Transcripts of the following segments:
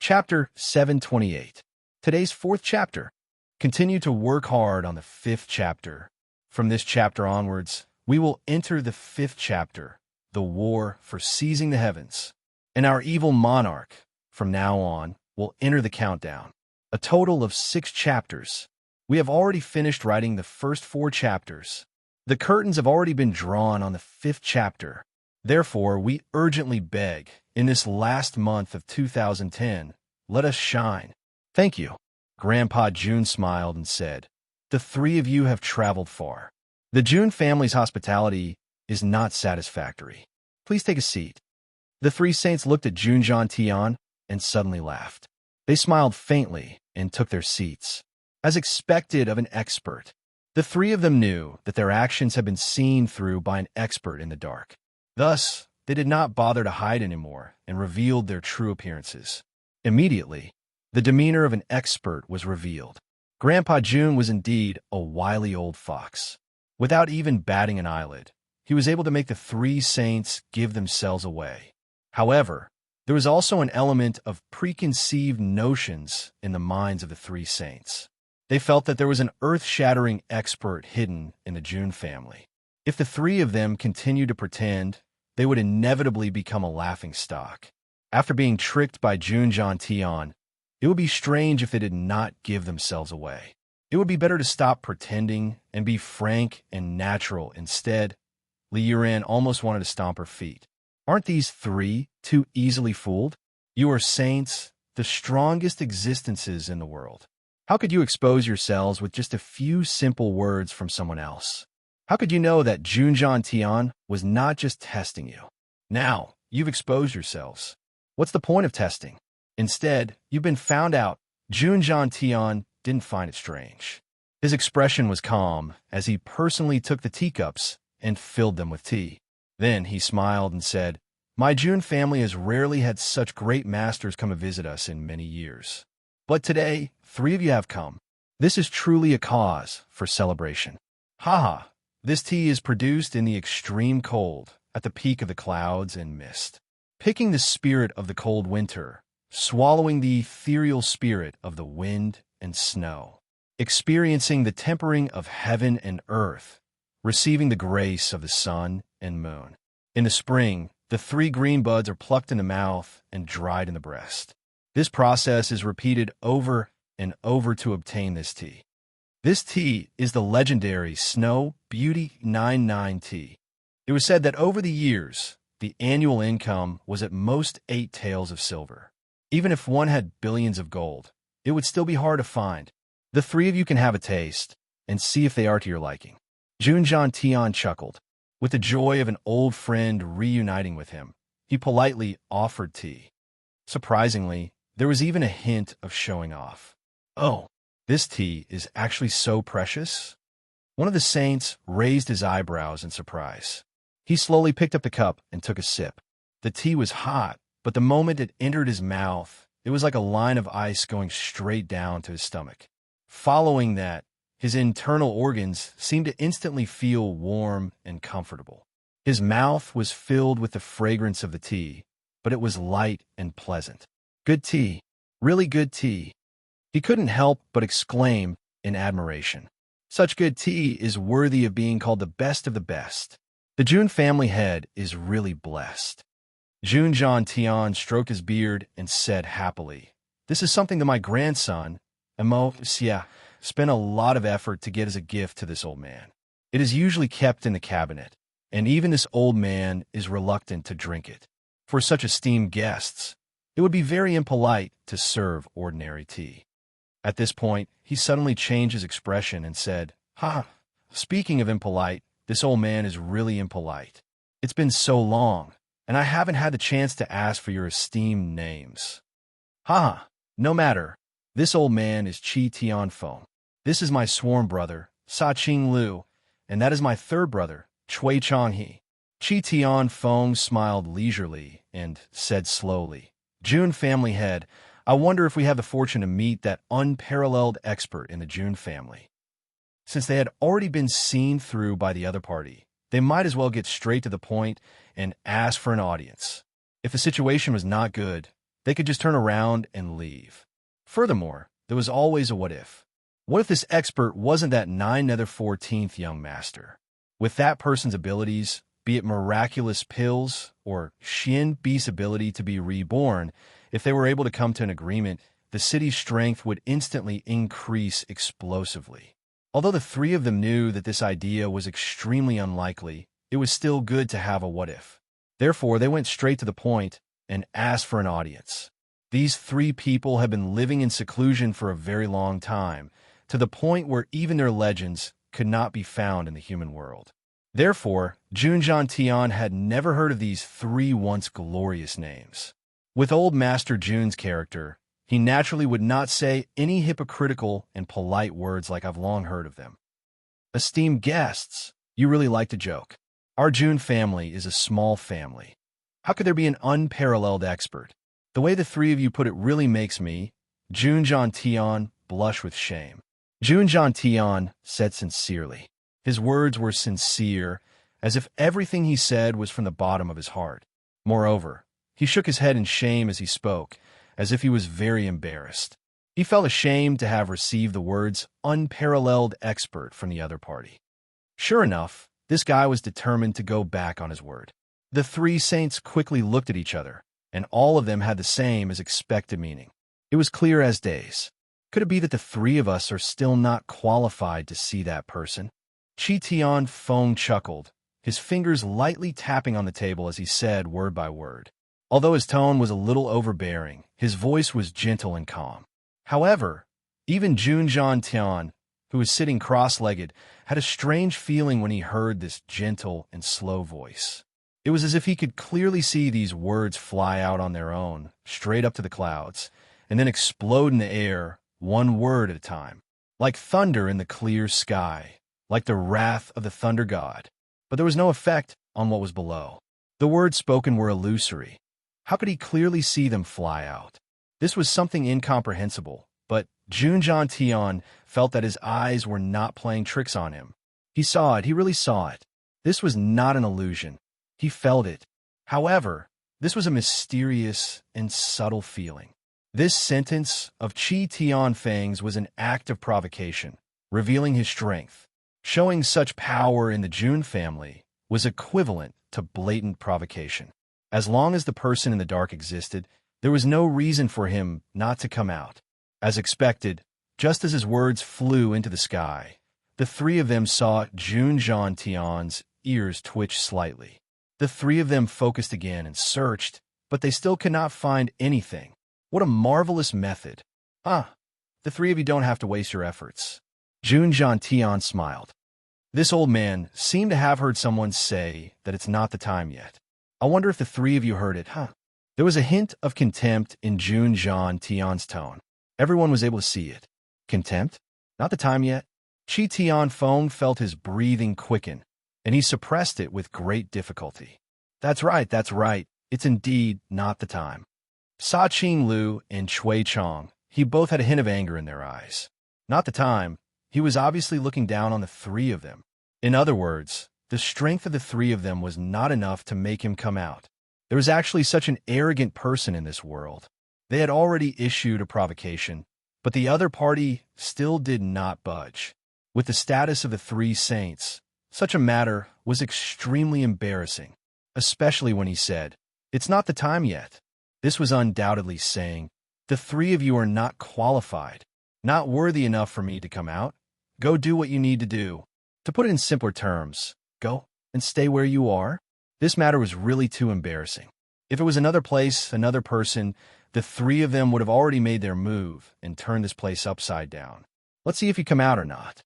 Chapter 728. Today's fourth chapter. Continue to work hard on the fifth chapter. From this chapter onwards, we will enter the fifth chapter, the war for seizing the heavens. And our evil monarch, from now on, will enter the countdown. A total of 6 chapters. We have already finished writing the first 4 chapters. The curtains have already been drawn on the 5th chapter. Therefore, we urgently beg, in this last month of 2010, let us shine. Thank you. Grandpa June smiled and said, "The 3 of you have traveled far. The June family's hospitality is not satisfactory. Please take a seat." The 3 saints looked at June Jean Tian and suddenly laughed. They smiled faintly and took their seats. As expected of an expert, the 3 of them knew that their actions had been seen through by an expert in the dark. Thus, they did not bother to hide anymore and revealed their true appearances. Immediately, the demeanor of an expert was revealed. Grandpa June was indeed a wily old fox. Without even batting an eyelid, he was able to make the 3 saints give themselves away. However, there was also an element of preconceived notions in the minds of the 3 saints. They felt that there was an earth-shattering expert hidden in the June family. If the 3 of them continued to pretend, they would inevitably become a laughingstock. After being tricked by June Jean Tian, it would be strange if they did not give themselves away. It would be better to stop pretending and be frank and natural instead. Li Yuran almost wanted to stomp her feet. Aren't these 3 too easily fooled? You are saints, the strongest existences in the world. How could you expose yourselves with just a few simple words from someone else? How could you know that June Jean Tian was not just testing you? Now, you've exposed yourselves. What's the point of testing? Instead, you've been found out. June Jean Tian didn't find it strange. His expression was calm as he personally took the teacups and filled them with tea. Then he smiled and said, "My June family has rarely had such great masters come to visit us in many years. But today, 3 of you have come. This is truly a cause for celebration. Haha, this tea is produced in the extreme cold, at the peak of the clouds and mist. Picking the spirit of the cold winter, swallowing the ethereal spirit of the wind and snow, experiencing the tempering of heaven and earth, receiving the grace of the sun and moon. In the spring, the 3 green buds are plucked in the mouth and dried in the breast. This process is repeated over and over to obtain this tea. This tea is the legendary Snow Beauty 99 tea. It was said that over the years, the annual income was at most 8 taels of silver. Even if one had billions of gold, it would still be hard to find. The 3 of you can have a taste and see if they are to your liking." June Jean Tian chuckled. With the joy of an old friend reuniting with him, he politely offered tea. Surprisingly, there was even a hint of showing off. "Oh, this tea is actually so precious?" One of the saints raised his eyebrows in surprise. He slowly picked up the cup and took a sip. The tea was hot, but the moment it entered his mouth, it was like a line of ice going straight down to his stomach. Following that, his internal organs seemed to instantly feel warm and comfortable. His mouth was filled with the fragrance of the tea, but it was light and pleasant. "Good tea, really good tea." He couldn't help but exclaim in admiration. Such good tea is worthy of being called the best of the best. The June family head is really blessed. June Jean Tian stroked his beard and said happily, "This is something that my grandson, Emo Xia, spent a lot of effort to get as a gift to this old man. It is usually kept in the cabinet, and even this old man is reluctant to drink it. For such esteemed guests, it would be very impolite to serve ordinary tea." At this point, he suddenly changed his expression and said, "Ha, speaking of impolite, this old man is really impolite. It's been so long, and I haven't had the chance to ask for your esteemed names." "Ha, no matter. This old man is Qi Tianfeng. This is my sworn brother, Sa Qing Lu, and that is my 3rd brother, Chui Changhe." Qi Tianfeng smiled leisurely and said slowly, "June family head, I wonder if we have the fortune to meet that unparalleled expert in the June family." Since they had already been seen through by the other party, they might as well get straight to the point and ask for an audience. If the situation was not good, They could just turn around and leave. Furthermore, there was always a what if. What if this expert wasn't that 9-14th young master? With that person's abilities, be it miraculous pills or Shin Beast's ability to be reborn, if they were able to come to an agreement, the city's strength would instantly increase explosively. Although the three of them knew that this idea was extremely unlikely, it was still good to have a what if. Therefore, they went straight to the point and asked for an audience. These three people had been living in seclusion for a very long time, to the point where even their legends could not be found in the human world. Therefore, Junjan Tian had never heard of these three once glorious names. With old Master Jun's character, he naturally would not say any hypocritical and polite words like I've long heard of them. Esteemed guests, you really like to joke. Our Jun family is a small family. How could there be an unparalleled expert? The way the three of you put it really makes me, Junjan Tian, blush with shame. Junjan Tian said sincerely. His words were sincere, as if everything he said was from the bottom of his heart. Moreover, he shook his head in shame as he spoke, as if he was very embarrassed. He felt ashamed to have received the words unparalleled expert from the other party. Sure enough, this guy was determined to go back on his word. The three saints quickly looked at each other, and all of them had the same as expected meaning. It was clear as days. Could it be that the three of us are still not qualified to see that person? Chi Tian Feng chuckled, his fingers lightly tapping on the table as he said word by word. Although his tone was a little overbearing, his voice was gentle and calm. However, even Junjan Tian, who was sitting cross-legged, had a strange feeling when he heard this gentle and slow voice. It was as if he could clearly see these words fly out on their own, straight up to the clouds, and then explode in the air, one word at a time, like thunder in the clear sky, like the wrath of the thunder god. But there was no effect on what was below. The words spoken were illusory. How could he clearly see them fly out? This was something incomprehensible, but Junjan Tian felt that his eyes were not playing tricks on him. He saw it, he really saw it. This was not an illusion. He felt it. However, this was a mysterious and subtle feeling. This sentence of Chi Tian Feng's was an act of provocation, revealing his strength. Showing such power in the Jun family was equivalent to blatant provocation. As long as the person in the dark existed, there was no reason for him not to come out. As expected, just as his words flew into the sky, the three of them saw Junjan Tian's ears twitch slightly. The three of them focused again and searched, but they still could not find anything. What a marvelous method. The three of you don't have to waste your efforts. Junjan Tian smiled. This old man seemed to have heard someone say that it's not the time yet. I wonder if the three of you heard it, There was a hint of contempt in Junjan Tian's tone. Everyone was able to see it. Contempt? Not the time yet? Chi Tian Feng felt his breathing quicken, and he suppressed it with great difficulty. That's right. It's indeed not the time. Sa Qing Lu and Chui Chong, he both had a hint of anger in their eyes. Not the time. He was obviously looking down on the three of them. In other words, the strength of the three of them was not enough to make him come out. There was actually such an arrogant person in this world. They had already issued a provocation, but the other party still did not budge. With the status of the three saints, such a matter was extremely embarrassing, especially when he said, "It's not the time yet." This was undoubtedly saying, "The three of you are not qualified, not worthy enough for me to come out. Go do what you need to do." To put it in simpler terms, go and stay where you are. This matter was really too embarrassing. If it was another place, another person, the three of them would have already made their move and turned this place upside down. Let's see if you come out or not.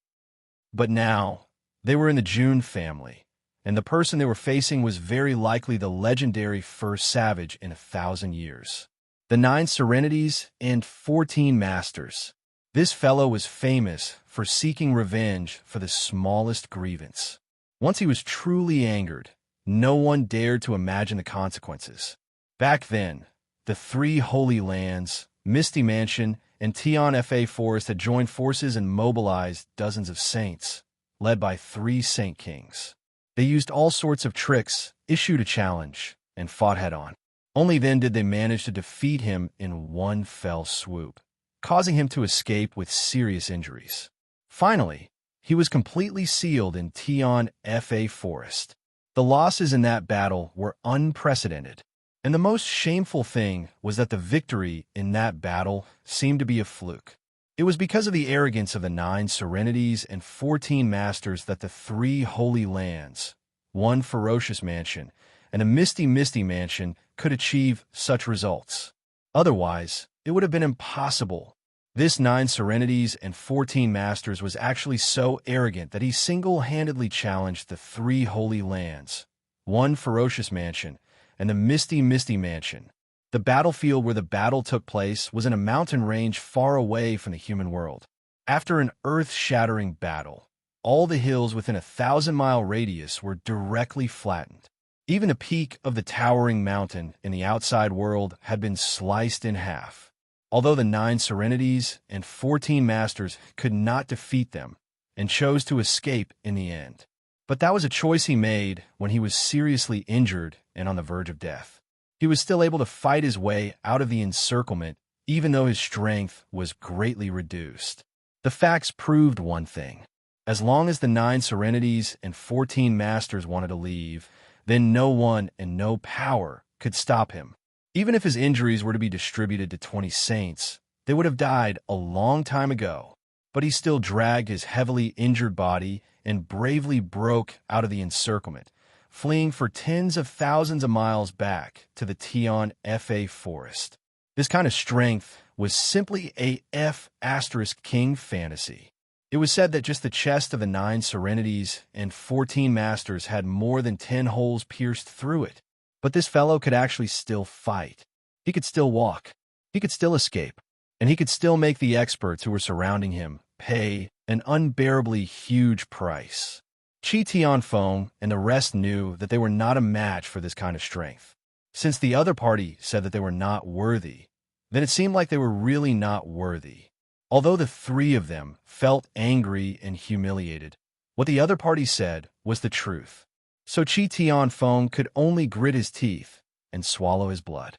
But now, they were in the Jun family, and the person they were facing was very likely the legendary first savage in 1,000 years. The 9 serenities and 14 masters. This fellow was famous for seeking revenge for the smallest grievance. Once he was truly angered, no one dared to imagine the consequences. Back then, the 3 Holy Lands, Misty Mansion, and Tian Fa Forest had joined forces and mobilized dozens of saints, led by 3 Saint Kings. They used all sorts of tricks, issued a challenge, and fought head-on. Only then did they manage to defeat him in one fell swoop, causing him to escape with serious injuries. Finally, he was completely sealed in Tion Fa Forest. The losses in that battle were unprecedented, and the most shameful thing was that the victory in that battle seemed to be a fluke. It was because of the arrogance of the 9 Serenities and 14 Masters that the 3 Holy Lands, one ferocious mansion, and a misty mansion could achieve such results. Otherwise, it would have been impossible. This 9 Serenities and 14 Masters was actually so arrogant that he single-handedly challenged the 3 Holy Lands, one ferocious mansion, and the misty mansion. The battlefield where the battle took place was in a mountain range far away from the human world. After an earth-shattering battle, all the hills within a 1,000-mile radius were directly flattened. Even the peak of the towering mountain in the outside world had been sliced in half. Although the 9 Serenities and 14 Masters could not defeat them and chose to escape in the end. But that was a choice he made when he was seriously injured and on the verge of death. He was still able to fight his way out of the encirclement, even though his strength was greatly reduced. The facts proved one thing. As long as the 9 Serenities and 14 Masters wanted to leave, then no one and no power could stop him. Even if his injuries were to be distributed to 20 saints, they would have died a long time ago. But he still dragged his heavily injured body and bravely broke out of the encirclement, fleeing for tens of thousands of miles back to the Tion Fa Forest. This kind of strength was simply a F**king fantasy. It was said that just the chest of the 9 Serenities and 14 Masters had more than 10 holes pierced through it. But this fellow could actually still fight. He could still walk. He could still escape. And he could still make the experts who were surrounding him pay an unbearably huge price. Chi Tianfeng and the rest knew that they were not a match for this kind of strength. Since the other party said that they were not worthy, then it seemed like they were really not worthy. Although the 3 of them felt angry and humiliated, what the other party said was the truth. So Chi Tianfeng could only grit his teeth and swallow his blood.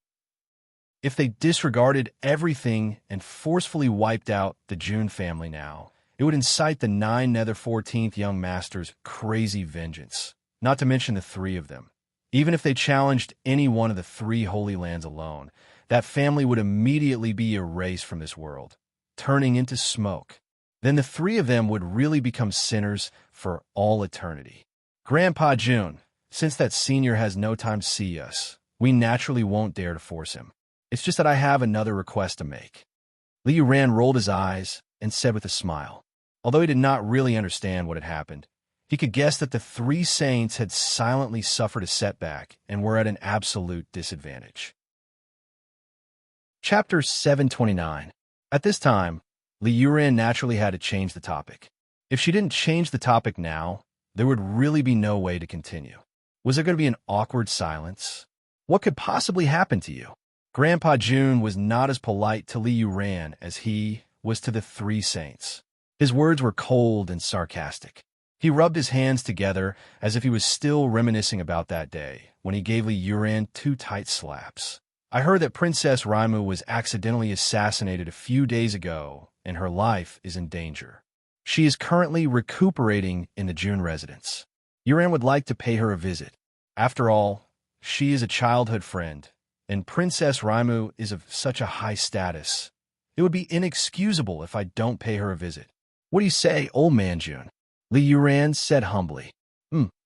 If they disregarded everything and forcefully wiped out the Jun family now, it would incite the 9 Nether 14th Young Masters' crazy vengeance, not to mention the 3 of them. Even if they challenged any one of the 3 Holy Lands alone, that family would immediately be erased from this world, turning into smoke. Then the 3 of them would really become sinners for all eternity. Grandpa Jun, since that senior has no time to see us, we naturally won't dare to force him. It's just that I have another request to make. Li Yuran rolled his eyes and said with a smile. Although he did not really understand what had happened, he could guess that the 3 saints had silently suffered a setback and were at an absolute disadvantage. Chapter 729. At this time, Li Yuran naturally had to change the topic. If she didn't change the topic now, there would really be no way to continue. Was there going to be an awkward silence? What could possibly happen to you? Grandpa Jun was not as polite to Li Yuran as he was to the 3 saints. His words were cold and sarcastic. He rubbed his hands together as if he was still reminiscing about that day when he gave Li Yuran 2 tight slaps. I heard that Princess Raimu was accidentally assassinated a few days ago and her life is in danger. She is currently recuperating in the Jun residence. Yuran would like to pay her a visit. After all, she is a childhood friend, and Princess Raimu is of such a high status. It would be inexcusable if I don't pay her a visit. What do you say, old man Jun? Li Yuran said humbly.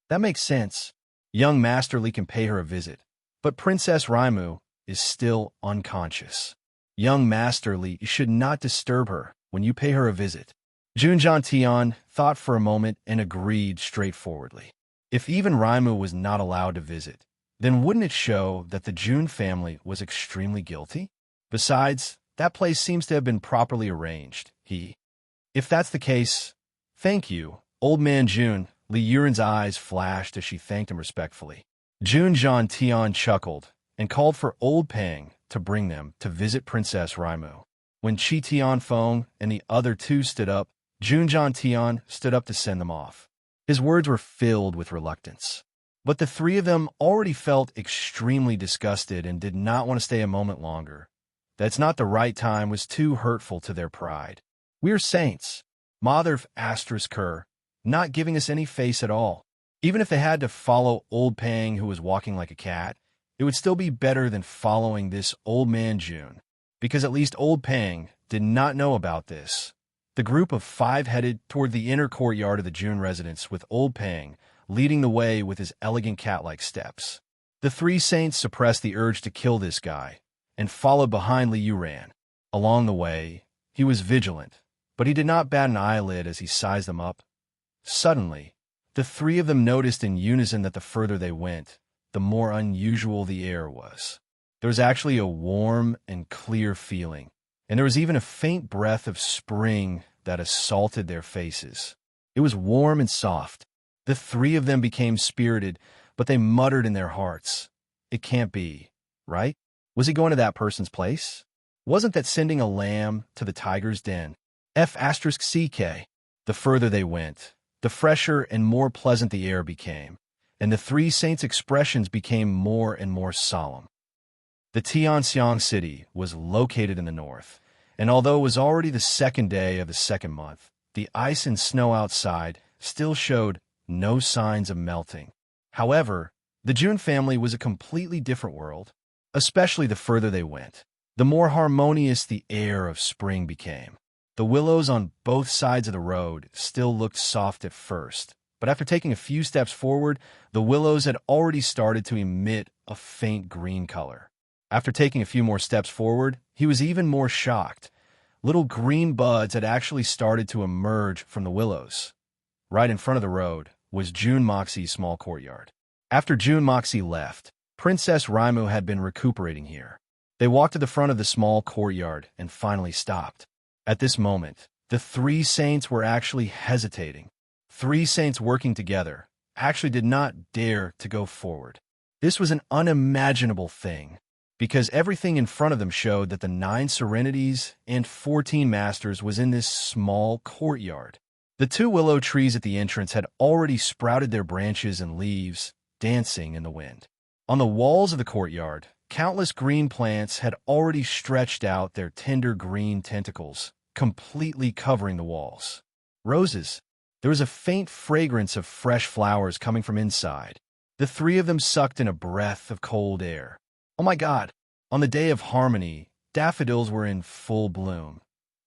That makes sense. Young Master Li can pay her a visit, but Princess Raimu is still unconscious. Young Master Li should not disturb her when you pay her a visit. Jun Tian thought for a moment and agreed straightforwardly. If even Raimu was not allowed to visit, then wouldn't it show that the Jun family was extremely guilty? Besides, that place seems to have been properly arranged. If that's the case, thank you, old man Jun. Li Yuran's eyes flashed as she thanked him respectfully. Jun Tian chuckled and called for old Pang to bring them to visit Princess Raimu. When Chi Tianfeng and the other 2 stood up, Jun Tian stood up to send them off. His words were filled with reluctance. But the three of them already felt extremely disgusted and did not want to stay a moment longer. That's not the right time was too hurtful to their pride. We're saints, Mother asterisk her, not giving us any face at all. Even if they had to follow old Pang who was walking like a cat, it would still be better than following this old man June, because at least old Pang did not know about this. The group of five headed toward the inner courtyard of the June residence with old Pang leading the way with his elegant cat-like steps. The three saints suppressed the urge to kill this guy and followed behind Li Yuran. Along the way, he was vigilant, but he did not bat an eyelid as he sized them up. Suddenly, the three of them noticed in unison that the further they went, the more unusual the air was. There was actually a warm and clear feeling, and there was even a faint breath of spring that assaulted their faces. It was warm and soft. The three of them became spirited, but they muttered in their hearts, "It can't be, right? Was he going to that person's place? Wasn't that sending a lamb to the tiger's den?" F***CK. The further they went, the fresher and more pleasant the air became, and the three saints' expressions became more and more solemn. The Tianxiang city was located in the north, and although it was already the second day of the second month, the ice and snow outside still showed no signs of melting. However, the June family was a completely different world, especially the further they went. The more harmonious the air of spring became. The willows on both sides of the road still looked soft at first, but after taking a few steps forward, the willows had already started to emit a faint green color. After taking a few more steps forward, he was even more shocked. Little green buds had actually started to emerge from the willows. Right in front of the road was June Moxie's small courtyard. After June Moxie left, Princess Raimu had been recuperating here. They walked to the front of the small courtyard and finally stopped. At this moment, the three saints were actually hesitating. Three saints working together actually did not dare to go forward. This was an unimaginable thing, because everything in front of them showed that the 9 serenities and 14 masters was in this small courtyard. The 2 willow trees at the entrance had already sprouted their branches and leaves, dancing in the wind. On the walls of the courtyard, countless green plants had already stretched out their tender green tentacles, completely covering the walls. Roses. There was a faint fragrance of fresh flowers coming from inside. The three of them sucked in a breath of cold air. Oh my God! On the day of harmony, daffodils were in full bloom.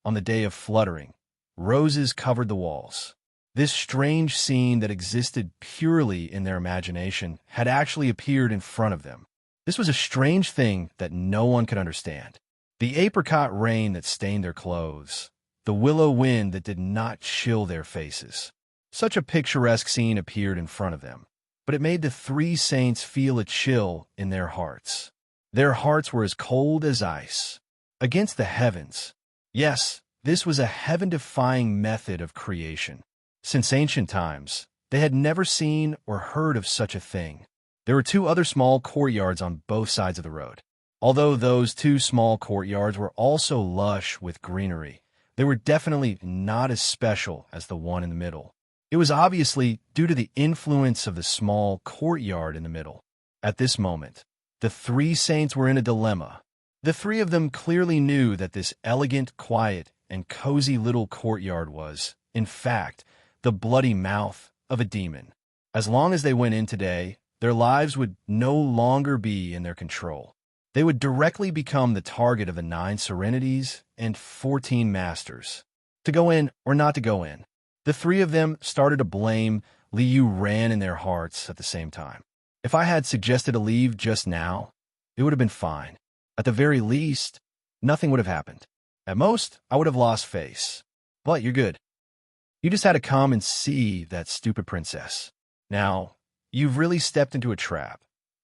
On the day of fluttering, roses covered the walls. This strange scene that existed purely in their imagination had actually appeared in front of them. This was a strange thing that no one could understand. The apricot rain that stained their clothes, the willow wind that did not chill their faces. Such a picturesque scene appeared in front of them, but it made the three saints feel a chill in their hearts. Their hearts were as cold as ice. Against the heavens. Yes, this was a heaven-defying method of creation. Since ancient times, they had never seen or heard of such a thing. There were 2 other small courtyards on both sides of the road. Although those 2 small courtyards were also lush with greenery, they were definitely not as special as the one in the middle. It was obviously due to the influence of the small courtyard in the middle. At this moment, the 3 saints were in a dilemma. The 3 of them clearly knew that this elegant, quiet, and cozy little courtyard was, in fact, the bloody mouth of a demon. As long as they went in today, their lives would no longer be in their control. They would directly become the target of the 9 serenities and 14 masters. To go in or not to go in. The 3 of them started to blame Liu Ran in their hearts at the same time. If I had suggested a leave just now, it would have been fine. At the very least, nothing would have happened. At most, I would have lost face. But you're good. You just had to come and see that stupid princess. Now, you've really stepped into a trap.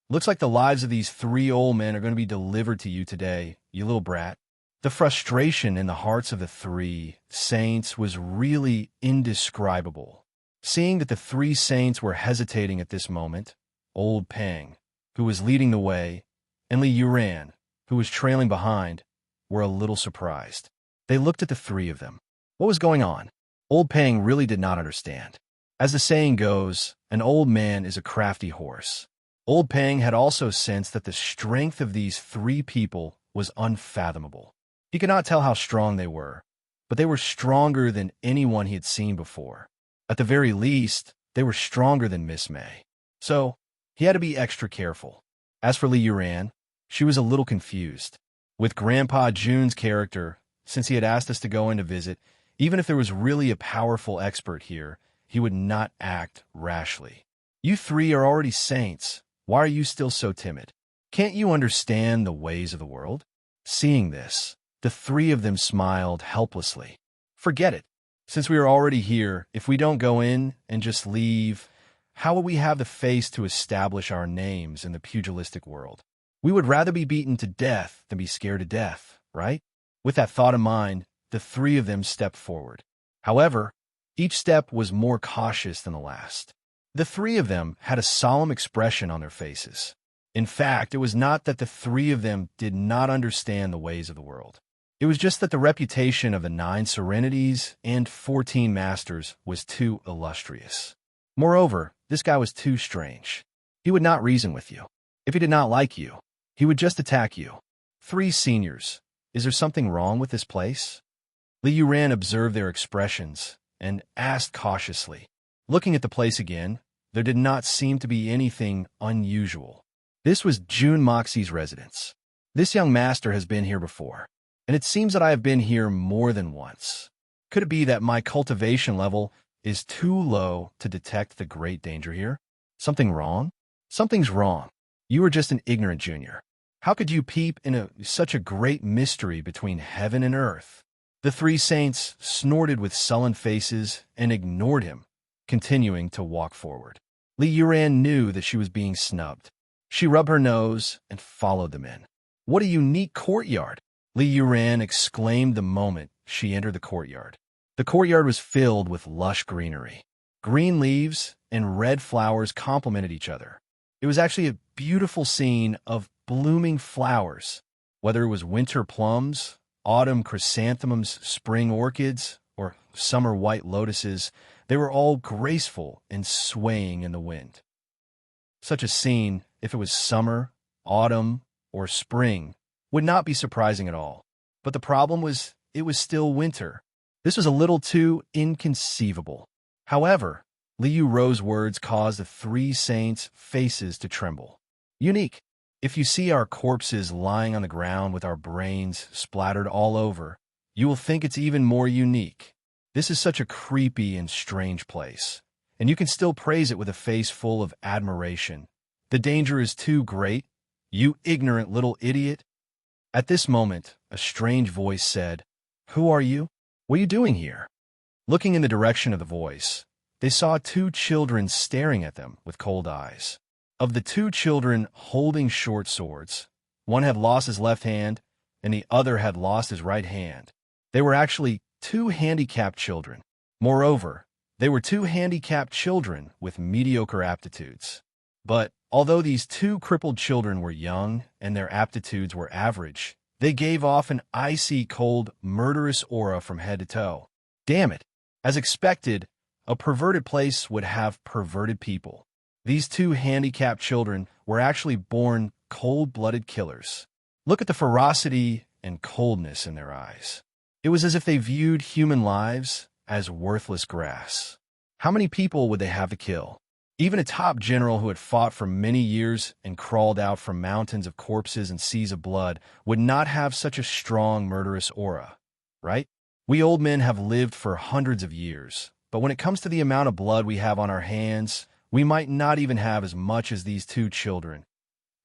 Looks like the lives of these 3 old men are going to be delivered to you today, you little brat. The frustration in the hearts of the 3 saints was really indescribable. Seeing that the 3 saints were hesitating at this moment, old Pang, who was leading the way, and Li Yuran, who was trailing behind, were a little surprised. They looked at the 3 of them. What was going on? Old Pang really did not understand. As the saying goes, an old man is a crafty horse. Old Pang had also sensed that the strength of these three people was unfathomable. He could not tell how strong they were, but they were stronger than anyone he had seen before. At the very least, they were stronger than Miss May. So, he had to be extra careful. As for Li Yuran, she was a little confused. With Grandpa Jun's character, since he had asked us to go in to visit, even if there was really a powerful expert here, he would not act rashly. You three are already saints. Why are you still so timid? Can't you understand the ways of the world? Seeing this, the three of them smiled helplessly. Forget it. Since we are already here, if we don't go in and just leave, how will we have the face to establish our names in the pugilistic world? We would rather be beaten to death than be scared to death, right? With that thought in mind, the three of them stepped forward. However, each step was more cautious than the last. The three of them had a solemn expression on their faces. In fact, it was not that the three of them did not understand the ways of the world. It was just that the reputation of the 9 serenities and 14 masters was too illustrious. Moreover, this guy was too strange. He would not reason with you. If he did not like you, he would just attack you. 3 seniors. Is there something wrong with this place? Li Yuran observed their expressions and asked cautiously. Looking at the place again, there did not seem to be anything unusual. This was Jun Moxie's residence. This young master has been here before, and it seems that I have been here more than once. Could it be that my cultivation level is too low to detect the great danger here? Something wrong? Something's wrong. You are just an ignorant junior. How could you peep in such a great mystery between heaven and earth? The 3 saints snorted with sullen faces and ignored him, continuing to walk forward. Li Yuran knew that she was being snubbed. She rubbed her nose and followed them in. What a unique courtyard! Li Yuran exclaimed the moment she entered the courtyard. The courtyard was filled with lush greenery. Green leaves and red flowers complemented each other. It was actually a beautiful scene of blooming flowers, whether it was winter plums, autumn chrysanthemums, spring orchids, or summer white lotuses. They were all graceful and swaying in the wind. Such a scene, if it was summer, autumn, or spring, would not be surprising at all. But the problem was, it was still winter. This was a little too inconceivable. However, Liu Ro's words caused the 3 saints' faces to tremble. Unique. If you see our corpses lying on the ground with our brains splattered all over, you will think it's even more unique. This is such a creepy and strange place, and you can still praise it with a face full of admiration. The danger is too great, you ignorant little idiot. At this moment, a strange voice said, "Who are you? What are you doing here?" Looking in the direction of the voice, they saw 2 children staring at them with cold eyes. Of the 2 children holding short swords, one had lost his left hand, and the other had lost his right hand. They were actually 2 handicapped children. Moreover, they were 2 handicapped children with mediocre aptitudes. But although these 2 crippled children were young and their aptitudes were average, they gave off an icy cold, murderous aura from head to toe. Damn it! As expected, a perverted place would have perverted people. These 2 handicapped children were actually born cold-blooded killers. Look at the ferocity and coldness in their eyes. It was as if they viewed human lives as worthless grass. How many people would they have to kill? Even a top general who had fought for many years and crawled out from mountains of corpses and seas of blood would not have such a strong, murderous aura, right? We old men have lived for hundreds of years, but when it comes to the amount of blood we have on our hands, we might not even have as much as these 2 children.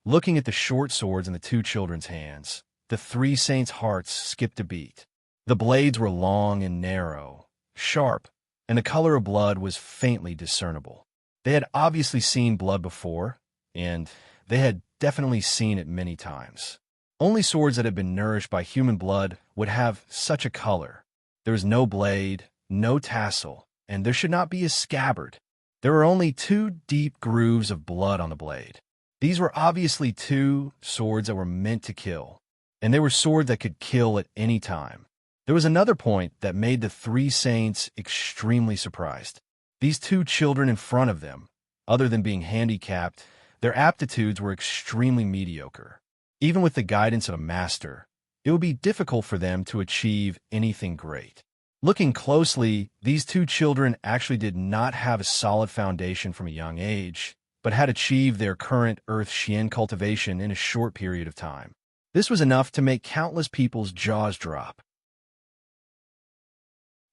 Looking at the short swords in the 2 children's hands, the 3 saints' hearts skipped a beat. The blades were long and narrow, sharp, and the color of blood was faintly discernible. They had obviously seen blood before, and they had definitely seen it many times. Only swords that had been nourished by human blood would have such a color. There was no blade, no tassel, and there should not be a scabbard. There were only 2 deep grooves of blood on the blade. These were obviously 2 swords that were meant to kill, and they were swords that could kill at any time. There was another point that made the 3 saints extremely surprised. These two children in front of them, other than being handicapped, their aptitudes were extremely mediocre. Even with the guidance of a master, it would be difficult for them to achieve anything great. Looking closely, these two children actually did not have a solid foundation from a young age, but had achieved their current Earth Xian cultivation in a short period of time. This was enough to make countless people's jaws drop.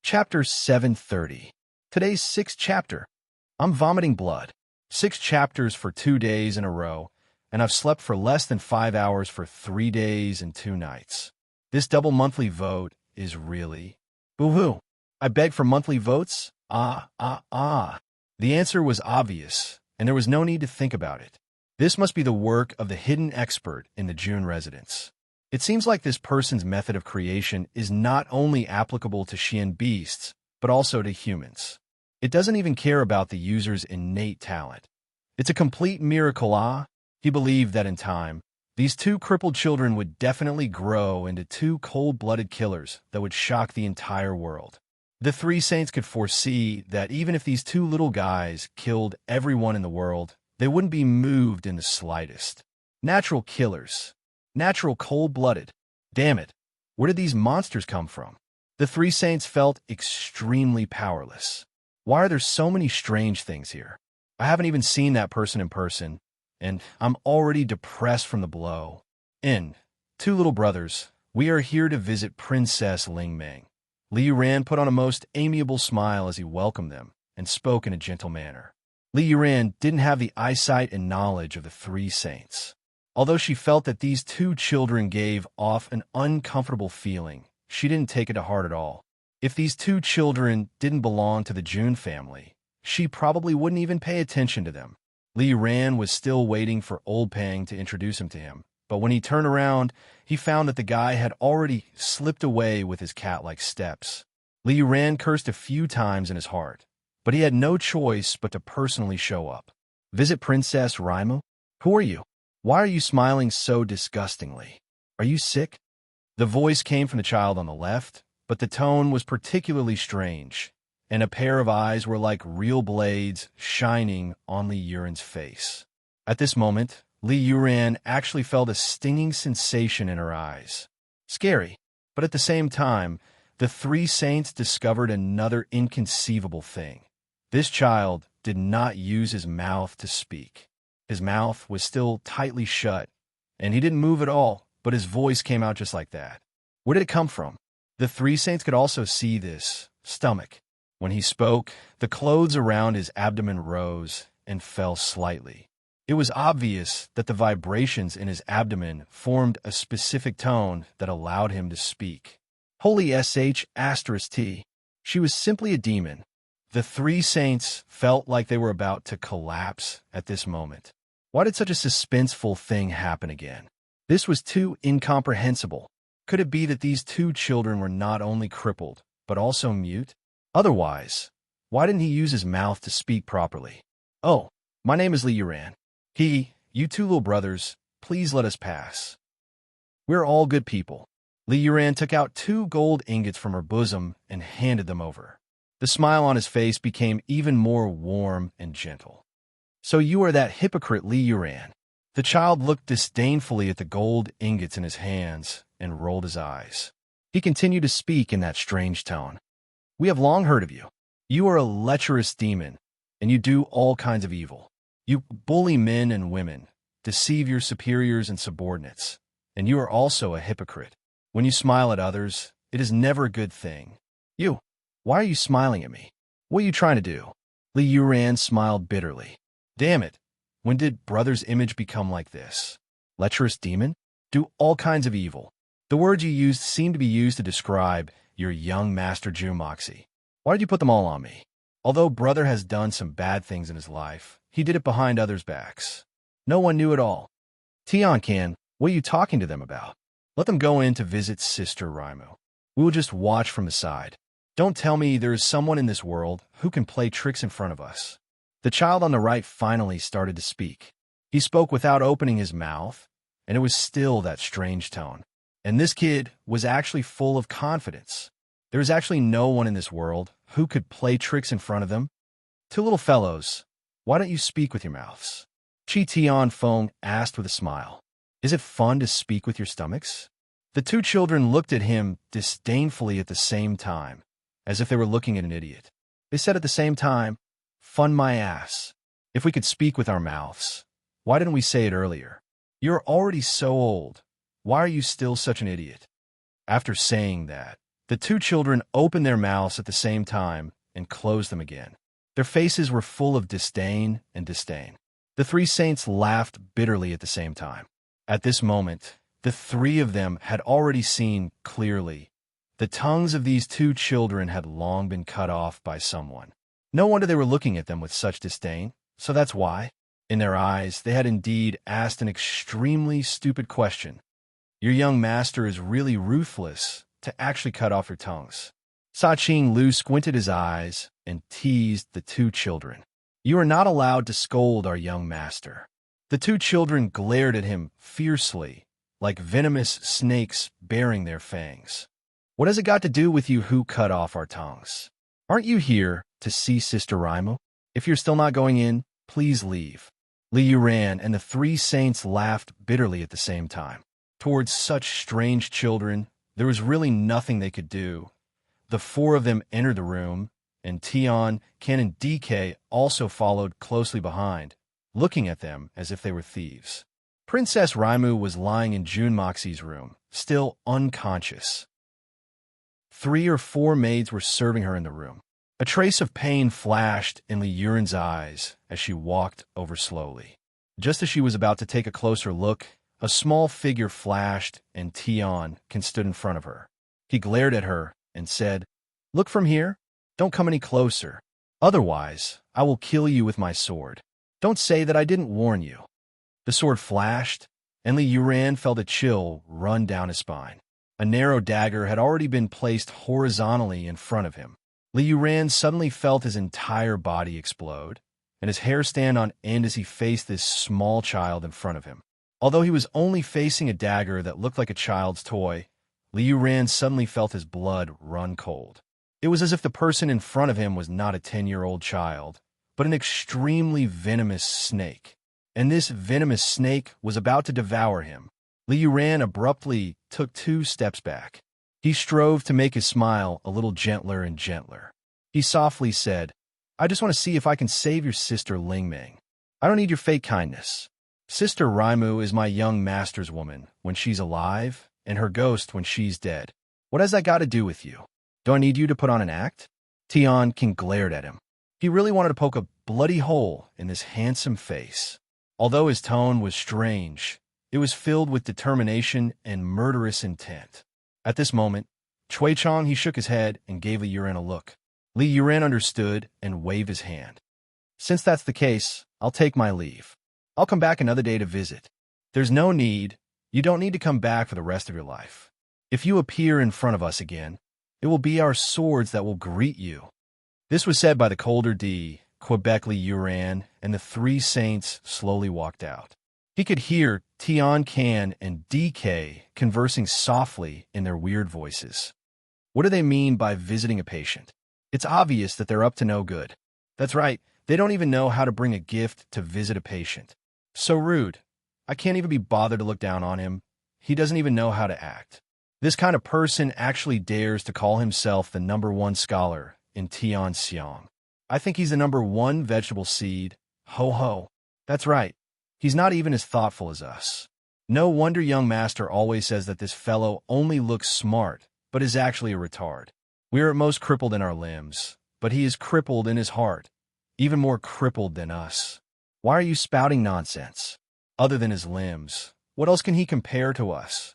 Chapter 730. Today's 6th chapter. I'm vomiting blood. 6 chapters for 2 days in a row, and I've slept for less than 5 hours for 3 days and 2 nights. This double monthly vote is really... Boo-hoo. I beg for monthly votes? The answer was obvious, and there was no need to think about it. This must be the work of the hidden expert in the June residence. It seems like this person's method of creation is not only applicable to Xian beasts, but also to humans. It doesn't even care about the user's innate talent. It's a complete miracle. He believed that in time, these 2 crippled children would definitely grow into 2 cold-blooded killers that would shock the entire world. The 3 saints could foresee that even if these 2 little guys killed everyone in the world, they wouldn't be moved in the slightest. Natural killers. Natural cold-blooded. Damn it, where did these monsters come from? The 3 saints felt extremely powerless. Why are there so many strange things here? I haven't even seen that person in person, and I'm already depressed from the blow. 2 little brothers, we are here to visit Princess Ling Meng. Li Yuran put on a most amiable smile as he welcomed them and spoke in a gentle manner. Li Yuran didn't have the eyesight and knowledge of the 3 saints. Although she felt that these 2 children gave off an uncomfortable feeling, she didn't take it to heart at all. If these 2 children didn't belong to the June family, she probably wouldn't even pay attention to them. Li Yuran was still waiting for Old Pang to introduce him to him, but when he turned around, he found that the guy had already slipped away with his cat-like steps. Li Yuran cursed a few times in his heart, but he had no choice but to personally show up. Visit Princess Raimu? Who are you? Why are you smiling so disgustingly? Are you sick? The voice came from the child on the left, but the tone was particularly strange, and a pair of eyes were like real blades shining on Li Yuran's face. At this moment, Li Yuran actually felt a stinging sensation in her eyes. Scary, but at the same time, the 3 saints discovered another inconceivable thing. This child did not use his mouth to speak. His mouth was still tightly shut, and he didn't move at all, but his voice came out just like that. Where did it come from? The 3 saints could also see this stomach. When he spoke, the clothes around his abdomen rose and fell slightly. It was obvious that the vibrations in his abdomen formed a specific tone that allowed him to speak. Holy sh**t. She was simply a demon. The 3 saints felt like they were about to collapse at this moment. Why did such a suspenseful thing happen again? This was too incomprehensible. Could it be that these 2 children were not only crippled, but also mute? Otherwise, why didn't he use his mouth to speak properly? Oh, my name is Li Yuran. You 2 little brothers, please let us pass. We're all good people. Li Yuran took out 2 gold ingots from her bosom and handed them over. The smile on his face became even more warm and gentle. So you are that hypocrite Li Yuran. The child looked disdainfully at the gold ingots in his hands and rolled his eyes. He continued to speak in that strange tone. We have long heard of you. You are a lecherous demon, and you do all kinds of evil. You bully men and women, deceive your superiors and subordinates, and you are also a hypocrite. When you smile at others, it is never a good thing. Why are you smiling at me? What are you trying to do? Li Yuran smiled bitterly. Damn it, when did brother's image become like this? Lecherous demon? Do all kinds of evil. The words you used seem to be used to describe your young master Jumoxi. Why did you put them all on me? Although brother has done some bad things in his life, he did it behind others' backs. No one knew at all. Tiancan, what are you talking to them about? Let them go in to visit Sister Raimu. We will just watch from the side. Don't tell me there is someone in this world who can play tricks in front of us. The child on the right finally started to speak. He spoke without opening his mouth, and it was still that strange tone. And this kid was actually full of confidence. There is actually no one in this world who could play tricks in front of them. Two little fellows, why don't you speak with your mouths? Chi Tian Feng asked with a smile. Is it fun to speak with your stomachs? The two children looked at him disdainfully at the same time, as if they were looking at an idiot. They said at the same time, fun my ass. If we could speak with our mouths, why didn't we say it earlier? You're already so old. Why are you still such an idiot? After saying that, the two children opened their mouths at the same time and closed them again. Their faces were full of disdain and disdain. The three saints laughed bitterly at the same time. At this moment, the three of them had already seen clearly. The tongues of these two children had long been cut off by someone. No wonder they were looking at them with such disdain, so that's why. In their eyes, they had indeed asked an extremely stupid question. Your young master is really ruthless to actually cut off your tongues. Sa-Ching Lu squinted his eyes and teased the two children. You are not allowed to scold our young master. The two children glared at him fiercely, like venomous snakes baring their fangs. What has it got to do with you who cut off our tongues? Aren't you here to see Sister Raimo? If you're still not going in, please leave. Li Yuran and the three saints laughed bitterly at the same time. Towards such strange children, there was really nothing they could do. The four of them entered the room, and Tian, Ken, and DK also followed closely behind, looking at them as if they were thieves. Princess Raimu was lying in Jun Moxie's room, still unconscious. 3 or 4 maids were serving her in the room. A trace of pain flashed in Li Yuran's eyes as she walked over slowly. Just as she was about to take a closer look, a small figure flashed and Tian stood in front of her. He glared at her and said, Look from here. Don't come any closer. Otherwise, I will kill you with my sword. Don't say that I didn't warn you. The sword flashed, and Li Yuran felt a chill run down his spine. A narrow dagger had already been placed horizontally in front of him. Li Yuran suddenly felt his entire body explode, and his hair stand on end as he faced this small child in front of him. Although he was only facing a dagger that looked like a child's toy, Li Yuran suddenly felt his blood run cold. It was as if the person in front of him was not a 10-year-old child, but an extremely venomous snake. And this venomous snake was about to devour him. Li Yuran abruptly took 2 steps back. He strove to make his smile a little gentler and gentler. He softly said, I just want to see if I can save your sister Lingming. I don't need your fake kindness. Sister Raimu is my young master's woman when she's alive, and her ghost when she's dead. What has that got to do with you? Do I need you to put on an act? Tian King glared at him. He really wanted to poke a bloody hole in this handsome face. Although his tone was strange, it was filled with determination and murderous intent. At this moment, Chui Chong he shook his head and gave Li Yuran a look. Li Yuran understood and waved his hand. Since that's the case, I'll take my leave. I'll come back another day to visit. There's no need. You don't need to come back for the rest of your life. If you appear in front of us again, it will be our swords that will greet you. This was said by the colder D, Quebec Li Yuran, and the 3 saints slowly walked out. He could hear Tian Can and DK conversing softly in their weird voices. What do they mean by visiting a patient? It's obvious that they're up to no good. That's right, they don't even know how to bring a gift to visit a patient. So rude. I can't even be bothered to look down on him. He doesn't even know how to act. This kind of person actually dares to call himself the #1 scholar in Tianxiang. I think he's the #1 vegetable seed. Ho ho. That's right. He's not even as thoughtful as us. No wonder young master always says that this fellow only looks smart, but is actually a retard. We are at most crippled in our limbs, but he is crippled in his heart, even more crippled than us. Why are you spouting nonsense? Other than his limbs, what else can he compare to us?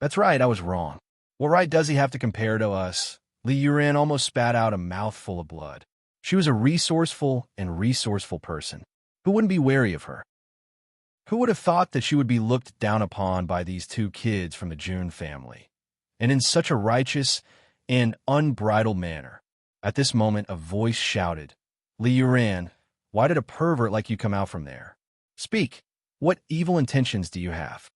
That's right, I was wrong. What right does he have to compare to us? Li Yuran almost spat out a mouthful of blood. She was a resourceful person. Who wouldn't be wary of her? Who would have thought that she would be looked down upon by these 2 kids from the Jun family, and in such a righteous and unbridled manner? At this moment, a voice shouted, Li Yuran, why did a pervert like you come out from there? Speak. What evil intentions do you have?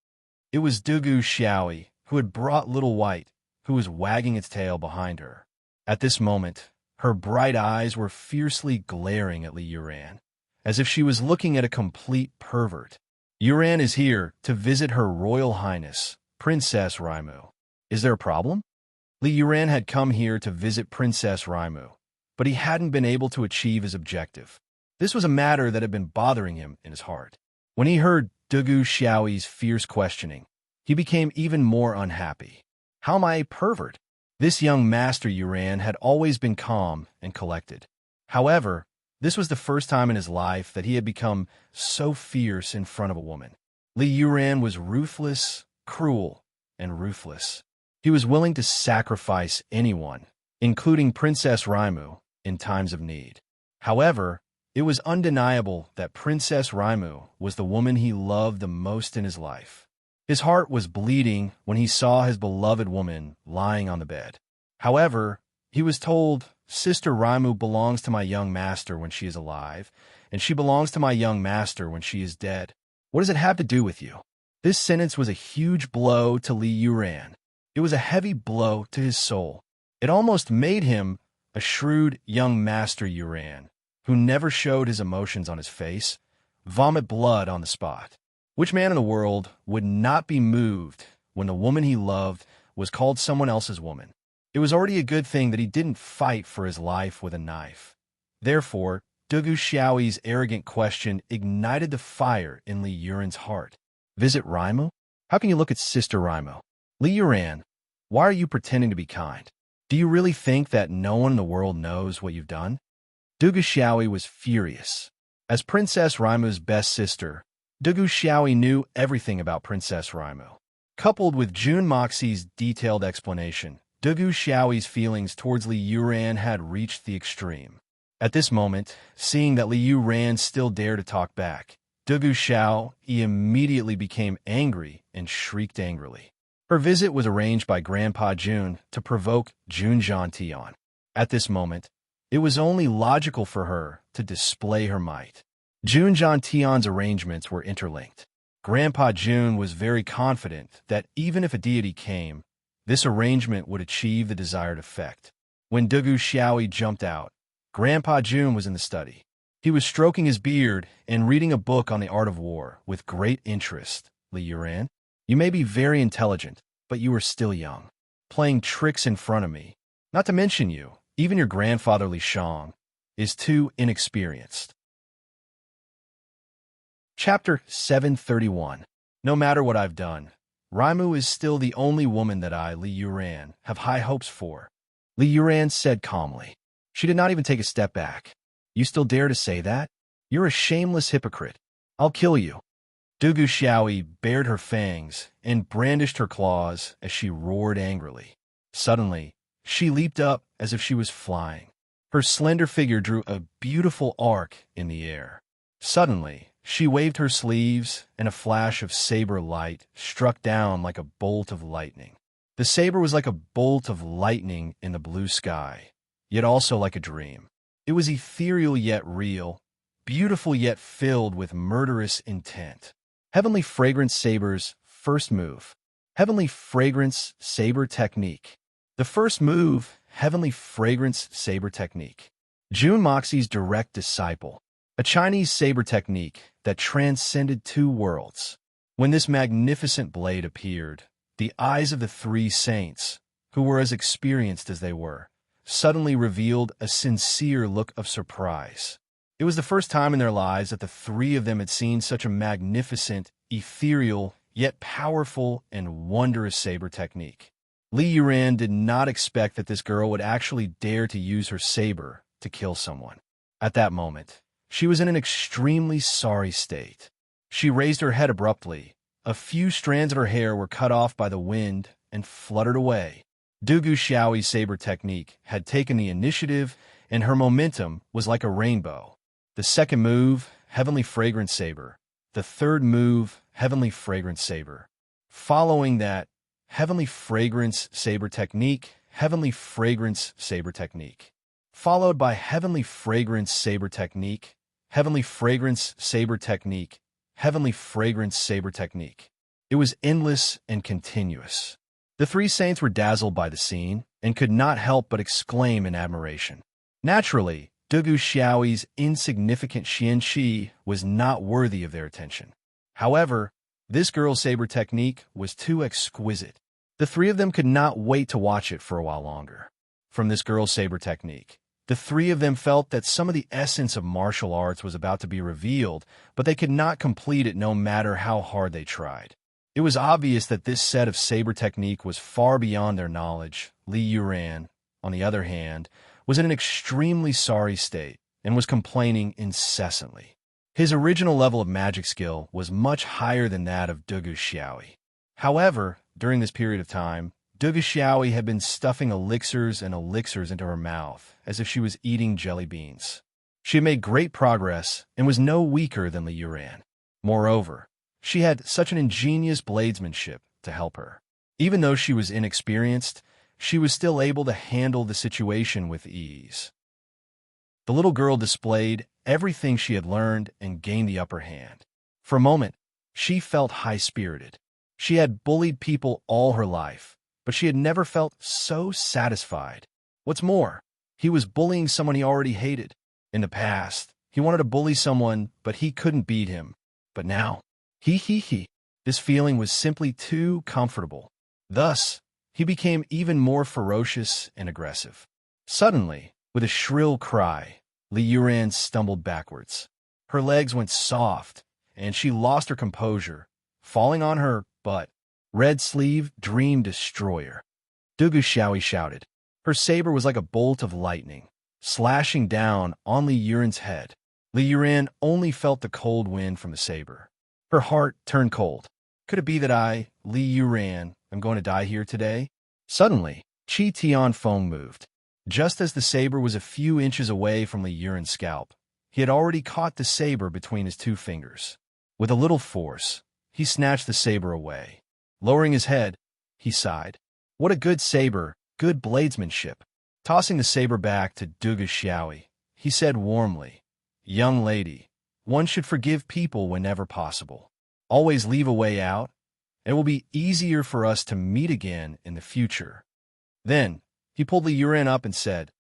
It was Dugu Xiaoi, who had brought Little White, who was wagging its tail behind her. At this moment, Her bright eyes were fiercely glaring at Li Yuran, as if she was looking at a complete pervert. Yuran is here to visit Her Royal Highness, Princess Raimu. Is there a problem? Li Yuran had come here to visit Princess Raimu, but he hadn't been able to achieve his objective. This was a matter that had been bothering him in his heart. When he heard Dugu Xiaoyi's fierce questioning, he became even more unhappy. How am I a pervert? This young master Yuran had always been calm and collected. However, this was the first time in his life that he had become so fierce in front of a woman. Li Yuran was ruthless, cruel, and ruthless. He was willing to sacrifice anyone, including Princess Raimu, in times of need. However, it was undeniable that Princess Raimu was the woman he loved the most in his life. His heart was bleeding when he saw his beloved woman lying on the bed. However, he was told, Sister Raimu belongs to my young master when she is alive, and she belongs to my young master when she is dead. What does it have to do with you? This sentence was a huge blow to Li Yuran. It was a heavy blow to his soul. It almost made him a shrewd young master Yuran, who never showed his emotions on his face, vomit blood on the spot. Which man in the world would not be moved when the woman he loved was called someone else's woman? It was already a good thing that he didn't fight for his life with a knife. Therefore, Dugu Xiaoyi's arrogant question ignited the fire in Li Yuran's heart. Visit Raimu? How can you look at Sister Raimu? Li Yuran, why are you pretending to be kind? Do you really think that no one in the world knows what you've done? Dugu Xiaoyi was furious. As Princess Raimu's best sister, Dugu Xiaoyi knew everything about Princess Raimu. Coupled with Jun Moxie's detailed explanation, Dugu Xiaoyi's feelings towards Li Yuran had reached the extreme. At this moment, seeing that Li Yuran still dared to talk back, Dugu Xiaoyi immediately became angry and shrieked angrily. Her visit was arranged by Grandpa Jun to provoke Jun Zhantian. At this moment, it was only logical for her to display her might. Jun Zhantian's arrangements were interlinked. Grandpa Jun was very confident that even if a deity came, this arrangement would achieve the desired effect. When Dugu Xiaoyi jumped out, Grandpa Jun was in the study. He was stroking his beard and reading a book on the art of war with great interest. Li Yuran, you may be very intelligent, but you are still young. Playing tricks in front of me, not to mention you, even your grandfather Li Shang, is too inexperienced. Chapter 731. No matter what I've done, Raimu is still the only woman that I, Li Yuran, have high hopes for. Li Yuran said calmly. She did not even take a step back. You still dare to say that? You're a shameless hypocrite. I'll kill you. Dugu Xiaoyi bared her fangs and brandished her claws as she roared angrily. Suddenly, she leaped up as if she was flying. Her slender figure drew a beautiful arc in the air. Suddenly, she waved her sleeves, and a flash of saber light struck down like a bolt of lightning. The saber was like a bolt of lightning in the blue sky, yet also like a dream. It was ethereal yet real, beautiful yet filled with murderous intent. Heavenly Fragrance Saber's first move. Heavenly Fragrance Saber Technique. The first move, Heavenly Fragrance Saber Technique. Jun Moxie's direct disciple. A Chinese saber technique that transcended two worlds. When this magnificent blade appeared, the eyes of the three saints, who were as experienced as they were, suddenly revealed a sincere look of surprise. It was the first time in their lives that the three of them had seen such a magnificent, ethereal, yet powerful and wondrous saber technique. Li Yuran did not expect that this girl would actually dare to use her saber to kill someone. At that moment, she was in an extremely sorry state. She raised her head abruptly. A few strands of her hair were cut off by the wind and fluttered away. Dugu Xiaoyi's saber technique had taken the initiative, and her momentum was like a rainbow. The second move, Heavenly Fragrance Saber. The third move, Heavenly Fragrance Saber. Following that, Heavenly Fragrance Saber Technique, Heavenly Fragrance Saber Technique. Followed by Heavenly Fragrance Saber Technique, Heavenly Fragrance Saber Technique, Heavenly Fragrance Saber Technique. It was endless and continuous. The three saints were dazzled by the scene and could not help but exclaim in admiration. Naturally, Dugu Xiaoyi's insignificant Xianqi was not worthy of their attention. However, this girl's saber technique was too exquisite. The three of them could not wait to watch it for a while longer. From this girl's saber technique, the three of them felt that some of the essence of martial arts was about to be revealed, but they could not complete it no matter how hard they tried. It was obvious that this set of saber technique was far beyond their knowledge. Li Yuran, on the other hand, was in an extremely sorry state and was complaining incessantly. His original level of magic skill was much higher than that of Dugu Xiaoyi. However, during this period of time, Dugu Xiaoyi had been stuffing elixirs and elixirs into her mouth, as if she was eating jelly beans. She had made great progress and was no weaker than Li Yuran. Moreover, she had such an ingenious bladesmanship to help her. Even though she was inexperienced, she was still able to handle the situation with ease. The little girl displayed everything she had learned and gained the upper hand. For a moment, she felt high-spirited. She had bullied people all her life, but she had never felt so satisfied. What's more, he was bullying someone he already hated. In the past, he wanted to bully someone, but he couldn't beat him. But now, this feeling was simply too comfortable. Thus, he became even more ferocious and aggressive. Suddenly, with a shrill cry, Li Yuran stumbled backwards. Her legs went soft, and she lost her composure, falling on her butt. Red Sleeve, Dream Destroyer. Dugu Xiaoyi shouted. Her saber was like a bolt of lightning, slashing down on Li Yuran's head. Li Yuran only felt the cold wind from the saber. Her heart turned cold. Could it be that I, Li Yuran, am going to die here today? Suddenly, Qi Tianfeng moved. Just as the saber was a few inches away from Li Yuran's scalp, he had already caught the saber between his two fingers. With a little force, he snatched the saber away. Lowering his head, he sighed. What a good saber, good bladesmanship. Tossing the saber back to Dugu Xiaoyi, he said warmly, Young lady, one should forgive people whenever possible. Always leave a way out. It will be easier for us to meet again in the future. Then, he pulled Li Yuran up and said,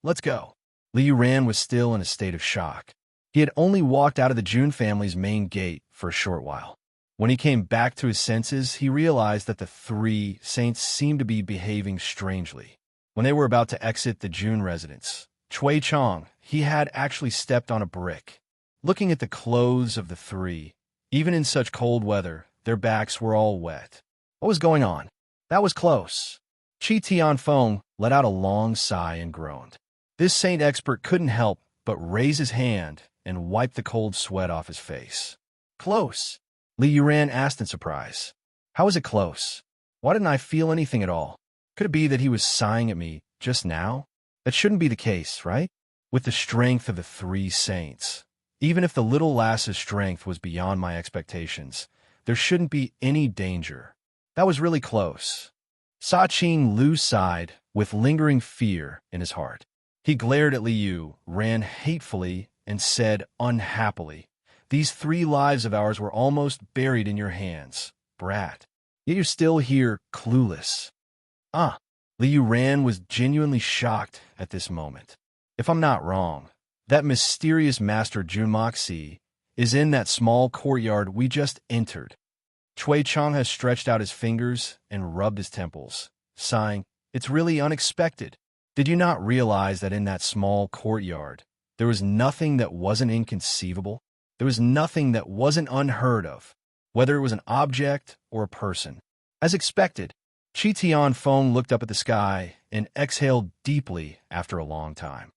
Let's go. Li Yuran was still in a state of shock. He had only walked out of the Jun family's main gate for a short while. When he came back to his senses, he realized that the three saints seemed to be behaving strangely. When they were about to exit the Jun residence, Cui Chong, he had actually stepped on a brick. Looking at the clothes of the three, even in such cold weather, their backs were all wet. What was going on? That was close. Qi Tianfeng let out a long sigh and groaned. This saint expert couldn't help but raise his hand and wipe the cold sweat off his face. Close? Li Yuran asked in surprise. How is it close? Why didn't I feel anything at all? Could it be that he was sighing at me just now? That shouldn't be the case, right? With the strength of the three saints, even if the little lass's strength was beyond my expectations, there shouldn't be any danger. That was really close. Sa Qing Lu sighed with lingering fear in his heart. He glared at Liu, ran hatefully, and said unhappily, These 3 lives of ours were almost buried in your hands, brat. Yet you're still here, clueless. Liu Ran was genuinely shocked at this moment. If I'm not wrong, that mysterious Master Junmoxi is in that small courtyard we just entered. Cui Chong has stretched out his fingers and rubbed his temples, sighing, It's really unexpected. Did you not realize that in that small courtyard, there was nothing that wasn't inconceivable? There was nothing that wasn't unheard of, whether it was an object or a person. As expected, Qi Tianfeng looked up at the sky and exhaled deeply after a long time.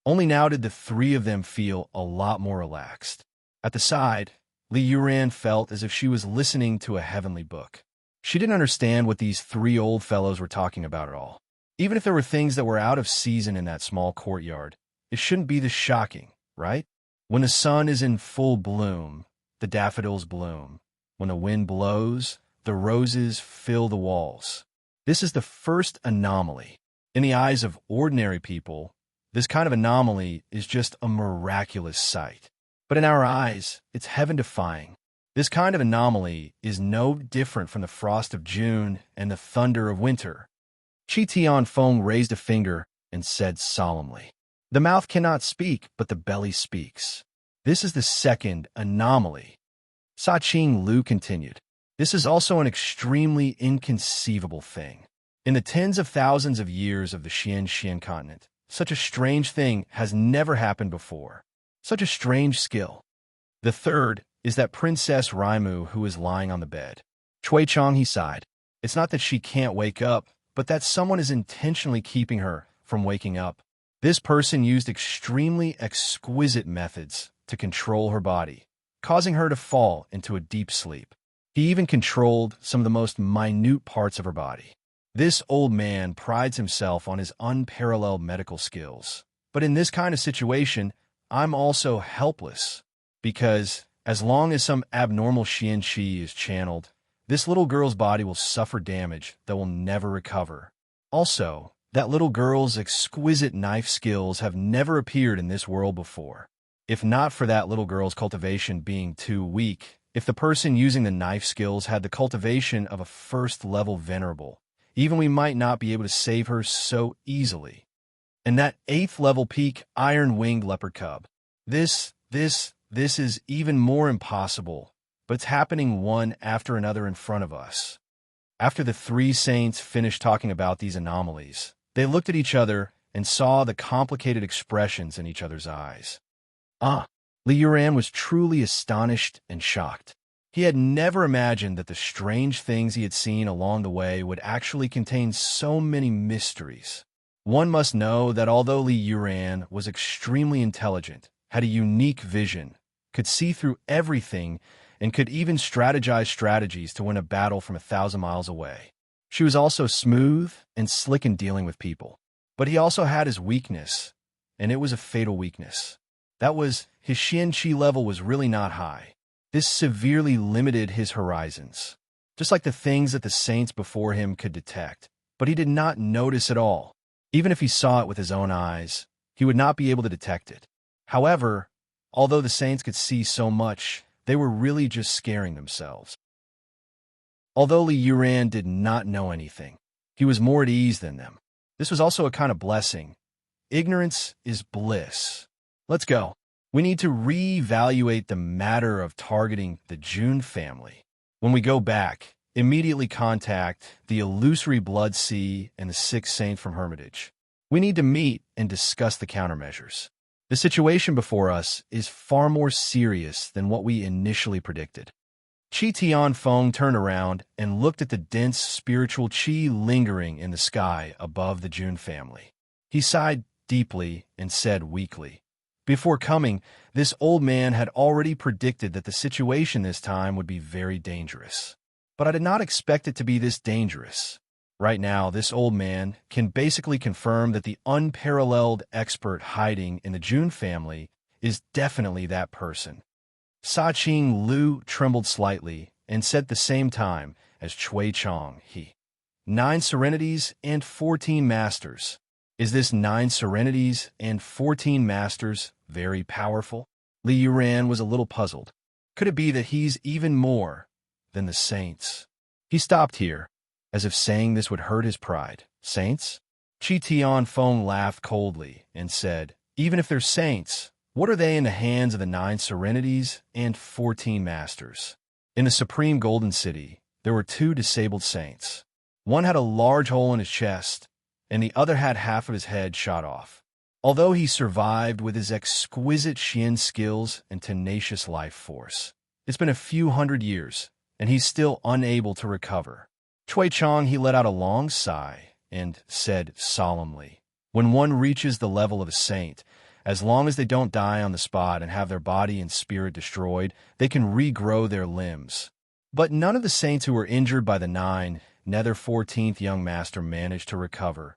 Only now did the 3 of them feel a lot more relaxed. At the side, Li Yuran felt as if she was listening to a heavenly book. She didn't understand what these 3 old fellows were talking about at all. Even if there were things that were out of season in that small courtyard, it shouldn't be this shocking, right? When the sun is in full bloom, the daffodils bloom. When the wind blows, the roses fill the walls. This is the first anomaly. In the eyes of ordinary people, this kind of anomaly is just a miraculous sight. But in our eyes, it's heaven-defying. This kind of anomaly is no different from the frost of June and the thunder of winter. Qi Tianfeng raised a finger and said solemnly, "The mouth cannot speak, but the belly speaks. This is the second anomaly." Sa-Ching Lu continued, "This is also an extremely inconceivable thing. In the tens of thousands of years of the Xian continent, such a strange thing has never happened before. Such a strange skill. The third is that Princess Raimu who is lying on the bed." Chui Chong, he sighed. "It's not that she can't wake up, but that someone is intentionally keeping her from waking up. This person used extremely exquisite methods to control her body, causing her to fall into a deep sleep. He even controlled some of the most minute parts of her body. This old man prides himself on his unparalleled medical skills. But in this kind of situation, I'm also helpless, because as long as some abnormal Xian Qi is channeled, this little girl's body will suffer damage that will never recover. Also, that little girl's exquisite knife skills have never appeared in this world before. If not for that little girl's cultivation being too weak, if the person using the knife skills had the cultivation of a first-level venerable, even we might not be able to save her so easily. And that 8th-level peak iron-winged leopard cub. This is even more impossible, but it's happening one after another in front of us." After the three saints finished talking about these anomalies, they looked at each other and saw the complicated expressions in each other's eyes. Li Yuran was truly astonished and shocked. He had never imagined that the strange things he had seen along the way would actually contain so many mysteries. One must know that although Li Yuran was extremely intelligent, had a unique vision, could see through everything, and could even strategize strategies to win a battle from 1,000 miles away. She was also smooth and slick in dealing with people. But he also had his weakness, and it was a fatal weakness. That was, his Xian Qi level was really not high. This severely limited his horizons, just like the things that the saints before him could detect. But he did not notice at all. Even if he saw it with his own eyes, he would not be able to detect it. However, although the saints could see so much, they were really just scaring themselves. Although Li Yuran did not know anything, he was more at ease than them. This was also a kind of blessing. Ignorance is bliss. Let's go. We need to reevaluate the matter of targeting the June family. When we go back, immediately contact the illusory Blood Sea and the 6th Saint from Hermitage. We need to meet and discuss the countermeasures. The situation before us is far more serious than what we initially predicted. Qi Tianfeng turned around and looked at the dense spiritual qi lingering in the sky above the Jun family. He sighed deeply and said weakly, "Before coming, this old man had already predicted that the situation this time would be very dangerous. But I did not expect it to be this dangerous. Right now, this old man can basically confirm that the unparalleled expert hiding in the Jun family is definitely that person." Sa-Ching Lu trembled slightly and said at the same time as Chui Chong, 9 serenities and 14 masters. Is this 9 serenities and 14 masters very powerful? Li Yuran was a little puzzled. Could it be that he's even more than the saints? He stopped here, as if saying this would hurt his pride. Saints? Qi Tianfeng laughed coldly and said, "Even if they're saints, what are they in the hands of the 9 serenities and 14 masters?" In the Supreme Golden City, there were 2 disabled saints. One had a large hole in his chest, and the other had half of his head shot off. Although he survived with his exquisite Xian skills and tenacious life force, it's been a few hundred years, and he's still unable to recover. Chui Chong, he let out a long sigh and said solemnly, "When one reaches the level of a saint, as long as they don't die on the spot and have their body and spirit destroyed, they can regrow their limbs." But none of the saints who were injured by the 9, nether 14th young master managed to recover.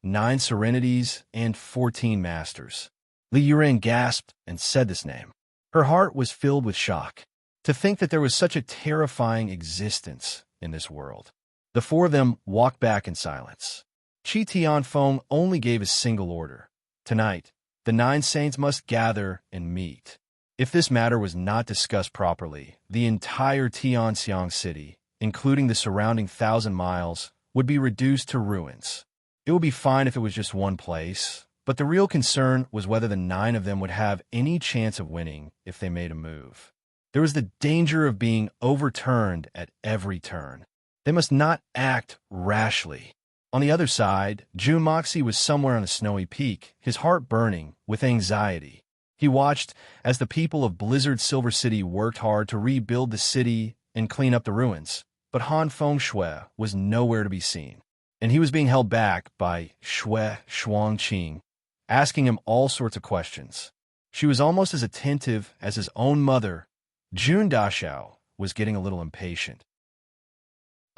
9 serenities and 14 masters. Li Yuran gasped and said this name. Her heart was filled with shock. To think that there was such a terrifying existence in this world. The 4 of them walked back in silence. Qi Tianfeng only gave a single order. Tonight, the 9 saints must gather and meet. If this matter was not discussed properly, the entire Tianxiang city, including the surrounding 1,000 miles, would be reduced to ruins. It would be fine if it was just one place, but the real concern was whether the 9 of them would have any chance of winning if they made a move. There was the danger of being overturned at every turn. They must not act rashly. On the other side, Jun Moxie was somewhere on a snowy peak, his heart burning with anxiety. He watched as the people of Blizzard Silver City worked hard to rebuild the city and clean up the ruins, but Han Fengshui was nowhere to be seen, and he was being held back by Shui Shuangqing, asking him all sorts of questions. She was almost as attentive as his own mother. Jun Dashao was getting a little impatient.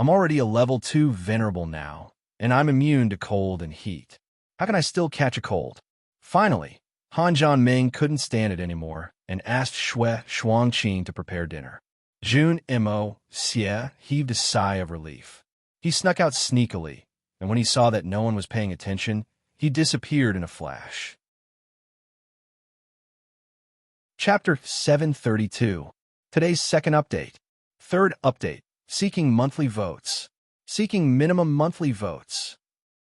I'm already a level 2 venerable now, and I'm immune to cold and heat. How can I still catch a cold? Finally, Han Jianming couldn't stand it anymore and asked Shui Shuangqing to prepare dinner. Jun Mo Xie heaved a sigh of relief. He snuck out sneakily, and when he saw that no one was paying attention, he disappeared in a flash. Chapter 732. Today's second update. Third update. Seeking monthly votes. Seeking minimum monthly votes.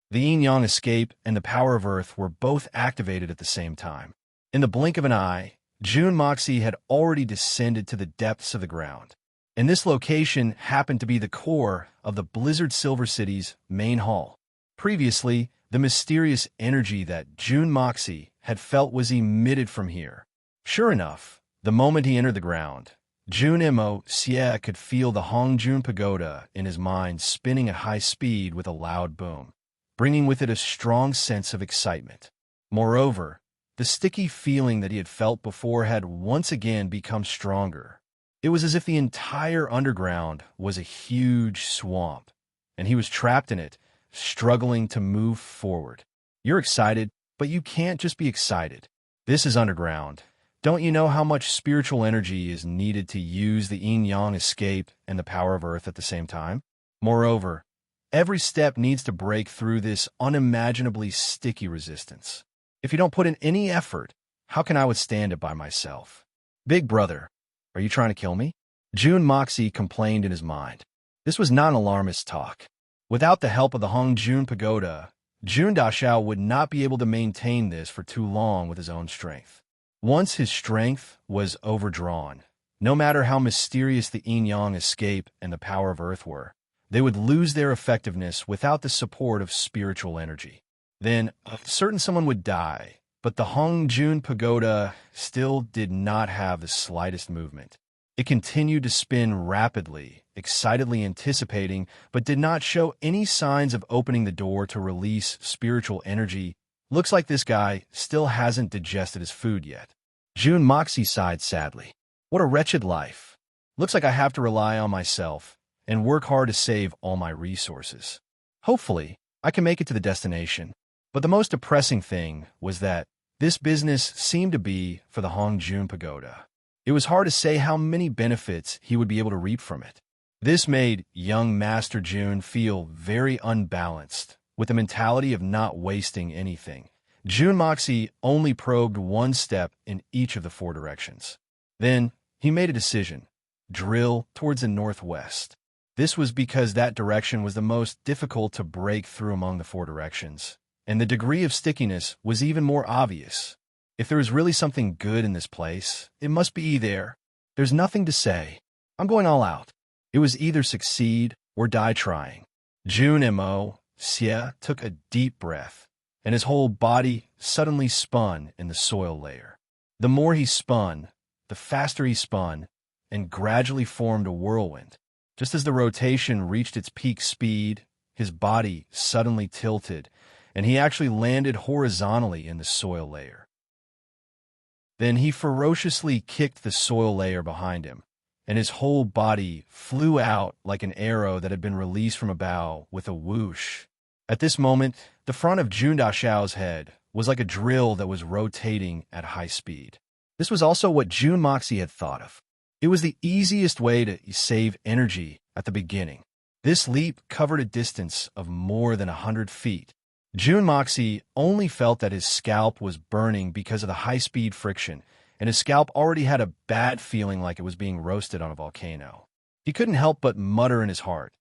The yin-yang escape and the power of Earth were both activated at the same time. In the blink of an eye, Jun Moxie had already descended to the depths of the ground, and this location happened to be the core of the Blizzard Silver City's main hall. Previously, the mysterious energy that Jun Moxie had felt was emitted from here. Sure enough, the moment he entered the ground, Jun Mo Xie could feel the Hongjun Pagoda in his mind spinning at high speed with a loud boom, bringing with it a strong sense of excitement. Moreover, the sticky feeling that he had felt before had once again become stronger. It was as if the entire underground was a huge swamp, and he was trapped in it, struggling to move forward. You're excited, but you can't just be excited. This is underground. Don't you know how much spiritual energy is needed to use the yin-yang escape and the power of Earth at the same time? Moreover, every step needs to break through this unimaginably sticky resistance. If you don't put in any effort, how can I withstand it by myself? Big brother, are you trying to kill me? Jun Moxie complained in his mind. This was not alarmist talk. Without the help of the Hongjun Pagoda, Jun Dashao would not be able to maintain this for too long with his own strength. Once his strength was overdrawn, no matter how mysterious the yin-yang escape and the power of Earth were, they would lose their effectiveness without the support of spiritual energy. Then, certain someone would die, but the Hongjun Pagoda still did not have the slightest movement. It continued to spin rapidly, excitedly anticipating, but did not show any signs of opening the door to release spiritual energy. Looks like this guy still hasn't digested his food yet. Jun Moxie sighed sadly. What a wretched life. Looks like I have to rely on myself and work hard to save all my resources. Hopefully, I can make it to the destination. But the most depressing thing was that this business seemed to be for the Hongjun Pagoda. It was hard to say how many benefits he would be able to reap from it. This made young Master Jun feel very unbalanced, with the mentality of not wasting anything. Jun Moxie only probed one step in each of the 4 directions. Then, he made a decision. Drill towards the northwest. This was because that direction was the most difficult to break through among the 4 directions, and the degree of stickiness was even more obvious. If there is really something good in this place, it must be there. There's nothing to say. I'm going all out. It was either succeed or die trying. Jun Mo Xie took a deep breath, and his whole body suddenly spun in the soil layer. The more he spun, the faster he spun, and gradually formed a whirlwind. Just as the rotation reached its peak speed, his body suddenly tilted, and he actually landed horizontally in the soil layer. Then he ferociously kicked the soil layer behind him, and his whole body flew out like an arrow that had been released from a bow with a whoosh. At this moment, the front of Jun Dashao's head was like a drill that was rotating at high speed. This was also what Jun Moxie had thought of. It was the easiest way to save energy at the beginning. This leap covered a distance of more than 100 feet. Jun Moxie only felt that his scalp was burning because of the high-speed friction, and his scalp already had a bad feeling like it was being roasted on a volcano. He couldn't help but mutter in his heart,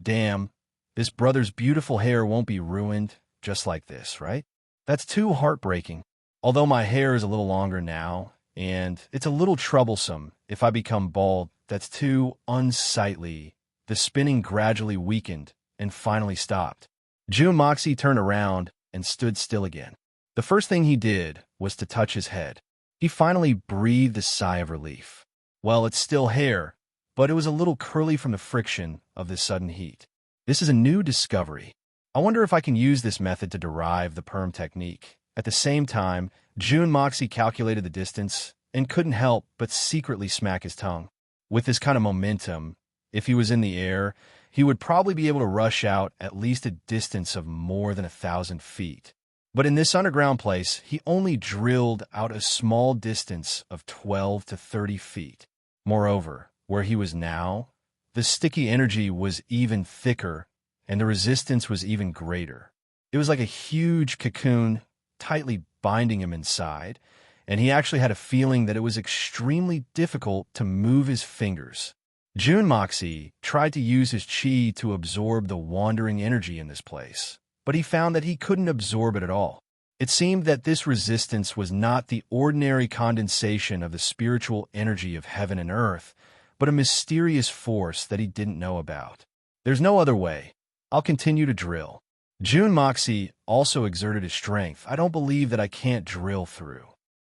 "Damn, this brother's beautiful hair won't be ruined just like this, right? That's too heartbreaking. Although my hair is a little longer now, and it's a little troublesome if I become bald, that's too unsightly. The spinning gradually weakened and finally stopped. June Moxie turned around and stood still again. The first thing he did was to touch his head. He finally breathed a sigh of relief. Well, it's still hair, but it was a little curly from the friction of this sudden heat. This is a new discovery. I wonder if I can use this method to derive the perm technique. At the same time, June Moxie calculated the distance and couldn't help but secretly smack his tongue. With this kind of momentum, if he was in the air, he would probably be able to rush out at least a distance of more than 1,000 feet. But in this underground place, he only drilled out a small distance of 12 to 30 feet. Moreover, where he was now, the sticky energy was even thicker and the resistance was even greater. It was like a huge cocoon tightly binding him inside, and he actually had a feeling that it was extremely difficult to move his fingers. June Moxie tried to use his chi to absorb the wandering energy in this place, but he found that he couldn't absorb it at all. It seemed that this resistance was not the ordinary condensation of the spiritual energy of heaven and earth, but a mysterious force that he didn't know about. There's no other way. I'll continue to drill. June Moxie also exerted his strength. I don't believe that I can't drill through.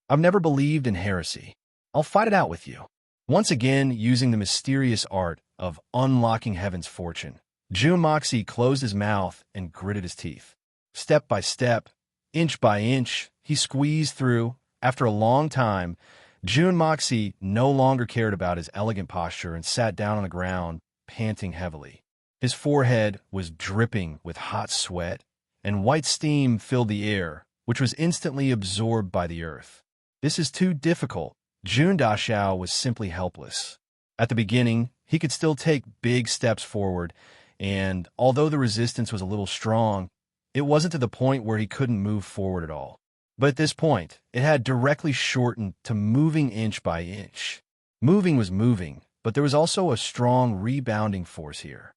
I've never believed in heresy. I'll fight it out with you. Once again, using the mysterious art of unlocking heaven's fortune, June Moxie closed his mouth and gritted his teeth. Step by step, inch by inch, he squeezed through. After a long time, June Moxie no longer cared about his elegant posture and sat down on the ground, panting heavily. His forehead was dripping with hot sweat, and white steam filled the air, which was instantly absorbed by the earth. This is too difficult. June Dashao was simply helpless. At the beginning, he could still take big steps forward, and although the resistance was a little strong, it wasn't to the point where he couldn't move forward at all. But at this point, it had directly shortened to moving inch by inch. Moving was moving, but there was also a strong rebounding force here.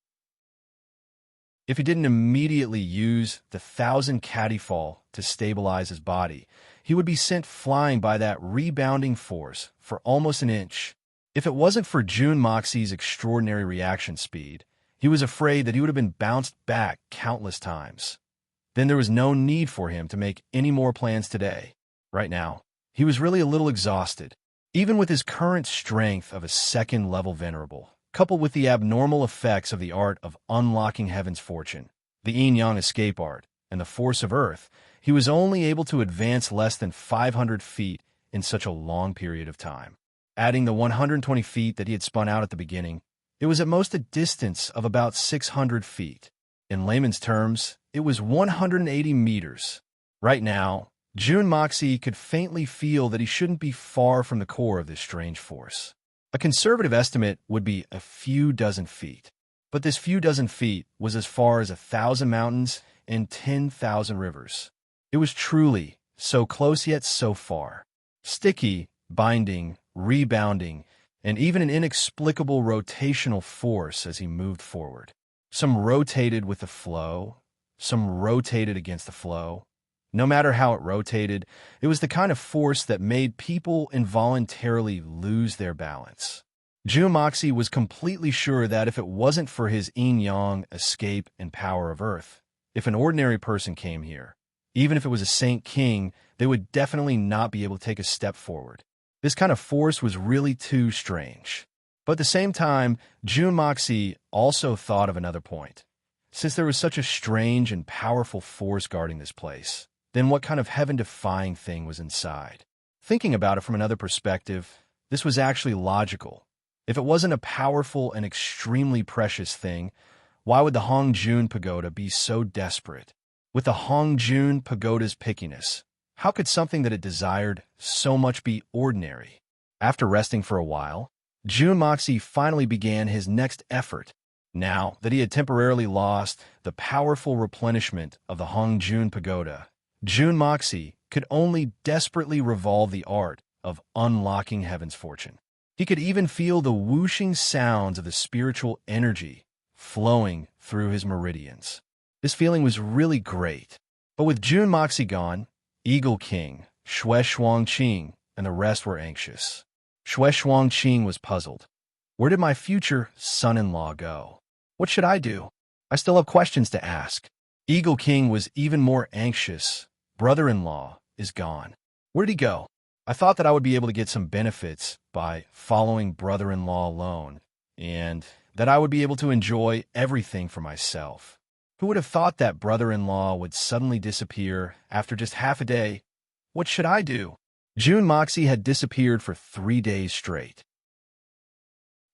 If he didn't immediately use the 1,000 cattyfall to stabilize his body, he would be sent flying by that rebounding force for almost an inch. If it wasn't for June Moxie's extraordinary reaction speed, he was afraid that he would have been bounced back countless times. Then there was no need for him to make any more plans today. Right now, he was really a little exhausted. Even with his current strength of a second-level venerable, coupled with the abnormal effects of the art of unlocking heaven's fortune, the yin-yang escape art, and the force of earth, he was only able to advance less than 500 feet in such a long period of time. Adding the 120 feet that he had spun out at the beginning, it was at most a distance of about 600 feet. In layman's terms, it was 180 meters. Right now, June Moxie could faintly feel that he shouldn't be far from the core of this strange force. A conservative estimate would be a few dozen feet. But this few dozen feet was as far as 1,000 mountains and 10,000 rivers. It was truly so close yet so far. Sticky, binding, rebounding, and even an inexplicable rotational force as he moved forward. Some rotated with the flow, some rotated against the flow. No matter how it rotated, it was the kind of force that made people involuntarily lose their balance. June Moxie was completely sure that if it wasn't for his yin-yang escape and power of earth, if an ordinary person came here, even if it was a saint king, they would definitely not be able to take a step forward. This kind of force was really too strange. But at the same time, June Moxie also thought of another point. Since there was such a strange and powerful force guarding this place, then what kind of heaven-defying thing was inside? Thinking about it from another perspective, this was actually logical. If it wasn't a powerful and extremely precious thing, why would the Hongjun Pagoda be so desperate? With the Hongjun Pagoda's pickiness, how could something that it desired so much be ordinary? After resting for a while, June Moxie finally began his next effort. Now that he had temporarily lost the powerful replenishment of the Hongjun Pagoda, June Moxie could only desperately revolve the art of unlocking heaven's fortune. He could even feel the whooshing sounds of the spiritual energy flowing through his meridians. This feeling was really great. But with Jun Moxie gone, Eagle King, Xue Shuangqing, and the rest were anxious. Xue Shuangqing was puzzled. Where did my future son-in-law go? What should I do? I still have questions to ask. Eagle King was even more anxious. Brother-in-law is gone. Where did he go? I thought that I would be able to get some benefits by following brother-in-law alone, and that I would be able to enjoy everything for myself. Who would have thought that brother-in-law would suddenly disappear after just half a day? What should I do? Jun Moxie had disappeared for 3 days straight.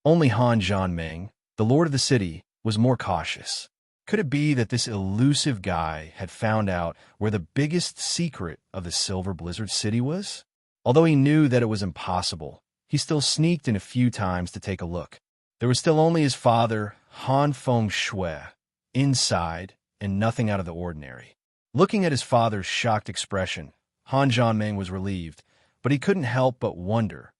Only Han Zhanmeng, the lord of the city, was more cautious. Could it be that this elusive guy had found out where the biggest secret of the Silver Blizzard City was? Although he knew that it was impossible, he still sneaked in a few times to take a look. There was still only his father, Han Fengshui, inside, and nothing out of the ordinary. Looking at his father's shocked expression, Han Zhanmeng was relieved, but he couldn't help but wonder,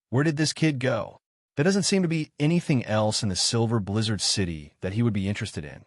where did this kid go? There doesn't seem to be anything else in the Silver Blizzard City that he would be interested in,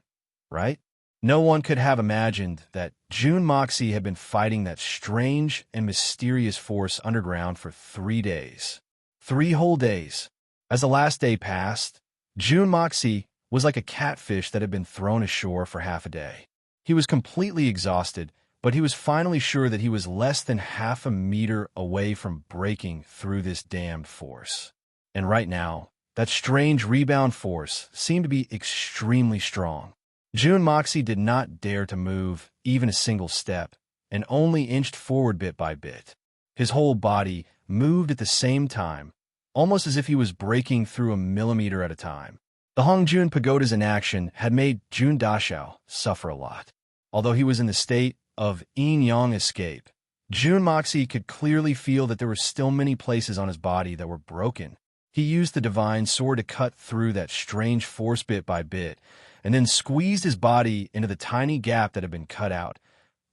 right? No one could have imagined that Jun Moxie had been fighting that strange and mysterious force underground for 3 days. 3 whole days. As the last day passed, Jun Moxie was like a catfish that had been thrown ashore for half a day. He was completely exhausted, but he was finally sure that he was less than half a meter away from breaking through this damned force. And right now, that strange rebound force seemed to be extremely strong. Jun Moxie did not dare to move even a single step, and only inched forward bit by bit. His whole body moved at the same time, almost as if he was breaking through a millimeter at a time. The Hongjun pagodas in action had made Jun Dashao suffer a lot. Although he was in the state of yin-yang escape, Jun Moxie could clearly feel that there were still many places on his body that were broken. He used the divine sword to cut through that strange force bit by bit, and then squeezed his body into the tiny gap that had been cut out.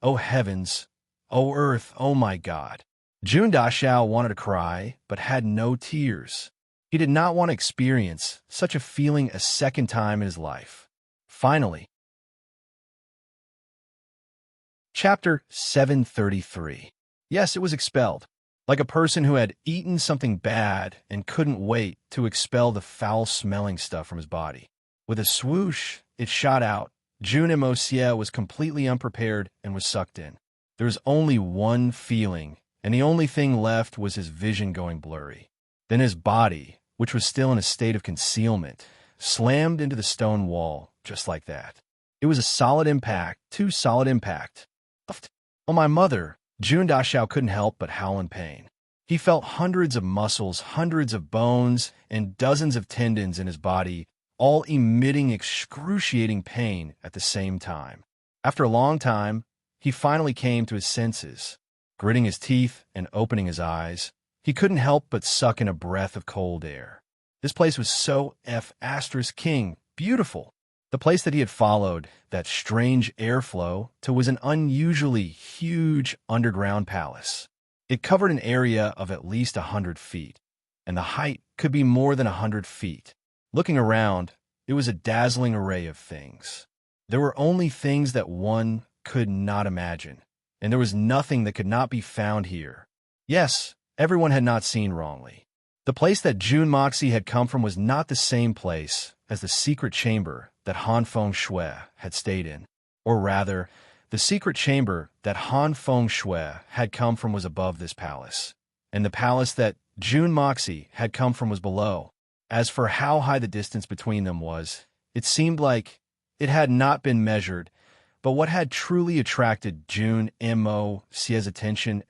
Oh heavens! Oh earth! Oh my God! Jun Dashao wanted to cry, but had no tears. He did not want to experience such a feeling a second time in his life. Finally. Chapter 733. Yes, it was expelled. Like a person who had eaten something bad and couldn't wait to expel the foul-smelling stuff from his body. With a swoosh, it shot out. Jun Moxie was completely unprepared and was sucked in. There was only one feeling, and the only thing left was his vision going blurry. Then his body, which was still in a state of concealment, slammed into the stone wall, just like that. It was a solid impact, too solid impact. Oh, my mother! Jun Dashao couldn't help but howl in pain. He felt hundreds of muscles, hundreds of bones, and dozens of tendons in his body, all emitting excruciating pain at the same time. After a long time, he finally came to his senses. Gritting his teeth and opening his eyes, he couldn't help but suck in a breath of cold air. This place was so King, beautiful. The place that he had followed, that strange airflow, to was an unusually huge underground palace. It covered an area of at least 100 feet, and the height could be more than 100 feet. Looking around, it was a dazzling array of things. There were only things that one could not imagine, and there was nothing that could not be found here. Yes, everyone had not seen wrongly. The place that Jun Moxie had come from was not the same place as the secret chamber that Han Fengshui had stayed in. Or rather, the secret chamber that Han Fengshui had come from was above this palace, and the palace that Jun Moxie had come from was below. As for how high the distance between them was, it seemed like it had not been measured, but what had truly attracted Jun Moxie's attention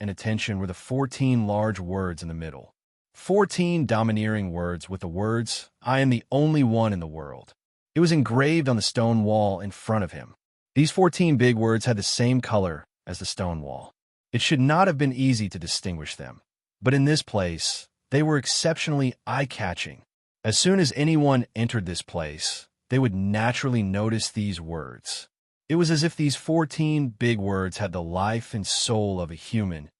were the 14 large words in the middle. 14 domineering words with the words, "I am the only one in the world." It was engraved on the stone wall in front of him. These 14 big words had the same color as the stone wall. It should not have been easy to distinguish them, but in this place, they were exceptionally eye-catching. As soon as anyone entered this place, they would naturally notice these words. It was as if these 14 big words had the life and soul of a human,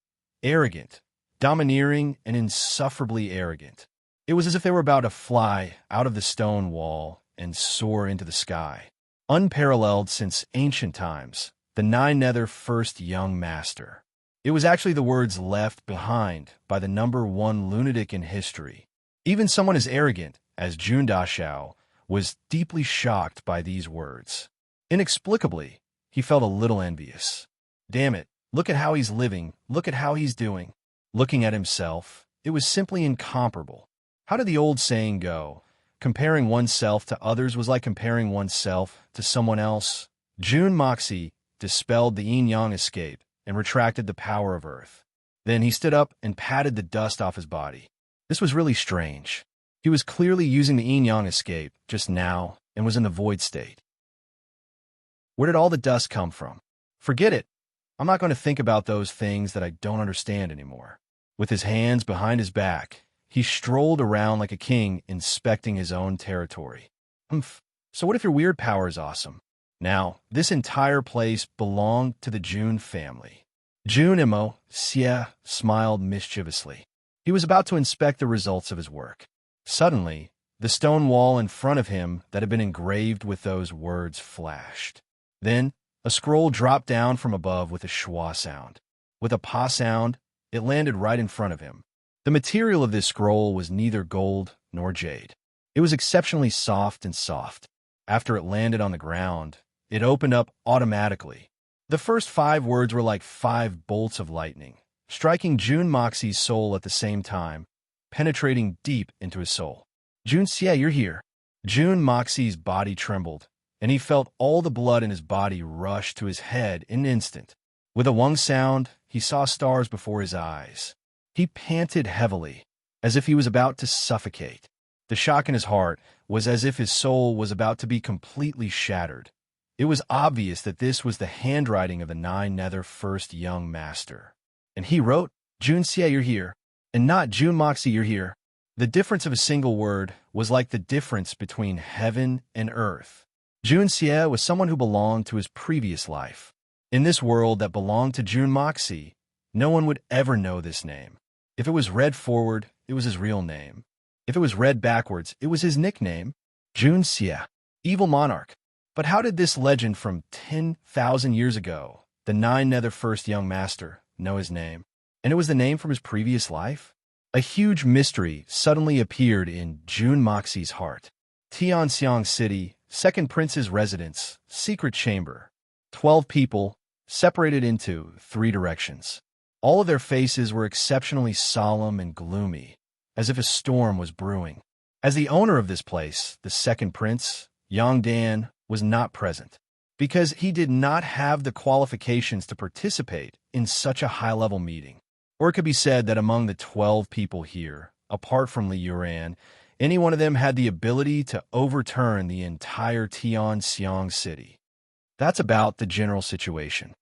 arrogant, domineering, and insufferably arrogant. It was as if they were about to fly out of the stone wall and soar into the sky. Unparalleled since ancient times, the nine nether first young master. It was actually the words left behind by the #1 lunatic in history. Even someone as arrogant as Jun Dashao was deeply shocked by these words. Inexplicably, he felt a little envious. Damn it, look at how he's living, look at how he's doing. Looking at himself, it was simply incomparable. How did the old saying go? Comparing oneself to others was like comparing oneself to someone else. Jun Moxie dispelled the yin-yang escape and retracted the power of earth. Then he stood up and patted the dust off his body. This was really strange. He was clearly using the yin-yang escape just now and was in the void state. Where did all the dust come from? Forget it. I'm not going to think about those things that I don't understand anymore. With his hands behind his back, he strolled around like a king inspecting his own territory. So what if your weird power is awesome? Now, this entire place belonged to the Jun family. Jun Imo Xie smiled mischievously. He was about to inspect the results of his work. Suddenly, the stone wall in front of him that had been engraved with those words flashed. Then, a scroll dropped down from above with a schwa sound. With a pa sound, it landed right in front of him. The material of this scroll was neither gold nor jade. It was exceptionally soft and soft. After it landed on the ground, it opened up automatically. The first 5 words were like 5 bolts of lightning, striking Jun Moxie's soul at the same time, penetrating deep into his soul. Jun Xie, you're here. Jun Moxie's body trembled, and he felt all the blood in his body rush to his head in an instant. With a wung sound, he saw stars before his eyes. He panted heavily, as if he was about to suffocate. The shock in his heart was as if his soul was about to be completely shattered. It was obvious that this was the handwriting of the nine nether first young master. And he wrote, Jun Xie, you're here, and not Jun Moxie, you're here. The difference of a single word was like the difference between heaven and earth. Jun Xie was someone who belonged to his previous life. In this world that belonged to Jun Moxie, no one would ever know this name. If it was read forward, it was his real name. If it was read backwards, it was his nickname, Jun Xie, evil monarch. But how did this legend from 10,000 years ago, the nine nether first young master, know his name? And it was the name from his previous life? A huge mystery suddenly appeared in Jun Moxie's heart. Tianxiang City, second prince's residence, secret chamber. 12 people, separated into 3 directions. All of their faces were exceptionally solemn and gloomy, as if a storm was brewing. As the owner of this place, the second prince, Yang Dan, was not present, because he did not have the qualifications to participate in such a high-level meeting. Or it could be said that among the 12 people here, apart from Li Yuran, any one of them had the ability to overturn the entire Tianxiang city. That's about the general situation.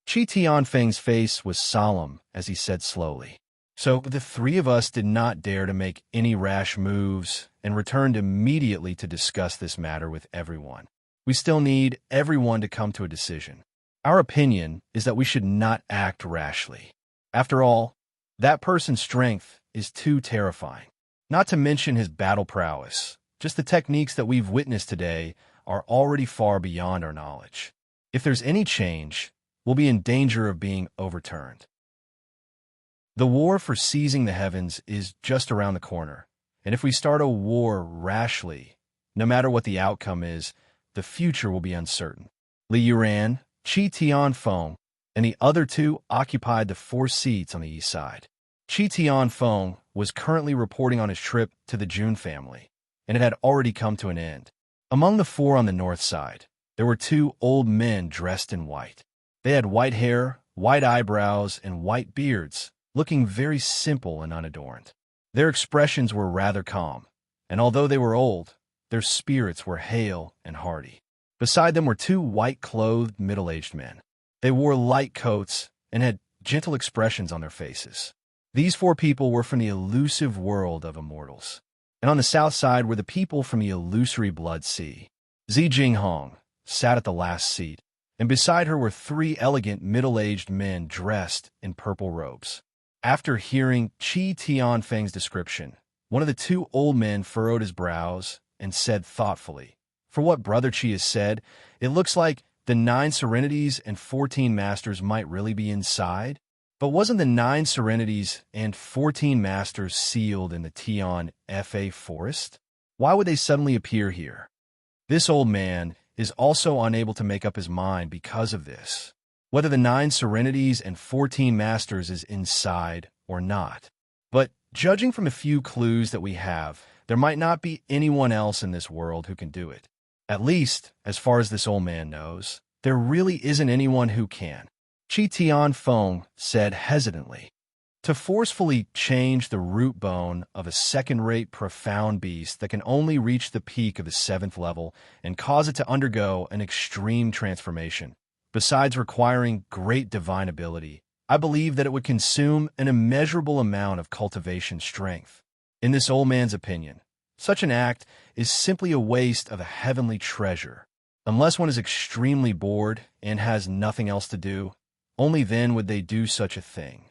Qi Tianfeng's face was solemn as he said slowly. So the 3 of us did not dare to make any rash moves and returned immediately to discuss this matter with everyone. We still need everyone to come to a decision. Our opinion is that we should not act rashly. After all, that person's strength is too terrifying. Not to mention his battle prowess. Just the techniques that we've witnessed today are already far beyond our knowledge. If there's any change, we'll be in danger of being overturned. The war for seizing the heavens is just around the corner, and if we start a war rashly, no matter what the outcome is, the future will be uncertain. Li Yuran, Qi Tianfeng, and the other 2 occupied the 4 seats on the east side. Qi Tianfeng was currently reporting on his trip to the Jun family, and it had already come to an end. Among the 4 on the north side, there were 2 old men dressed in white. They had white hair, white eyebrows, and white beards, looking very simple and unadorned. Their expressions were rather calm, and although they were old, their spirits were hale and hearty. Beside them were 2 white-clothed middle-aged men. They wore light coats and had gentle expressions on their faces. These 4 people were from the elusive world of immortals. And on the south side were the people from the illusory blood sea. Zi Jinghong sat at the last seat, and beside her were 3 elegant middle-aged men dressed in purple robes. After hearing Qi Tianfeng's description, one of the 2 old men furrowed his brows and said thoughtfully, "For what Brother Qi has said, it looks like the 9 serenities and 14 masters might really be inside? But wasn't the 9 serenities and 14 masters sealed in the Tion Fa forest? Why would they suddenly appear here? This old man is also unable to make up his mind because of this, whether the 9 serenities and 14 masters is inside or not. But judging from a few clues that we have, there might not be anyone else in this world who can do it. At least, as far as this old man knows, there really isn't anyone who can. Chi Tian Feng said hesitantly. To forcefully change the root bone of a second-rate profound beast that can only reach the peak of the 7th level and cause it to undergo an extreme transformation, besides requiring great divine ability, I believe that it would consume an immeasurable amount of cultivation strength. In this old man's opinion, such an act is simply a waste of a heavenly treasure. Unless one is extremely bored and has nothing else to do, only then would they do such a thing.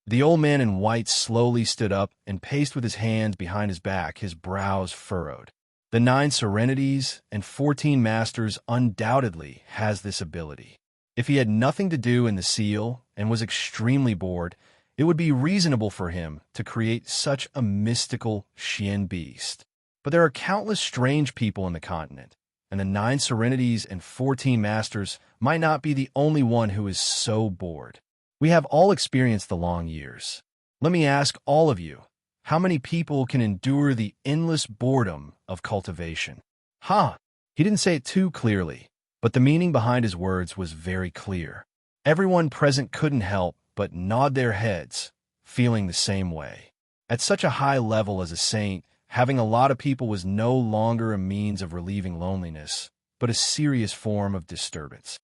The old man in white slowly stood up and paced with his hands behind his back, his brows furrowed. The 9 serenities and 14 masters undoubtedly has this ability. If he had nothing to do in the seal and was extremely bored, it would be reasonable for him to create such a mystical Xian beast. But there are countless strange people in the continent, and the 9 serenities and 14 masters might not be the only one who is so bored. We have all experienced the long years. Let me ask all of you, how many people can endure the endless boredom of cultivation? He didn't say it too clearly, but the meaning behind his words was very clear. Everyone present couldn't help but nod their heads, feeling the same way. At such a high level as a saint, having a lot of people was no longer a means of relieving loneliness, but a serious form of disturbance.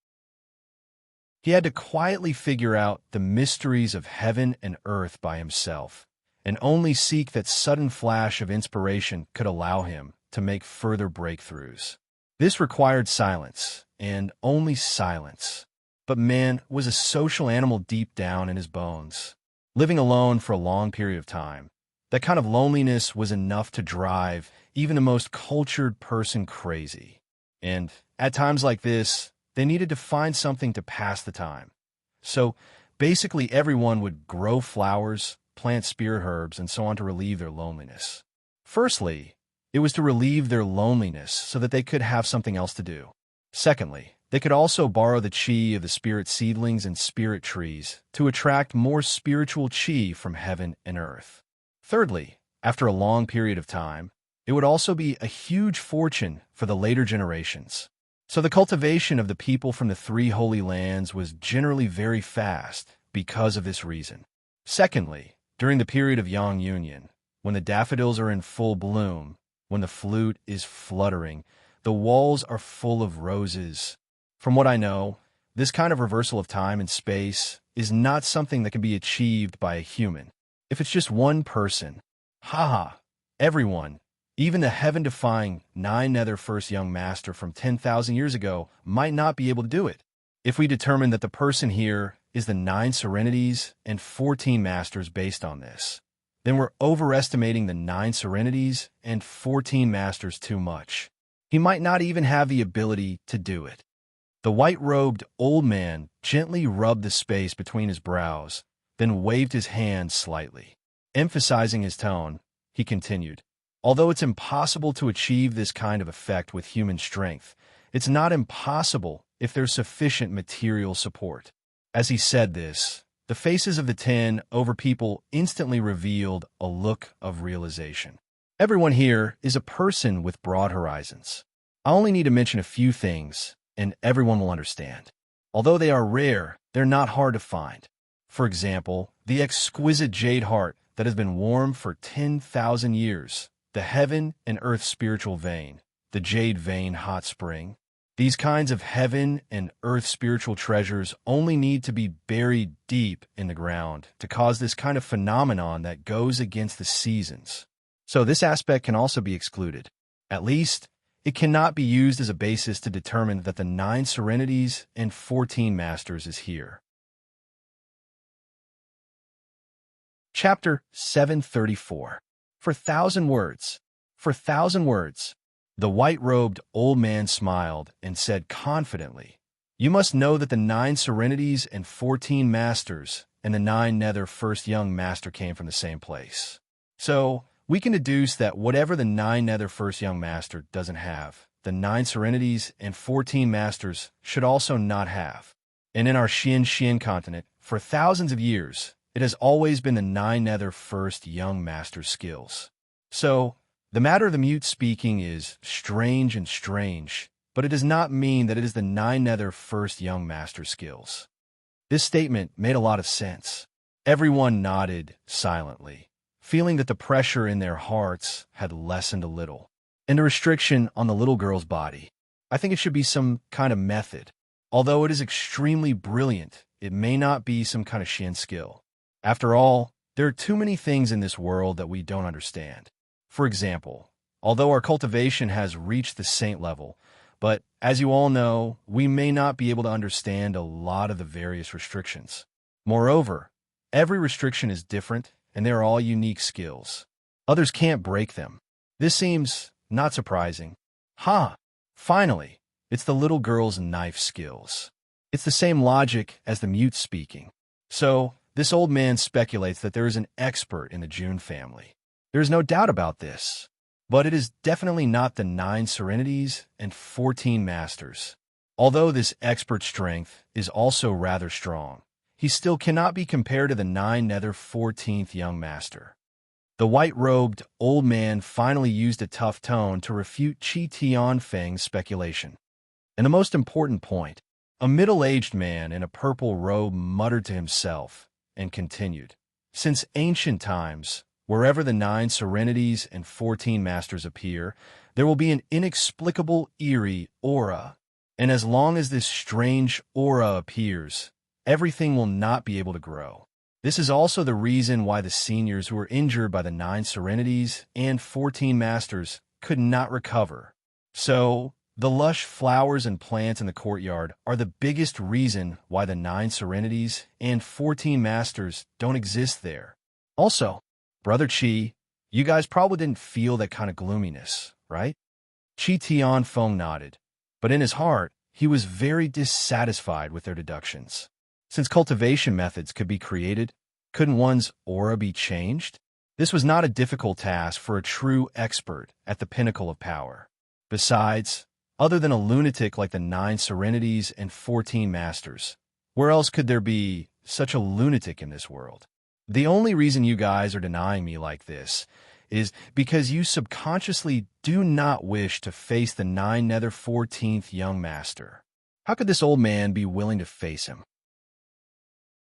He had to quietly figure out the mysteries of heaven and earth by himself, and only seek that sudden flash of inspiration could allow him to make further breakthroughs. This required silence, and only silence. But man was a social animal deep down in his bones. Living alone for a long period of time, that kind of loneliness was enough to drive even the most cultured person crazy. And at times like this, they needed to find something to pass the time. So basically everyone would grow flowers, plant spirit herbs, and so on to relieve their loneliness. Firstly, it was to relieve their loneliness so that they could have something else to do. Secondly, they could also borrow the chi of the spirit seedlings and spirit trees to attract more spiritual chi from heaven and earth. Thirdly, after a long period of time, it would also be a huge fortune for the later generations. So the cultivation of the people from the 3 holy lands was generally very fast because of this reason. Secondly, during the period of Yang Union, when the daffodils are in full bloom, when the flute is fluttering, the walls are full of roses. From what I know, this kind of reversal of time and space is not something that can be achieved by a human. If it's just one person, everyone, even the heaven-defying 9 Nether First Young Master from 10,000 years ago might not be able to do it. If we determine that the person here is the 9 Serenities and 14 Masters based on this, then we're overestimating the 9 Serenities and 14 Masters too much. He might not even have the ability to do it. The white-robed old man gently rubbed the space between his brows, then waved his hand slightly. Emphasizing his tone, he continued, "Although it's impossible to achieve this kind of effect with human strength, it's not impossible if there's sufficient material support." As he said this, the faces of the 10 over people instantly revealed a look of realization. Everyone here is a person with broad horizons. I only need to mention a few things, and everyone will understand. Although they are rare, they're not hard to find. For example, the exquisite jade heart that has been warm for 10,000 years, the heaven and earth spiritual vein, the jade vein hot spring. These kinds of heaven and earth spiritual treasures only need to be buried deep in the ground to cause this kind of phenomenon that goes against the seasons. So this aspect can also be excluded. At least, it cannot be used as a basis to determine that the 9 Serenities and 14 Masters is here. Chapter 734. For 1,000 words. For 1,000 words. The white-robed old man smiled and said confidently, You must know that the 9 serenities and 14 masters and the 9 nether first young master came from the same place. So, we can deduce that whatever the 9 nether first young master doesn't have, the 9 serenities and 14 masters should also not have. And in our Xian continent, for thousands of years, it has always been the 9 nether first young master's skills. So, the matter of the mute speaking is strange, but it does not mean that it is the 9 nether first young master's skills. This statement made a lot of sense. Everyone nodded silently, feeling that the pressure in their hearts had lessened a little. And the restriction on the little girl's body. I think it should be some kind of method. Although it is extremely brilliant, it may not be some kind of Xian skill. After all, there are too many things in this world that we don't understand. For example, although our cultivation has reached the saint level, but as you all know, we may not be able to understand a lot of the various restrictions. Moreover, every restriction is different, and they are all unique skills. Others can't break them. This seems not surprising. Finally, it's the little girl's knife skills. It's the same logic as the mute speaking. So, this old man speculates that there is an expert in the June family. There is no doubt about this. But it is definitely not the 9 serenities and 14 masters. Although this expert strength is also rather strong, he still cannot be compared to the 9 nether 14th young master. The white-robed old man finally used a tough tone to refute Qi Tianfeng's speculation. And the most important point, a middle-aged man in a purple robe muttered to himself and continued, "Since ancient times, wherever the 9 serenities and 14 masters appear, there will be an inexplicable, eerie aura. And as long as this strange aura appears, everything will not be able to grow. This is also the reason why the seniors who were injured by the 9 serenities and 14 masters could not recover. So, the lush flowers and plants in the courtyard are the biggest reason why the 9 serenities and 14 masters don't exist there. Also, Brother Qi, you guys probably didn't feel that kind of gloominess, right?" Qi Tianfeng nodded, but in his heart, he was very dissatisfied with their deductions. Since cultivation methods could be created, couldn't one's aura be changed? This was not a difficult task for a true expert at the pinnacle of power. Besides, other than a lunatic like the 9 serenities and 14 masters, where else could there be such a lunatic in this world? The only reason you guys are denying me like this is because you subconsciously do not wish to face the 9 nether 14th young master. How could this old man be willing to face him?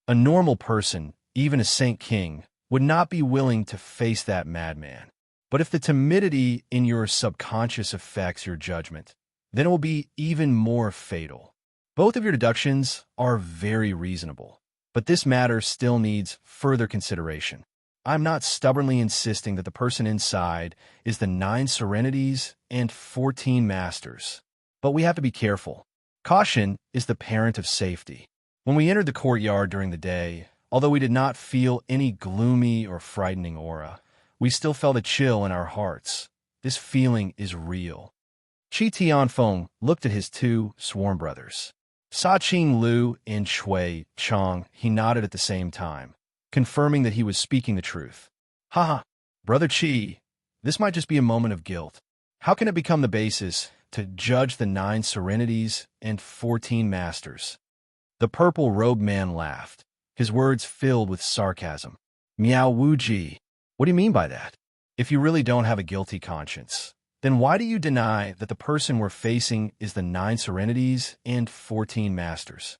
A normal person, even a Saint King, would not be willing to face that madman. But if the timidity in your subconscious affects your judgment, then it will be even more fatal. Both of your deductions are very reasonable. But this matter still needs further consideration. I'm not stubbornly insisting that the person inside is the 9 serenities and 14 masters. But we have to be careful. Caution is the parent of safety. When we entered the courtyard during the day, although we did not feel any gloomy or frightening aura, we still felt a chill in our hearts. This feeling is real. Qi Tianfeng looked at his 2 sworn brothers. Sa Qing Lu and Shui Chang, he nodded at the same time, confirming that he was speaking the truth. Brother Qi, this might just be a moment of guilt. How can it become the basis to judge the 9 serenities and 14 masters? The purple-robed man laughed, his words filled with sarcasm. Miao Wuji, what do you mean by that? If you really don't have a guilty conscience, then why do you deny that the person we're facing is the 9 serenities and 14 masters?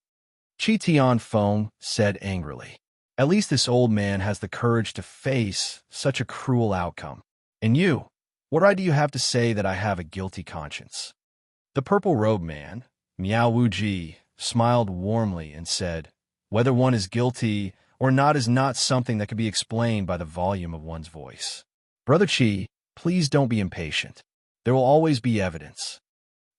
Qi Tianfeng said angrily. At least this old man has the courage to face such a cruel outcome. And you, what right do you have to say that I have a guilty conscience? The purple-robed man, Miao Wuji, smiled warmly and said, "Whether one is guilty or not is not something that can be explained by the volume of one's voice. Brother Qi, please don't be impatient. There will always be evidence.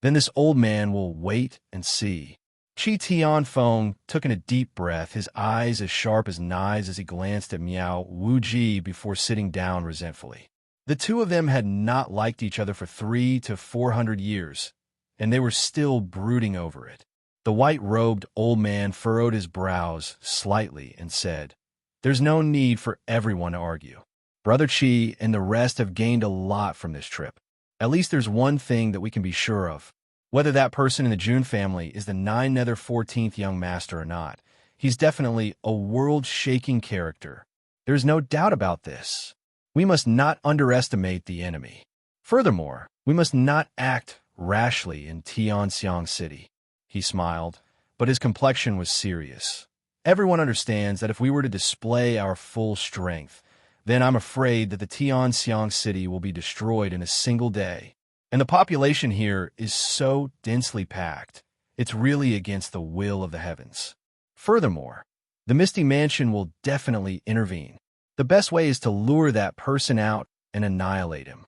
Then this old man will wait and see." Qi Tianfeng took in a deep breath, his eyes as sharp as knives as he glanced at Miao Wuji before sitting down resentfully. The two of them had not liked each other for 300 to 400 years, and they were still brooding over it. The white-robed old man furrowed his brows slightly and said, "There's no need for everyone to argue. Brother Chi and the rest have gained a lot from this trip. At least there's one thing that we can be sure of. Whether that person in the June family is the 9-nether-14th young master or not, he's definitely a world-shaking character. There's no doubt about this. We must not underestimate the enemy. Furthermore, we must not act rashly in Tianxiang City." He smiled, but his complexion was serious. "Everyone understands that if we were to display our full strength, then I'm afraid that the Tianxiang City will be destroyed in a single day. And the population here is so densely packed, it's really against the will of the heavens. Furthermore, the Misty Mansion will definitely intervene. The best way is to lure that person out and annihilate him."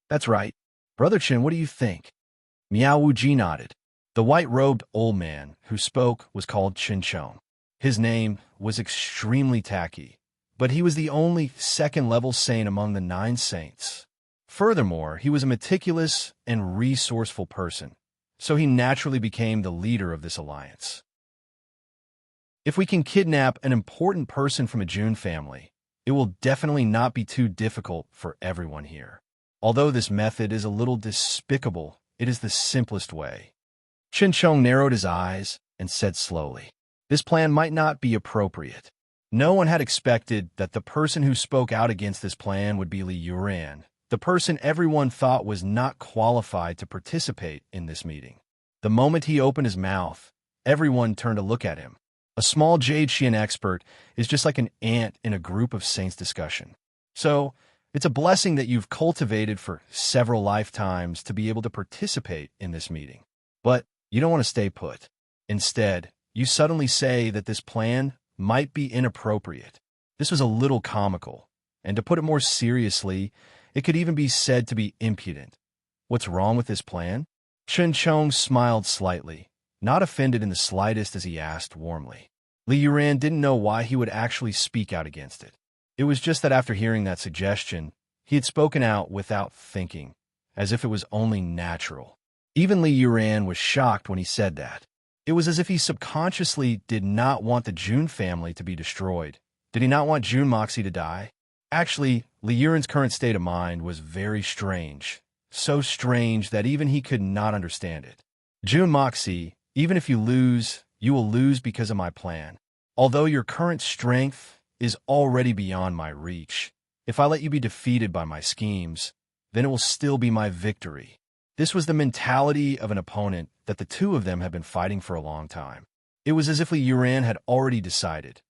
"That's right. Brother Chen, what do you think?" Miao Wuji nodded. The white-robed old man who spoke was called Qin Chong. His name was extremely tacky, but he was the only second-level saint among the 9 saints. Furthermore, he was a meticulous and resourceful person, so he naturally became the leader of this alliance. If we can kidnap an important person from a June family, it will definitely not be too difficult for everyone here. Although this method is a little despicable, it is the simplest way. Qin Chong narrowed his eyes and said slowly, "This plan might not be appropriate." No one had expected that the person who spoke out against this plan would be Li Yuran, the person everyone thought was not qualified to participate in this meeting. The moment he opened his mouth, everyone turned to look at him. A small Jade Xian expert is just like an ant in a group of saints discussion. So, it's a blessing that you've cultivated for several lifetimes to be able to participate in this meeting. But you don't want to stay put. Instead, you suddenly say that this plan might be inappropriate. This was a little comical, and to put it more seriously, it could even be said to be impudent. What's wrong with this plan? Qin Chong smiled slightly, not offended in the slightest as he asked warmly. Li Yuran didn't know why he would actually speak out against it. It was just that after hearing that suggestion, he had spoken out without thinking, as if it was only natural. Even Li Yuran was shocked when he said that. It was as if he subconsciously did not want the June family to be destroyed. Did he not want June Moxie to die? Actually, Li Yuran's current state of mind was very strange. So strange that even he could not understand it. "June Moxie, even if you lose, you will lose because of my plan. Although your current strength is already beyond my reach, if I let you be defeated by my schemes, then it will still be my victory." This was the mentality of an opponent that the two of them had been fighting for a long time. It was as if Li Yuran had already decided,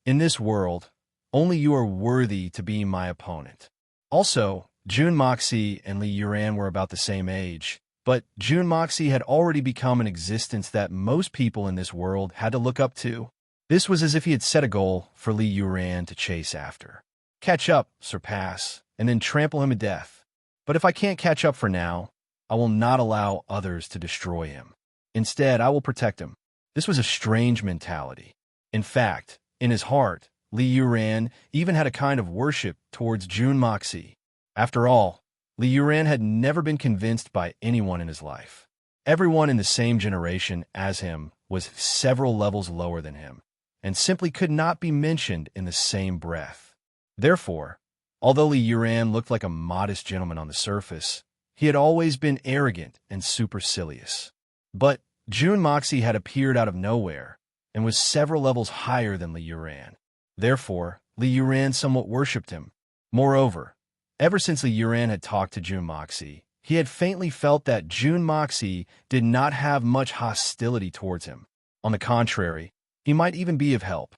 "In this world, only you are worthy to be my opponent." Also, June Moxie and Li Yuran were about the same age, but June Moxie had already become an existence that most people in this world had to look up to. This was as if he had set a goal for Li Yuran to chase after. Catch up, surpass, and then trample him to death. But if I can't catch up for now, I will not allow others to destroy him. Instead, I will protect him. This was a strange mentality. In fact, in his heart, Li Yuran even had a kind of worship towards June Moxie. After all, Li Yuran had never been convinced by anyone in his life. Everyone in the same generation as him was several levels lower than him, and simply could not be mentioned in the same breath. Therefore, although Li Yuran looked like a modest gentleman on the surface, he had always been arrogant and supercilious. But June Moxie had appeared out of nowhere and was several levels higher than Li Yuran. Therefore, Li Yuran somewhat worshipped him. Moreover, ever since Li Yuran had talked to June Moxie, he had faintly felt that June Moxie did not have much hostility towards him. On the contrary, he might even be of help.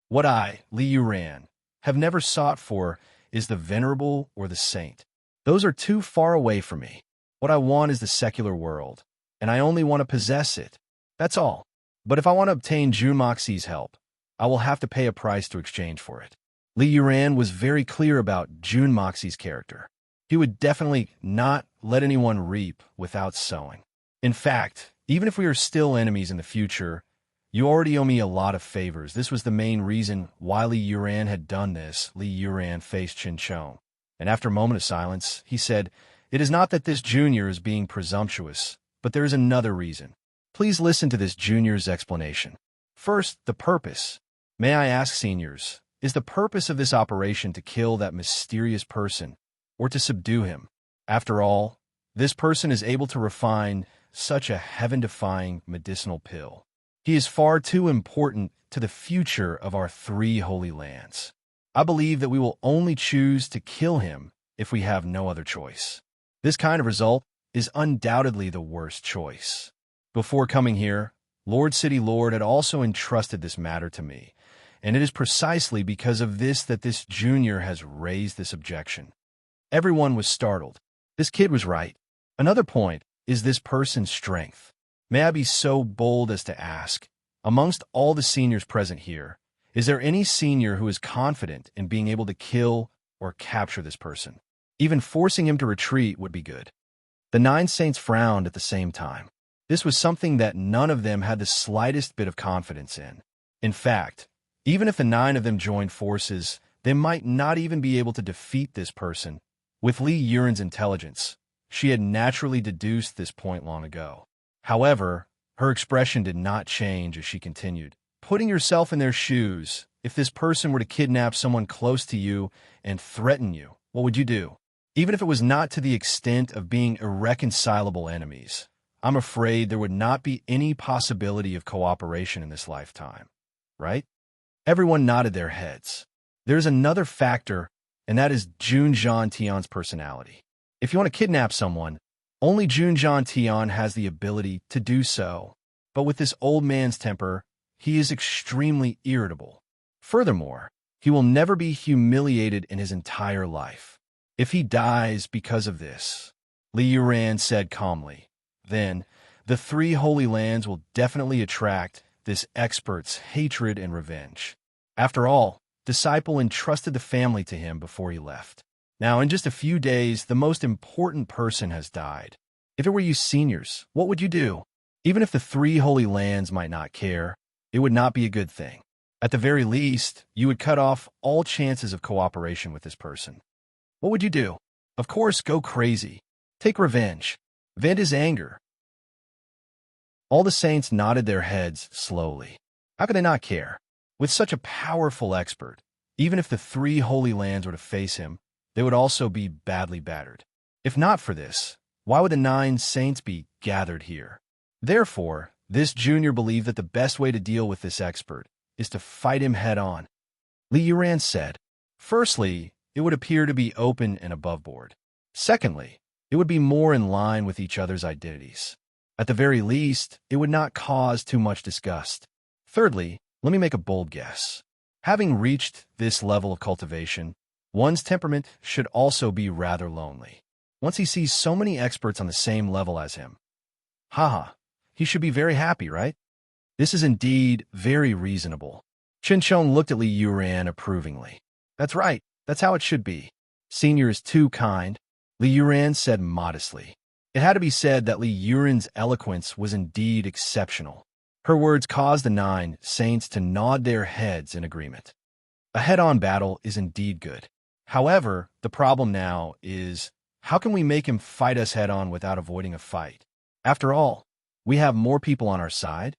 What I, Li Yuran, have never sought for is the venerable or the saint. Those are too far away from me. What I want is the secular world, and I only want to possess it. That's all. But if I want to obtain June Moxie's help, I will have to pay a price to exchange for it. Li Yuran was very clear about June Moxie's character. He would definitely not let anyone reap without sowing. In fact, even if we are still enemies in the future, you already owe me a lot of favors. This was the main reason why Li Yuran had done this. Li Yuran faced Qin Chong, and after a moment of silence, he said, "It is not that this junior is being presumptuous, but there is another reason. Please listen to this junior's explanation. First, the purpose. May I ask, seniors, is the purpose of this operation to kill that mysterious person or to subdue him? After all, this person is able to refine such a heaven-defying medicinal pill. He is far too important to the future of our three holy lands. I believe that we will only choose to kill him if we have no other choice. This kind of result is undoubtedly the worst choice. Before coming here, Lord City Lord had also entrusted this matter to me, and it is precisely because of this that this junior has raised this objection. Everyone was startled. This kid was right. Another point is this person's strength. May I be so bold as to ask, amongst all the seniors present here, is there any senior who is confident in being able to kill or capture this person? Even forcing him to retreat would be good. The 9 saints frowned at the same time. This was something that none of them had the slightest bit of confidence in. In fact, even if the 9 of them joined forces, they might not even be able to defeat this person. With Li Yuren's intelligence, she had naturally deduced this point long ago. However, her expression did not change as she continued. Putting yourself in their shoes, if this person were to kidnap someone close to you and threaten you, what would you do? Even if it was not to the extent of being irreconcilable enemies, I'm afraid there would not be any possibility of cooperation in this lifetime, right? Everyone nodded their heads. There's another factor, and that is Junjian Tian's personality. If you want to kidnap someone, only Junjian Tian has the ability to do so. But with this old man's temper, he is extremely irritable. Furthermore, he will never be humiliated in his entire life. If he dies because of this, Li Yuran said calmly, then the three holy lands will definitely attract this expert's hatred and revenge. After all, Disciple entrusted the family to him before he left. Now, in just a few days, the most important person has died. If it were you seniors, what would you do? Even if the three holy lands might not care, it would not be a good thing. At the very least, you would cut off all chances of cooperation with this person. What would you do? Of course, go crazy. Take revenge. Vent his anger. All the saints nodded their heads slowly. How could they not care? With such a powerful expert, even if the three holy lands were to face him, they would also be badly battered. If not for this, why would the 9 saints be gathered here? Therefore, this junior believed that the best way to deal with this expert is to fight him head-on. Li Yuran said, firstly, it would appear to be open and above-board. Secondly, it would be more in line with each other's identities. At the very least, it would not cause too much disgust. Thirdly, let me make a bold guess. Having reached this level of cultivation, one's temperament should also be rather lonely. Once he sees so many experts on the same level as him, he should be very happy, right? This is indeed very reasonable. Chinchong looked at Li Yuran approvingly. That's right. That's how it should be. Senior is too kind, Li Yuran said modestly. It had to be said that Li Yuran's eloquence was indeed exceptional. Her words caused the 9 saints to nod their heads in agreement. A head-on battle is indeed good. However, the problem now is, how can we make him fight us head-on without avoiding a fight? After all, we have more people on our side.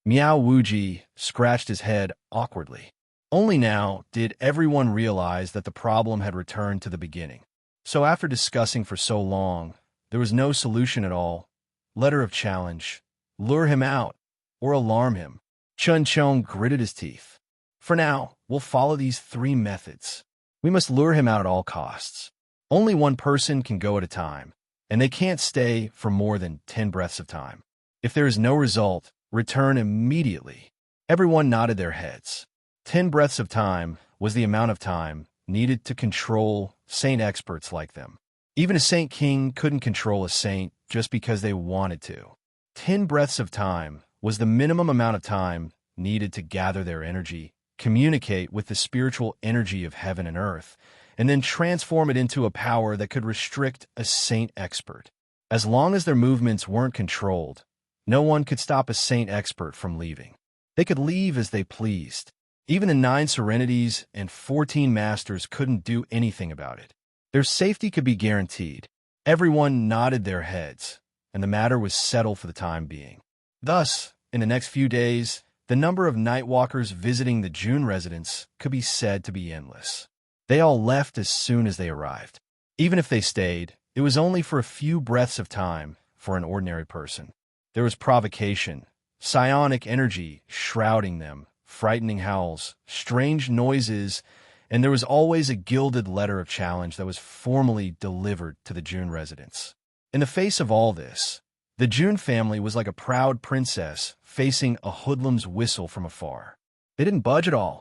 Miao Wuji scratched his head awkwardly. Only now did everyone realize that the problem had returned to the beginning. So after discussing for so long, there was no solution at all. Letter of challenge. Lure him out. Or alarm him. Chun Chong gritted his teeth. For now, we'll follow these 3 methods. We must lure him out at all costs. Only one person can go at a time, and they can't stay for more than 10 breaths of time. If there is no result, return immediately. Everyone nodded their heads. 10 breaths of time was the amount of time needed to control saint experts like them. Even a saint king couldn't control a saint just because they wanted to. 10 breaths of time was the minimum amount of time needed to gather their energy, communicate with the spiritual energy of heaven and earth, and then transform it into a power that could restrict a saint expert. As long as their movements weren't controlled, no one could stop a saint expert from leaving. They could leave as they pleased. Even the 9 serenities and 14 masters couldn't do anything about it. Their safety could be guaranteed. Everyone nodded their heads, and the matter was settled for the time being. Thus, in the next few days, the number of Nightwalkers visiting the June residence could be said to be endless. They all left as soon as they arrived. Even if they stayed, it was only for a few breaths of time for an ordinary person. There was provocation, psionic energy shrouding them, frightening howls, strange noises, and there was always a gilded letter of challenge that was formally delivered to the June residents. In the face of all this, the June family was like a proud princess facing a hoodlum's whistle from afar. They didn't budge at all.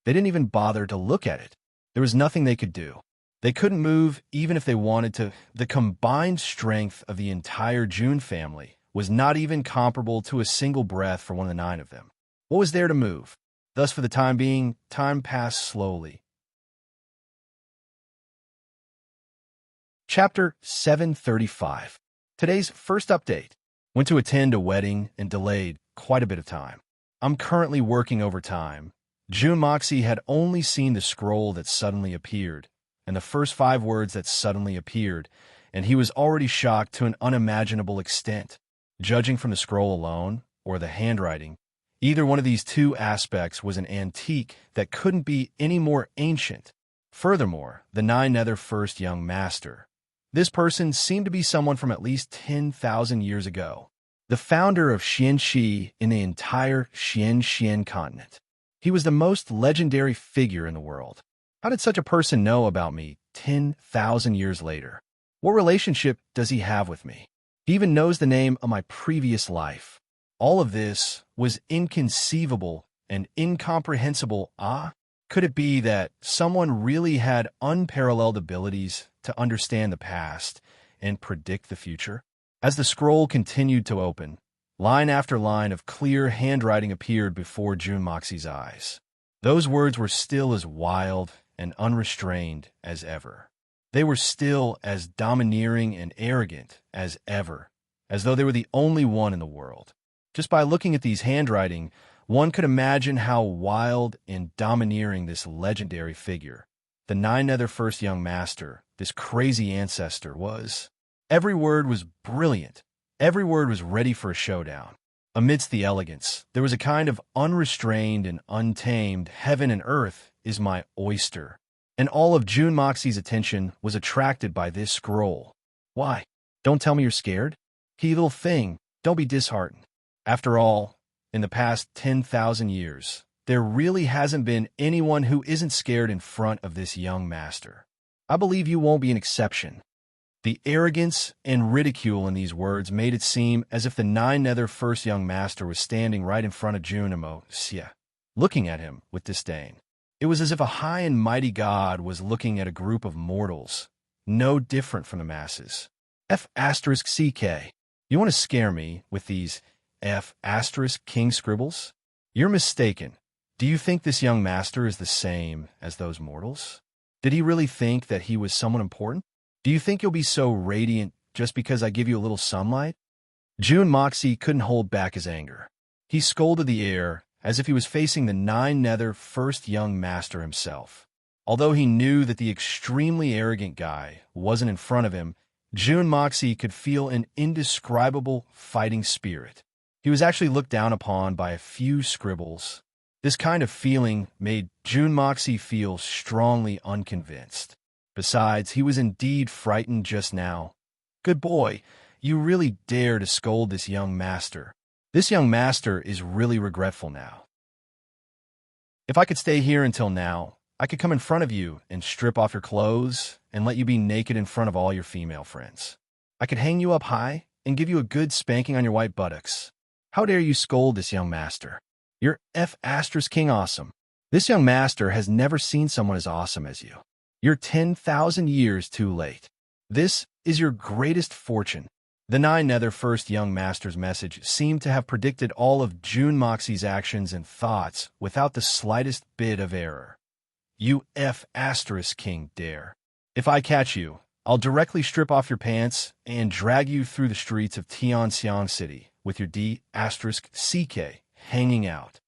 They didn't even bother to look at it. There was nothing they could do. They couldn't move even if they wanted to. The combined strength of the entire June family was not even comparable to a single breath for one of the 9 of them. What was there to move? Thus, for the time being, time passed slowly. Chapter 735. Today's first update. Went to attend a wedding and delayed quite a bit of time. I'm currently working overtime. June Moxie had only seen the scroll that suddenly appeared, and the first 5 words that suddenly appeared, and he was already shocked to an unimaginable extent. Judging from the scroll alone, or the handwriting, either one of these 2 aspects was an antique that couldn't be any more ancient. Furthermore, the 9 nether first young master. This person seemed to be someone from at least 10,000 years ago, the founder of Xianxi in the entire Xianxian continent. He was the most legendary figure in the world. How did such a person know about me 10,000 years later? What relationship does he have with me? He even knows the name of my previous life. All of this was inconceivable and incomprehensible. Could it be that someone really had unparalleled abilities to understand the past and predict the future? As the scroll continued to open, line after line of clear handwriting appeared before June Moxie's eyes. Those words were still as wild and unrestrained as ever. They were still as domineering and arrogant as ever, as though they were the only one in the world. Just by looking at these handwriting, one could imagine how wild and domineering this legendary figure, the 9 nether first young master, this crazy ancestor, was. Every word was brilliant. Every word was ready for a showdown. Amidst the elegance, there was a kind of unrestrained and untamed heaven and earth is my oyster. And all of June Moxie's attention was attracted by this scroll. Why? Don't tell me you're scared? Key little thing, don't be disheartened. After all, in the past 10,000 years, there really hasn't been anyone who isn't scared in front of this young master. I believe you won't be an exception. The arrogance and ridicule in these words made it seem as if the 9 nether first young master was standing right in front of June Moxie, looking at him with disdain. It was as if a high and mighty god was looking at a group of mortals, no different from the masses. F*CK. You want to scare me with these F*King scribbles? You're mistaken. Do you think this young master is the same as those mortals? Did he really think that he was someone important? Do you think you'll be so radiant just because I give you a little sunlight? June Moxie couldn't hold back his anger. He scolded the air as if he was facing the 9 nether first young master himself. Although he knew that the extremely arrogant guy wasn't in front of him, June Moxie could feel an indescribable fighting spirit. He was actually looked down upon by a few scribbles. This kind of feeling made June Moxie feel strongly unconvinced. Besides, he was indeed frightened just now. Good boy, you really dare to scold this young master. This young master is really regretful now. If I could stay here until now, I could come in front of you and strip off your clothes and let you be naked in front of all your female friends. I could hang you up high and give you a good spanking on your white buttocks. How dare you scold this young master? You're F*King awesome. This young master has never seen someone as awesome as you. You're 10,000 years too late. This is your greatest fortune. The 9 nether first young master's message seemed to have predicted all of June Moxie's actions and thoughts without the slightest bit of error. You F*King dare. If I catch you, I'll directly strip off your pants and drag you through the streets of Tianxiang City with your D*CK hanging out.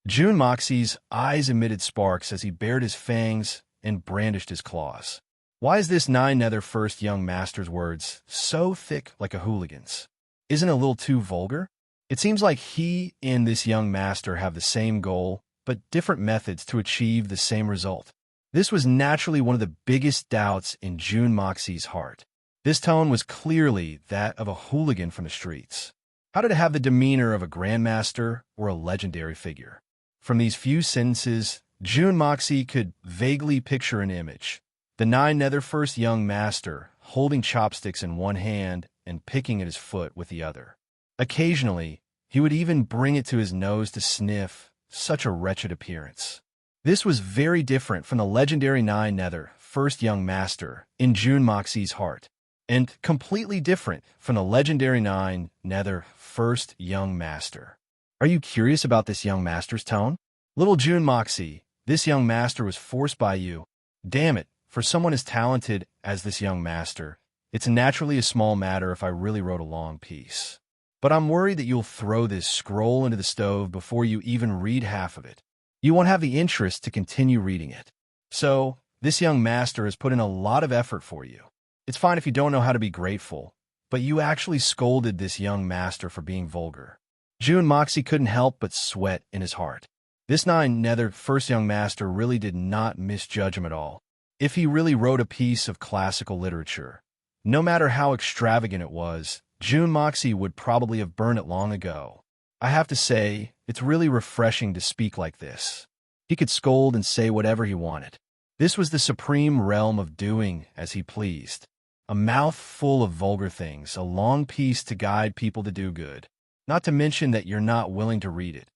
June Moxie's eyes emitted sparks as he bared his fangs and brandished his claws. Why is this 9 nether first young master's words so thick like a hooligan's? isn't it a little too vulgar? It seems like he and this young master have the same goal, but different methods to achieve the same result. This was naturally one of the biggest doubts in June Moxie's heart. This tone was clearly that of a hooligan from the streets. How did it have the demeanor of a grandmaster or a legendary figure? From these few sentences, June Moxie could vaguely picture an image. The Nine-Nether-First young master holding chopsticks in one hand and picking at his foot with the other. Occasionally, he would even bring it to his nose to sniff, such a wretched appearance. This was very different from the legendary Nine-Nether-First young master in June Moxie's heart, and completely different from the legendary Nine-Nether-First young master. Are you curious about this young master's tone? Little June Moxie, this young master was forced by you. Damn it, for someone as talented as this young master, it's naturally a small matter if I really wrote a long piece. But I'm worried that you'll throw this scroll into the stove before you even read half of it. You won't have the interest to continue reading it. So, this young master has put in a lot of effort for you. It's fine if you don't know how to be grateful, but you actually scolded this young master for being vulgar. June Moxie couldn't help but sweat in his heart. This Nine-Nether-First young master really did not misjudge him at all. If he really wrote a piece of classical literature, no matter how extravagant it was, June Moxie would probably have burned it long ago. I have to say, it's really refreshing to speak like this. He could scold and say whatever he wanted. This was the supreme realm of doing as he pleased. A mouth full of vulgar things, a long piece to guide people to do good. Not to mention that you're not willing to read it.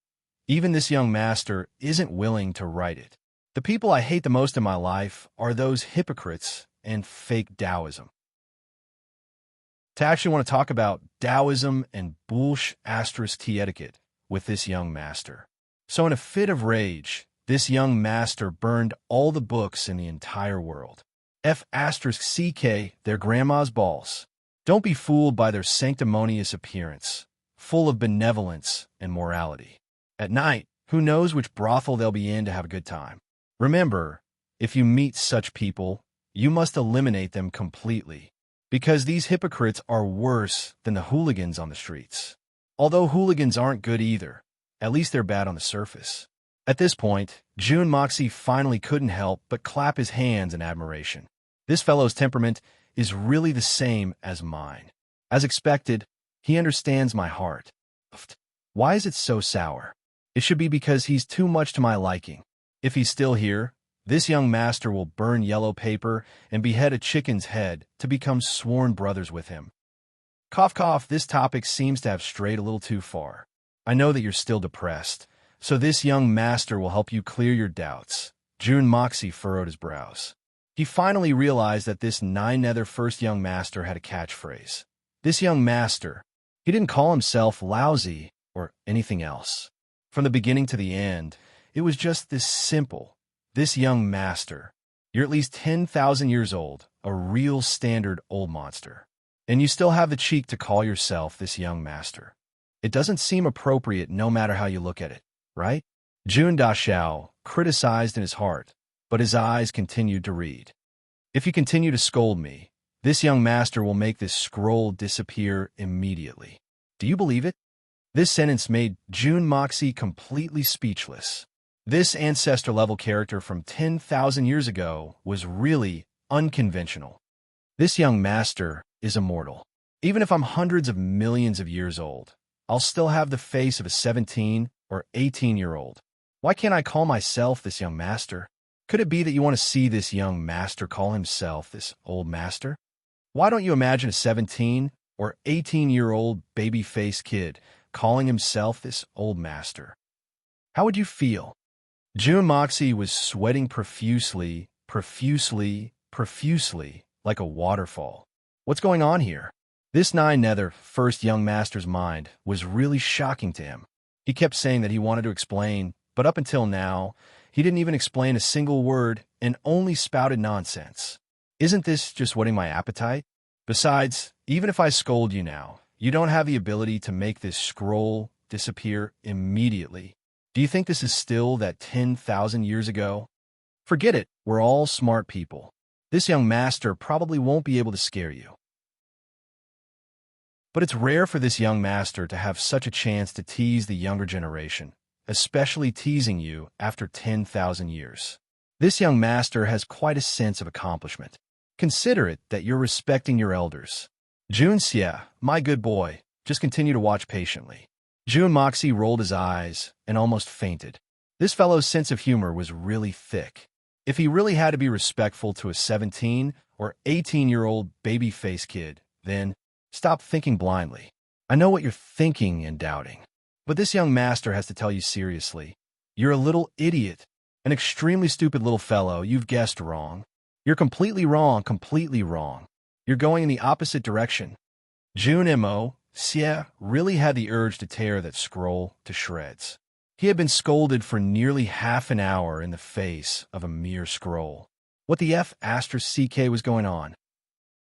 Even this young master isn't willing to write it. The people I hate the most in my life are those hypocrites and fake Taoism. To actually want to talk about Taoism and **T etiquette with this young master. So in a fit of rage, this young master burned all the books in the entire world. **CK, their grandma's balls. Don't be fooled by their sanctimonious appearance, full of benevolence and morality. At night, who knows which brothel they'll be in to have a good time. Remember, if you meet such people, you must eliminate them completely, because these hypocrites are worse than the hooligans on the streets. Although hooligans aren't good either, at least they're bad on the surface. At this point, June Moxie finally couldn't help but clap his hands in admiration. This fellow's temperament is really the same as mine. As expected, he understands my heart. Why is it so sour? It should be because he's too much to my liking. If he's still here, this young master will burn yellow paper and behead a chicken's head to become sworn brothers with him. Cough, cough, this topic seems to have strayed a little too far. I know that you're still depressed, so this young master will help you clear your doubts. June Moxie furrowed his brows. He finally realized that this Nine-Nether-First young master had a catchphrase. This young master, he didn't call himself lousy or anything else. From the beginning to the end, it was just this simple. This young master, you're at least 10,000 years old, a real standard old monster. And you still have the cheek to call yourself this young master. It doesn't seem appropriate no matter how you look at it, right? Jun Dashao criticized in his heart, but his eyes continued to read. If you continue to scold me, this young master will make this scroll disappear immediately. Do you believe it? This sentence made June Moxie completely speechless. This ancestor-level character from 10,000 years ago was really unconventional. This young master is immortal. Even if I'm hundreds of millions of years old, I'll still have the face of a 17 or 18-year-old. Why can't I call myself this young master? Could it be that you want to see this young master call himself this old master? Why don't you imagine a 17 or 18-year-old baby-faced kid calling himself this old master? How would you feel? June Moxie was sweating profusely, like a waterfall. What's going on here? This Nine-Nether-First young master's mind was really shocking to him. He kept saying that he wanted to explain, but up until now, he didn't even explain a single word and only spouted nonsense. Isn't this just whetting my appetite? Besides, even if I scold you now, you don't have the ability to make this scroll disappear immediately. Do you think this is still that 10,000 years ago? Forget it, we're all smart people. This young master probably won't be able to scare you. But it's rare for this young master to have such a chance to tease the younger generation, especially teasing you after 10,000 years. This young master has quite a sense of accomplishment. Consider it that you're respecting your elders. Jun Xie, my good boy, just continue to watch patiently. Jun Moxie rolled his eyes and almost fainted. This fellow's sense of humor was really thick. If he really had to be respectful to a 17 or 18-year-old baby-faced kid, then stop thinking blindly. I know what you're thinking and doubting. But this young master has to tell you seriously. You're a little idiot. An extremely stupid little fellow. You've guessed wrong. You're completely wrong, completely wrong. You're going in the opposite direction. Jun Mo Xie really had the urge to tear that scroll to shreds. He had been scolded for nearly half an hour in the face of a mere scroll. What the F***CK was going on?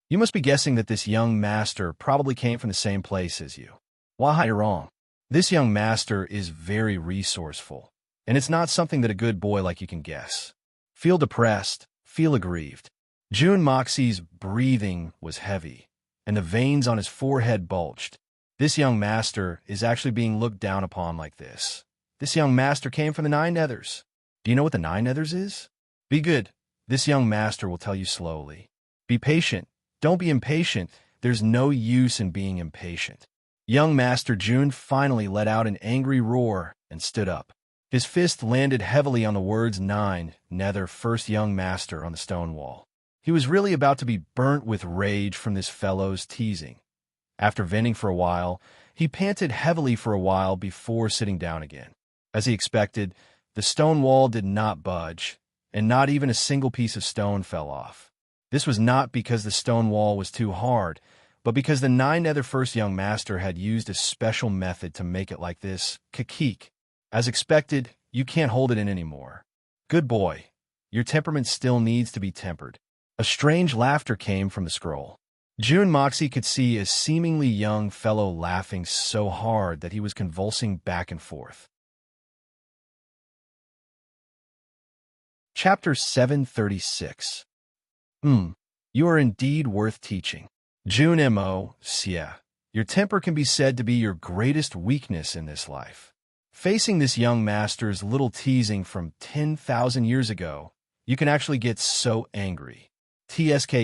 You must be guessing that this young master probably came from the same place as you. Why, you're wrong. This young master is very resourceful, and it's not something that a good boy like you can guess. Feel depressed, feel aggrieved. Jun Moxie's breathing was heavy, and the veins on his forehead bulged. This young master is actually being looked down upon like this. This young master came from the Nine Nethers. Do you know what the Nine Nethers is? Be good. This young master will tell you slowly. Be patient. Don't be impatient. There's no use in being impatient. Young Master Jun finally let out an angry roar and stood up. His fist landed heavily on the words Nine Nether First Young Master on the stone wall. He was really about to be burnt with rage from this fellow's teasing. After venting for a while, he panted heavily for a while before sitting down again. As he expected, the stone wall did not budge, and not even a single piece of stone fell off. This was not because the stone wall was too hard, but because the Nine Nether First Young Master had used a special method to make it like this. Kakik. As expected, you can't hold it in anymore. Good boy. Your temperament still needs to be tempered. A strange laughter came from the scroll. Jun Moxie could see a seemingly young fellow laughing so hard that he was convulsing back and forth. Chapter 736. You are indeed worth teaching. Jun Mo Xie, your temper can be said to be your greatest weakness in this life. Facing this young master's little teasing from 10,000 years ago, you can actually get so angry. TSK,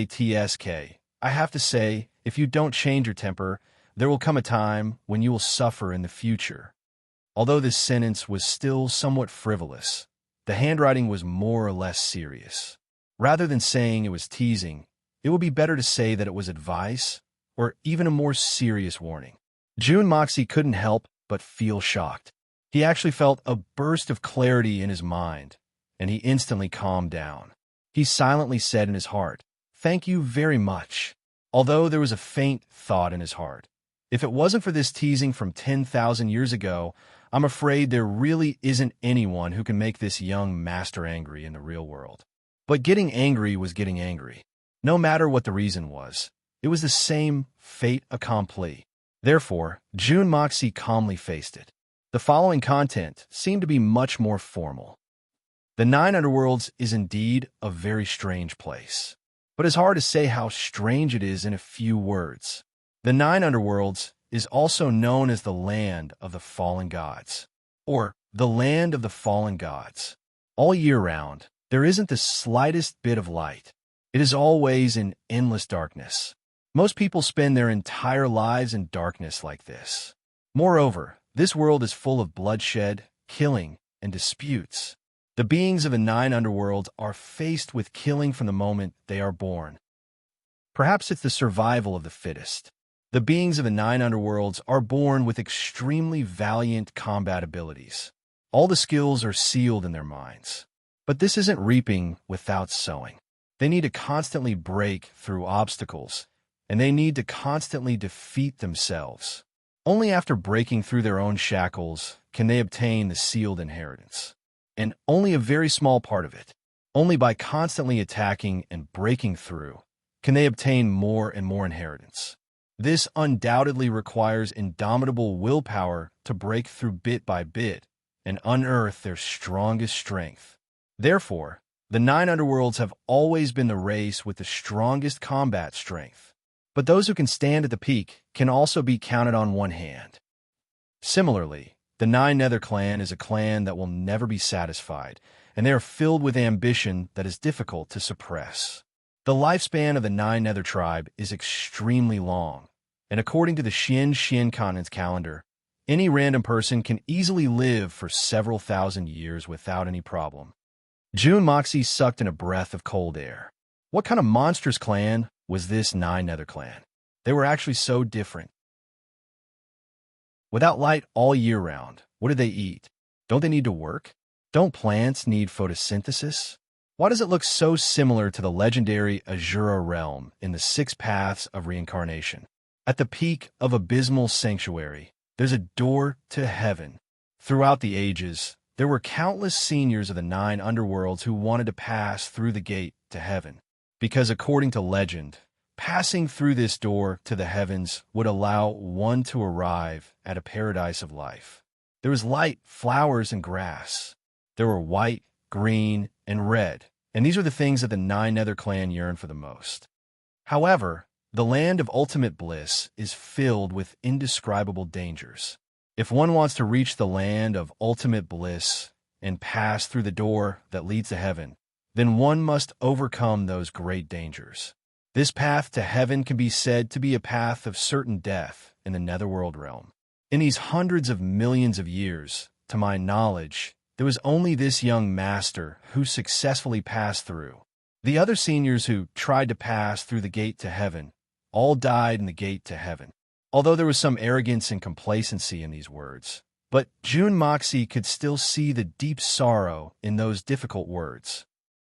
I have to say, if you don't change your temper, there will come a time when you will suffer in the future. Although this sentence was still somewhat frivolous, the handwriting was more or less serious. Rather than saying it was teasing, it would be better to say that it was advice, or even a more serious warning. Jun Moxie couldn't help but feel shocked. He actually felt a burst of clarity in his mind, and he instantly calmed down. He silently said in his heart, "Thank you very much," although there was a faint thought in his heart. If it wasn't for this teasing from 10,000 years ago, I'm afraid there really isn't anyone who can make this young master angry in the real world. But getting angry was getting angry. No matter what the reason was, it was the same fait accompli. Therefore, Jun Moxie calmly faced it. The following content seemed to be much more formal. The Nine Underworlds is indeed a very strange place, but it's hard to say how strange it is in a few words. The Nine Underworlds is also known as the Land of the Fallen Gods, or the Land of the Fallen Gods. All year round, there isn't the slightest bit of light. It is always in endless darkness. Most people spend their entire lives in darkness like this. Moreover, this world is full of bloodshed, killing, and disputes. The beings of the Nine Underworlds are faced with killing from the moment they are born. Perhaps it's the survival of the fittest. The beings of the Nine Underworlds are born with extremely valiant combat abilities. All the skills are sealed in their minds. But this isn't reaping without sowing. They need to constantly break through obstacles, and they need to constantly defeat themselves. Only after breaking through their own shackles can they obtain the sealed inheritance. And only a very small part of it. Only by constantly attacking and breaking through can they obtain more and more inheritance. This undoubtedly requires indomitable willpower to break through bit by bit and unearth their strongest strength. Therefore, the Nine Underworlds have always been the race with the strongest combat strength. but those who can stand at the peak can also be counted on one hand. Similarly, the Nine Nether clan is a clan that will never be satisfied, and they are filled with ambition that is difficult to suppress. The lifespan of the Nine Nether tribe is extremely long, and according to the Xin Continent's calendar, any random person can easily live for several thousand years without any problem. June Moxie sucked in a breath of cold air. What kind of monstrous clan was this Nine Nether clan? They were actually so different. Without light all year round, what do they eat? Don't they need to work? Don't plants need photosynthesis? Why does it look so similar to the legendary Azura realm in the Six Paths of Reincarnation? At the peak of Abysmal Sanctuary, there's a door to heaven. Throughout the ages, there were countless seniors of the nine underworlds who wanted to pass through the gate to heaven, because according to legend, passing through this door to the heavens would allow one to arrive at a paradise of life. There was light, flowers, and grass. There were white, green, and red, and these are the things that the Nine Nether clan yearned for the most. However, the land of ultimate bliss is filled with indescribable dangers. If one wants to reach the land of ultimate bliss and pass through the door that leads to heaven, then one must overcome those great dangers. This path to heaven can be said to be a path of certain death in the Netherworld realm. In these hundreds of millions of years, to my knowledge, there was only this young master who successfully passed through. The other seniors who tried to pass through the gate to heaven all died in the gate to heaven. Although there was some arrogance and complacency in these words, but June Moxie could still see the deep sorrow in those difficult words.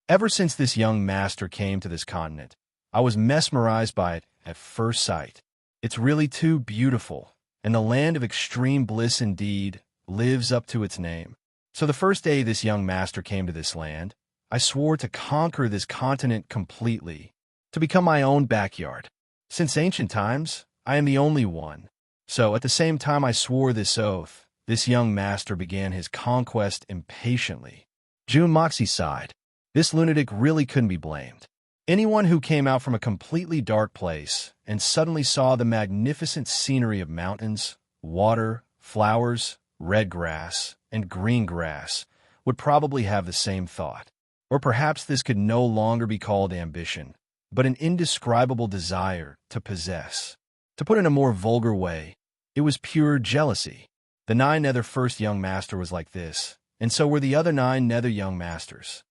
Ever since this young master came to this continent, I was mesmerized by it at first sight. It's really too beautiful, and the land of extreme bliss indeed lives up to its name. So the first day this young master came to this land, I swore to conquer this continent completely, to become my own backyard. Since ancient times, I am the only one. So at the same time I swore this oath, this young master began his conquest impatiently. June Moxie sighed. This lunatic really couldn't be blamed. Anyone who came out from a completely dark place and suddenly saw the magnificent scenery of mountains, water, flowers, red grass, and green grass would probably have the same thought. Or perhaps this could no longer be called ambition, but an indescribable desire to possess. To put it in a more vulgar way, it was pure jealousy. The Nine Nether first young master was like this, and so were the other Nine Nether young masters.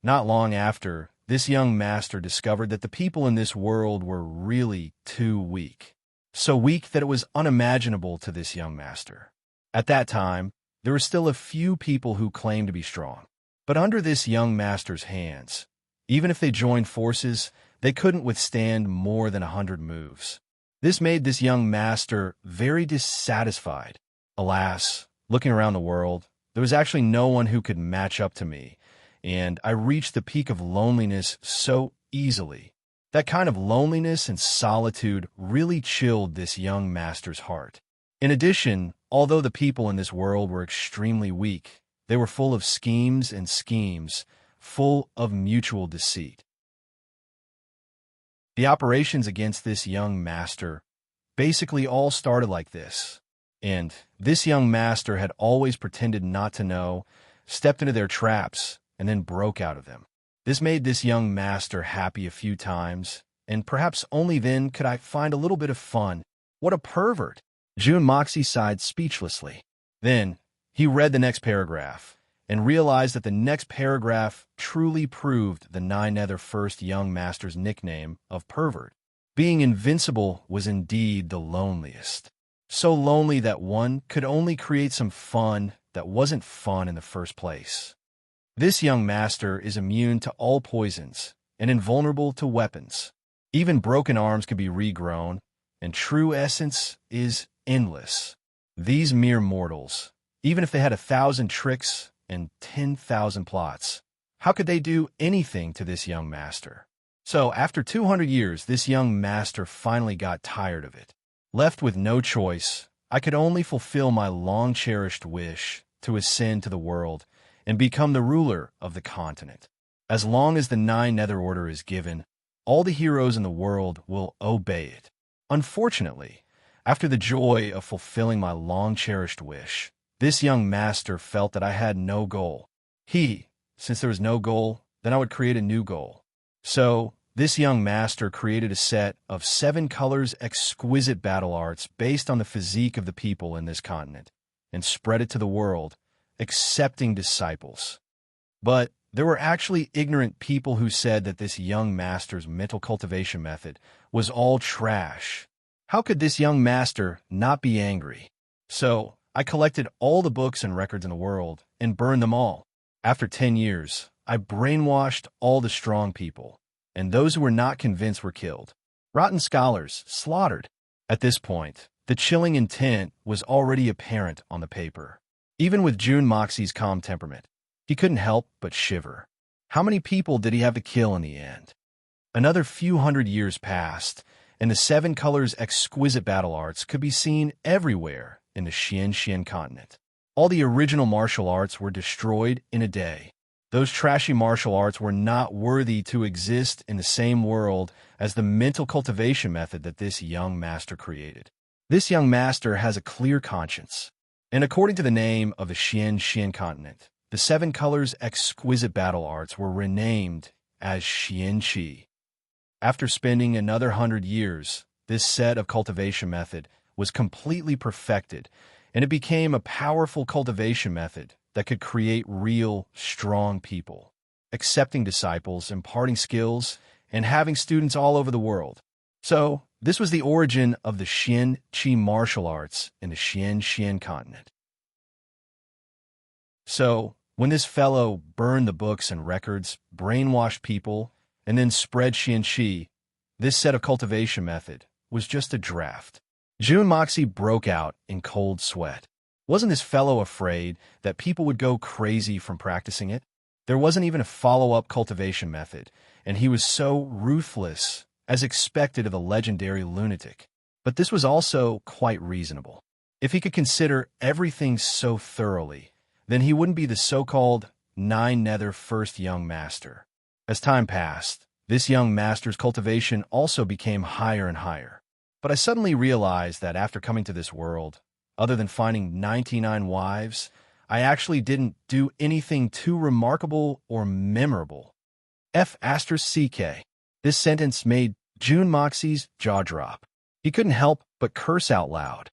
Not long after, this young master discovered that the people in this world were really too weak. So weak that it was unimaginable to this young master. At that time, there were still a few people who claimed to be strong. But under this young master's hands, even if they joined forces, they couldn't withstand more than 100 moves. This made this young master very dissatisfied. Alas, looking around the world, there was actually no one who could match up to me, and I reached the peak of loneliness so easily. That kind of loneliness and solitude really chilled this young master's heart. In addition, although the people in this world were extremely weak, they were full of schemes and schemes, full of mutual deceit. The operations against this young master basically all started like this, and this young master had always pretended not to know, stepped into their traps, and then broke out of them. This made this young master happy a few times, and perhaps only then could I find a little bit of fun. What a pervert! June Moxie sighed speechlessly. Then he read the next paragraph, and realized that the next paragraph truly proved the Nine Nether first young master's nickname of pervert. Being invincible was indeed the loneliest. So lonely that one could only create some fun that wasn't fun in the first place. This young master is immune to all poisons and invulnerable to weapons. Even broken arms can be regrown, and true essence is endless. These mere mortals, even if they had 1,000 tricks and 10,000 plots, how could they do anything to this young master? So, after 200 years, this young master finally got tired of it. Left with no choice, I could only fulfill my long-cherished wish to ascend to the world and become the ruler of the continent. As long as the Nine Nether Order is given, all the heroes in the world will obey it. Unfortunately, after the joy of fulfilling my long-cherished wish, this young master felt that I had no goal. Since there was no goal, then I would create a new goal. So, this young master created a set of 7 colors exquisite battle arts based on the physique of the people in this continent, and spread it to the world, accepting disciples. But there were actually ignorant people who said that this young master's mental cultivation method was all trash. How could this young master not be angry? So, I collected all the books and records in the world and burned them all. After 10 years, I brainwashed all the strong people, and those who were not convinced were killed. Rotten scholars slaughtered. At this point, the chilling intent was already apparent on the paper. Even with Jun Moxie's calm temperament, he couldn't help but shiver. How many people did he have to kill in the end? Another few hundred years passed, and the 7 colors exquisite battle arts could be seen everywhere in the Xian continent. All the original martial arts were destroyed in a day. Those trashy martial arts were not worthy to exist in the same world as the mental cultivation method that this young master created. This young master has a clear conscience, and according to the name of the Xian continent, the 7 colors exquisite battle arts were renamed as Xianqi. After spending another 100 years, this set of cultivation method was completely perfected, and it became a powerful cultivation method that could create real, strong people, accepting disciples, imparting skills, and having students all over the world. So, this was the origin of the Xianqi martial arts in the Xian continent. So, when this fellow burned the books and records, brainwashed people, and then spread Xianqi, this set of cultivation method was just a draft. Jun Moxie broke out in cold sweat. Wasn't this fellow afraid that people would go crazy from practicing it? There wasn't even a follow-up cultivation method, and he was so ruthless, as expected of the legendary lunatic. But this was also quite reasonable. If he could consider everything so thoroughly, then he wouldn't be the so-called nine-nether first young master. As time passed, this young master's cultivation also became higher and higher. But I suddenly realized that after coming to this world, other than finding 99 wives, I actually didn't do anything too remarkable or memorable. F***CK. This sentence made Jun Moxie's jaw drop. He couldn't help but curse out loud.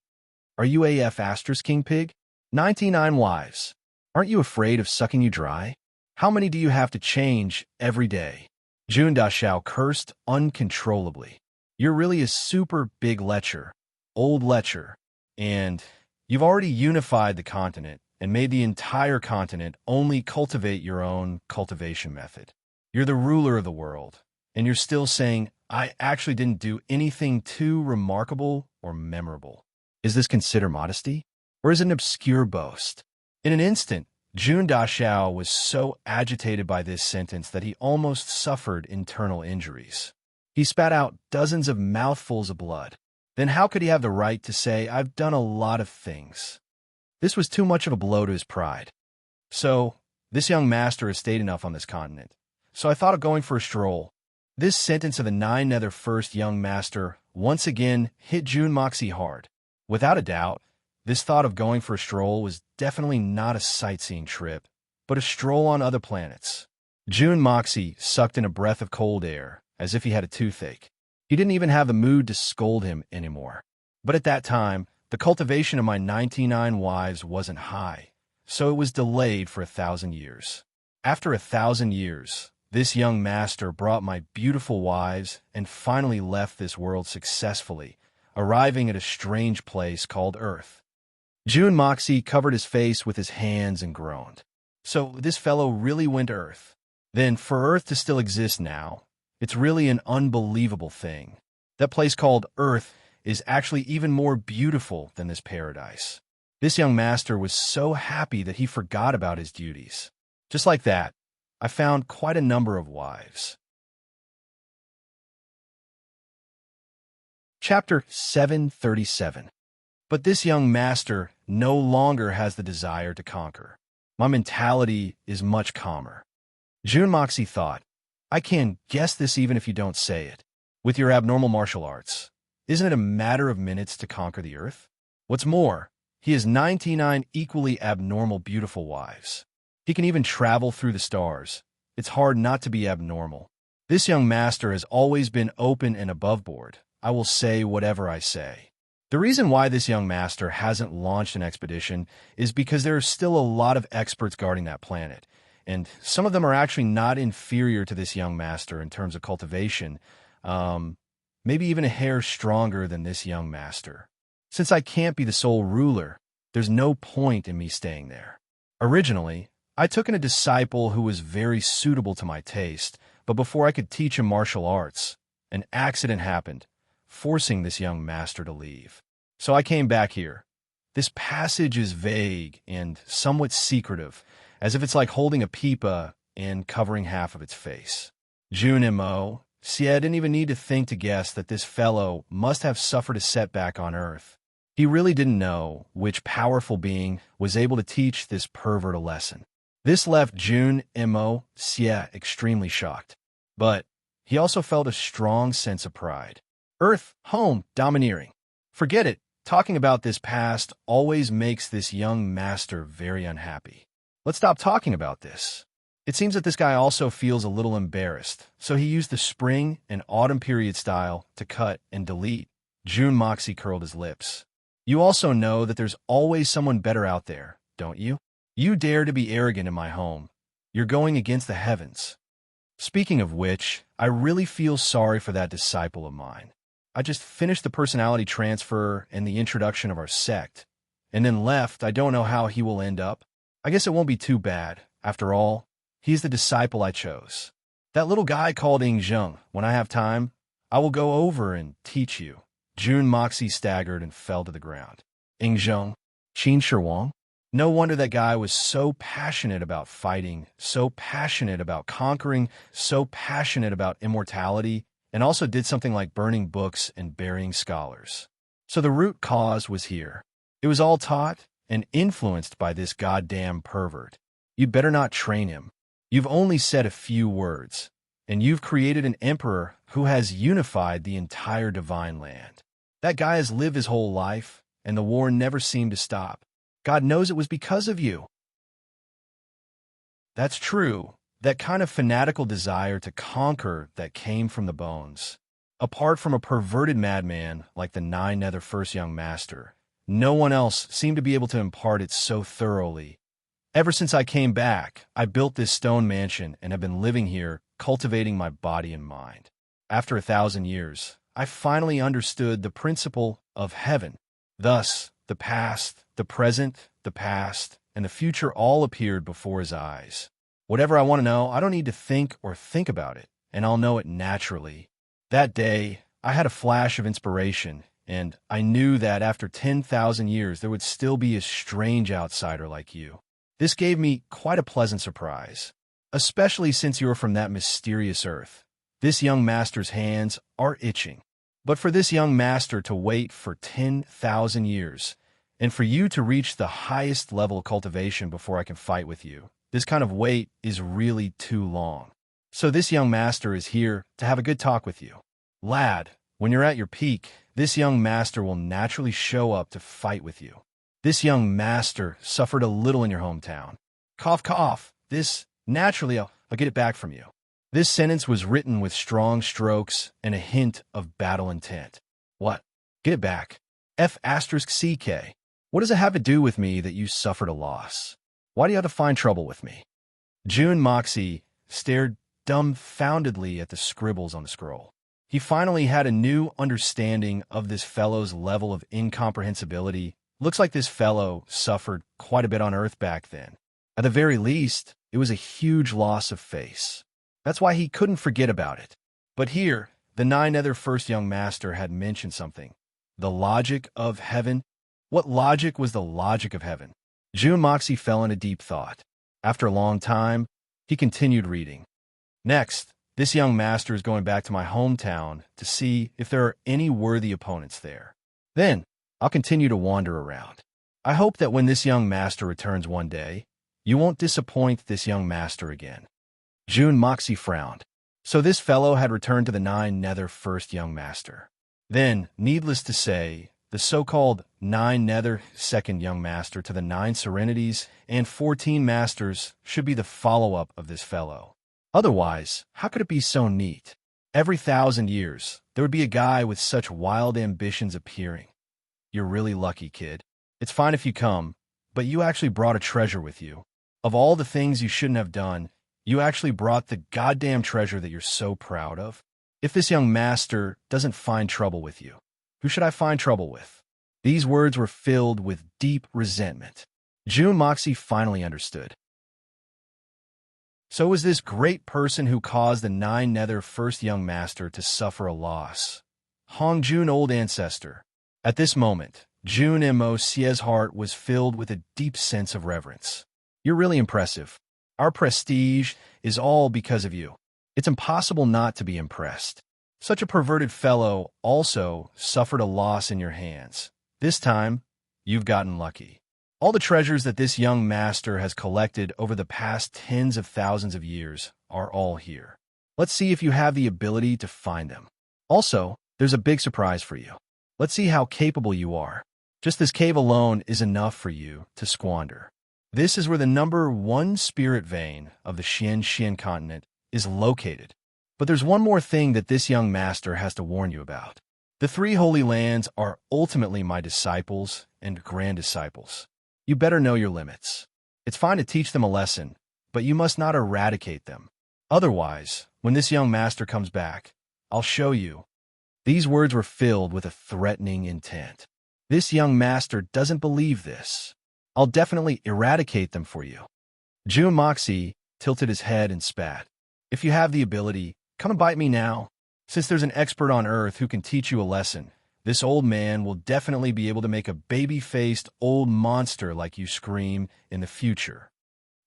Are you a F***king pig? 99 wives. Aren't you afraid of sucking you dry? How many do you have to change every day? Jun Dashao cursed uncontrollably. You're really a super big lecher, old lecher, and you've already unified the continent and made the entire continent only cultivate your own cultivation method. You're the ruler of the world, and you're still saying, I actually didn't do anything too remarkable or memorable. Is this considered modesty? Or is it an obscure boast? In an instant, Jun Dashao was so agitated by this sentence that he almost suffered internal injuries. He spat out dozens of mouthfuls of blood. Then how could he have the right to say, I've done a lot of things? This was too much of a blow to his pride. So, this young master has stayed enough on this continent. So I thought of going for a stroll. This sentence of the nine-nether first young master once again hit Jun Moxie hard. Without a doubt, this thought of going for a stroll was definitely not a sightseeing trip, but a stroll on other planets. Jun Moxie sucked in a breath of cold air, as if he had a toothache. He didn't even have the mood to scold him anymore. But at that time, the cultivation of my 99 wives wasn't high, so it was delayed for 1,000 years. After 1,000 years, this young master brought my beautiful wives and finally left this world successfully, arriving at a strange place called Earth. Jun Moxie covered his face with his hands and groaned. So this fellow really went to Earth. Then for Earth to still exist now, it's really an unbelievable thing. That place called Earth is actually even more beautiful than this paradise. This young master was so happy that he forgot about his duties. Just like that, I found quite a number of wives. Chapter 737. But this young master no longer has the desire to conquer. My mentality is much calmer. Jun Moxie thought, I can guess this even if you don't say it. With your abnormal martial arts, Isn't it a matter of minutes to conquer the earth? What's more, he has 99 equally abnormal beautiful wives. He can even travel through the stars. It's hard not to be abnormal. This young master has always been open and aboveboard. I will say whatever I say. The reason why this young master hasn't launched an expedition is because there are still a lot of experts guarding that planet, and some of them are actually not inferior to this young master in terms of cultivation, maybe even a hair stronger than this young master. Since I can't be the sole ruler, there's no point in me staying there. Originally, I took in a disciple who was very suitable to my taste, but before I could teach him martial arts, an accident happened, forcing this young master to leave. So I came back here. This passage is vague and somewhat secretive, as if it's like holding a pipa and covering half of its face. June M.O. See, I didn't even need to think to guess that this fellow must have suffered a setback on Earth. He really didn't know which powerful being was able to teach this pervert a lesson. This left June M.O. Sia extremely shocked. But he also felt a strong sense of pride. Earth, home, domineering. Forget it. Talking about this past always makes this young master very unhappy. Let's stop talking about this. It seems that this guy also feels a little embarrassed, so he used the spring and autumn period style to cut and delete. June Moxie curled his lips. You also know that there's always someone better out there, don't you? You dare to be arrogant in my home. You're going against the heavens. Speaking of which, I really feel sorry for that disciple of mine. I just finished the personality transfer and the introduction of our sect, and then left. I don't know how he will end up. I guess it won't be too bad. After all, he's the disciple I chose. That little guy called Ing Zheng. When I have time, I will go over and teach you. June Moxie staggered and fell to the ground. Ing Zheng? Qin Shi Huang? No wonder that guy was so passionate about fighting, so passionate about conquering, so passionate about immortality, and also did something like burning books and burying scholars. So the root cause was here. It was all taught and influenced by this goddamn pervert. You'd better not train him. You've only said a few words, and you've created an emperor who has unified the entire divine land. That guy has lived his whole life, and the war never seemed to stop. God knows it was because of you. That's true. That kind of fanatical desire to conquer that came from the bones. Apart from a perverted madman like the Nine-Nether First Young Master, no one else seemed to be able to impart it so thoroughly. Ever since I came back, I built this stone mansion and have been living here, cultivating my body and mind. After 1,000 years, I finally understood the principle of heaven. Thus, the past, the present, the past, and the future all appeared before his eyes. Whatever I want to know, I don't need to think or think about it, and I'll know it naturally. That day, I had a flash of inspiration, and I knew that after 10,000 years, there would still be a strange outsider like you. This gave me quite a pleasant surprise, especially since you're from that mysterious earth. This young master's hands are itching. But for this young master to wait for 10,000 years, and for you to reach the highest level of cultivation before I can fight with you, this kind of wait is really too long. So this young master is here to have a good talk with you. Lad, when you're at your peak, this young master will naturally show up to fight with you. This young master suffered a little in your hometown. Cough, cough. Naturally, I'll get it back from you. This sentence was written with strong strokes and a hint of battle intent. What? Get it back. F*CK. What does it have to do with me that you suffered a loss? Why do you have to find trouble with me? June Moxie stared dumbfoundedly at the scribbles on the scroll. He finally had a new understanding of this fellow's level of incomprehensibility. Looks like this fellow suffered quite a bit on Earth back then. At the very least, it was a huge loss of face. That's why he couldn't forget about it. But here, the Nine-Nether First Young Master had mentioned something. The logic of heaven? What logic was the logic of heaven? June Moxie fell into deep thought. After a long time, he continued reading. Next, this young master is going back to my hometown to see if there are any worthy opponents there. Then, I'll continue to wander around. I hope that when this young master returns one day, you won't disappoint this young master again. June Moxie frowned. So this fellow had returned to the Nine-Nether First Young Master. Then, needless to say, the so-called 9 Nether second young master to the 9 serenities and 14 masters should be the follow-up of this fellow. Otherwise, how could it be so neat? Every 1,000 years, there would be a guy with such wild ambitions appearing. You're really lucky, kid. It's fine if you come, but you actually brought a treasure with you. Of all the things you shouldn't have done, you actually brought the goddamn treasure that you're so proud of. If this young master doesn't find trouble with you, who should I find trouble with? These words were filled with deep resentment. June Moxie finally understood. So it was this great person who caused the 9 Nether first young master to suffer a loss. Hong Jun, old ancestor. At this moment, Jun Mo's heart was filled with a deep sense of reverence. You're really impressive. Our prestige is all because of you. It's impossible not to be impressed. Such a perverted fellow also suffered a loss in your hands. This time, you've gotten lucky. All the treasures that this young master has collected over the past tens of thousands of years are all here. Let's see if you have the ability to find them. Also, there's a big surprise for you. Let's see how capable you are. Just this cave alone is enough for you to squander. This is where the number 1 spirit vein of the Xian continent is located. But there's one more thing that this young master has to warn you about. The 3 holy lands are ultimately my disciples and grand disciples. You better know your limits. It's fine to teach them a lesson, but you must not eradicate them. Otherwise, when this young master comes back, I'll show you. These words were filled with a threatening intent. This young master doesn't believe this. I'll definitely eradicate them for you. Jun Moxie tilted his head and spat. If you have the ability, come and bite me now. Since there's an expert on Earth who can teach you a lesson, this old man will definitely be able to make a baby-faced old monster like you scream in the future.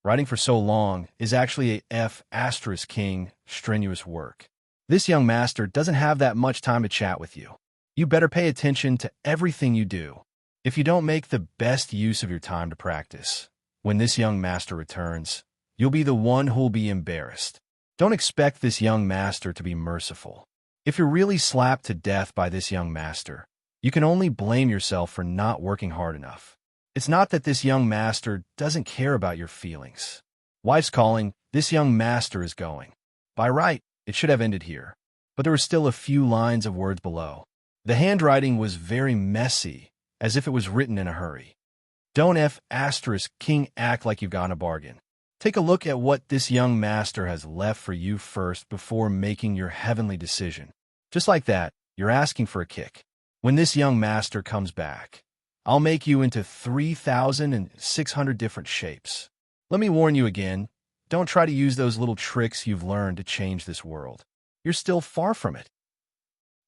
Writing for so long is actually a F***king strenuous work. This young master doesn't have that much time to chat with you. You better pay attention to everything you do. If you don't make the best use of your time to practice, when this young master returns, you'll be the one who'll be embarrassed. Don't expect this young master to be merciful. If you're really slapped to death by this young master, you can only blame yourself for not working hard enough. It's not that this young master doesn't care about your feelings. Wife's calling, this young master is going. By right, it should have ended here, but there were still a few lines of words below. The handwriting was very messy, as if it was written in a hurry. Don't King act like you've gotten a bargain. Take a look at what this young master has left for you first before making your heavenly decision. Just like that, you're asking for a kick. When this young master comes back, I'll make you into 3,600 different shapes. Let me warn you again, don't try to use those little tricks you've learned to change this world. You're still far from it.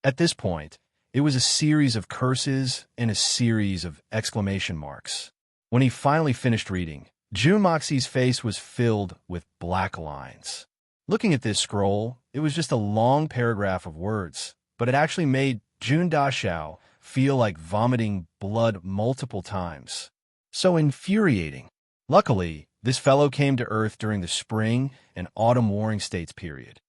At this point, it was a series of curses and a series of exclamation marks. When he finally finished reading, Jun Moxie's face was filled with black lines. Looking at this scroll, it was just a long paragraph of words, but it actually made Jun Dashao feel like vomiting blood multiple times. So infuriating. Luckily, this fellow came to Earth during the spring and autumn warring states period.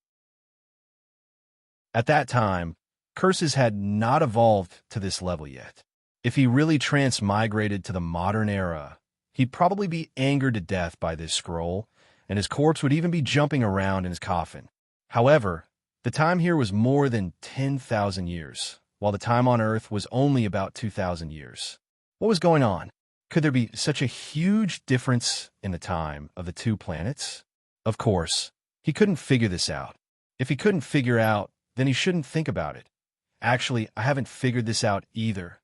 At that time, curses had not evolved to this level yet. If he really transmigrated to the modern era, he'd probably be angered to death by this scroll, and his corpse would even be jumping around in his coffin. However, the time here was more than 10,000 years, while the time on Earth was only about 2,000 years. What was going on? Could there be such a huge difference in the time of the 2 planets? Of course, he couldn't figure this out. If he couldn't figure out, then he shouldn't think about it. Actually, I haven't figured this out either.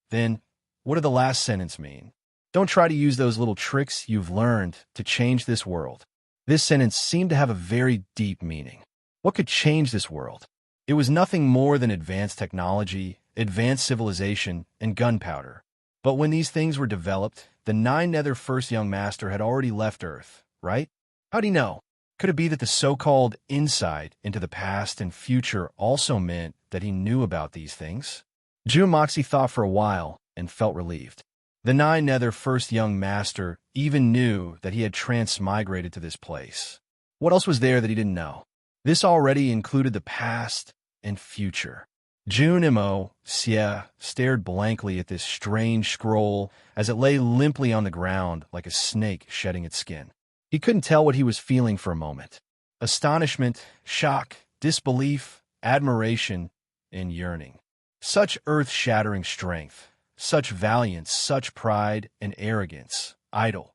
Then, what did the last sentence mean? Don't try to use those little tricks you've learned to change this world. This sentence seemed to have a very deep meaning. What could change this world? It was nothing more than advanced technology, advanced civilization, and gunpowder. But when these things were developed, the 9 Nether first young master had already left Earth, right? How'd he know? Could it be that the so-called insight into the past and future also meant that he knew about these things? Jun Moxie thought for a while and felt relieved. The 9 Nether first young master even knew that he had transmigrated to this place. What else was there that he didn't know? This already included the past and future. Junimo Xie stared blankly at this strange scroll as it lay limply on the ground like a snake shedding its skin. He couldn't tell what he was feeling for a moment. Astonishment, shock, disbelief, admiration, and yearning. Such earth-shattering strength, such valiance, such pride and arrogance. Idle.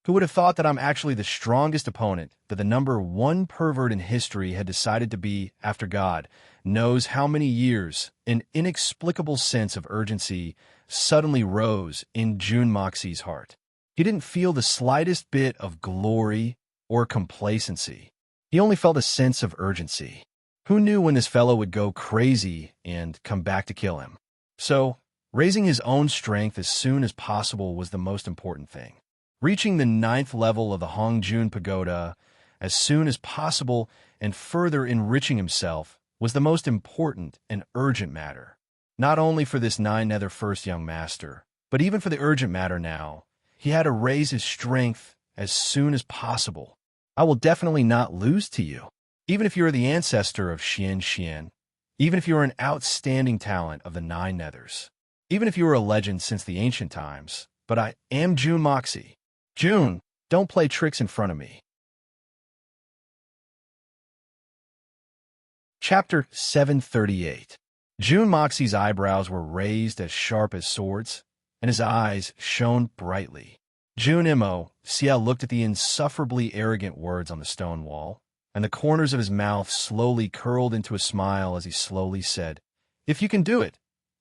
Who would have thought that I'm actually the strongest opponent that the number one pervert in history had decided to be after God knows how many years? An inexplicable sense of urgency suddenly rose in Jun Moxie's heart. He didn't feel the slightest bit of glory or complacency. He only felt a sense of urgency. Who knew when this fellow would go crazy and come back to kill him? So, raising his own strength as soon as possible was the most important thing. Reaching the 9th level of the Hongjun Pagoda as soon as possible and further enriching himself was the most important and urgent matter. Not only for this Nine Nether First young master, but even for the urgent matter now. He had to raise his strength as soon as possible. I will definitely not lose to you. Even if you are the ancestor of Xian Xian, even if you are an outstanding talent of the Nine Nethers, even if you are a legend since the ancient times, but I am Jun Moxie. Jun, don't play tricks in front of me. Chapter 738. Jun Moxie's eyebrows were raised as sharp as swords, and his eyes shone brightly. Junimo Xie looked at the insufferably arrogant words on the stone wall, and the corners of his mouth slowly curled into a smile as he slowly said, "If you can do it,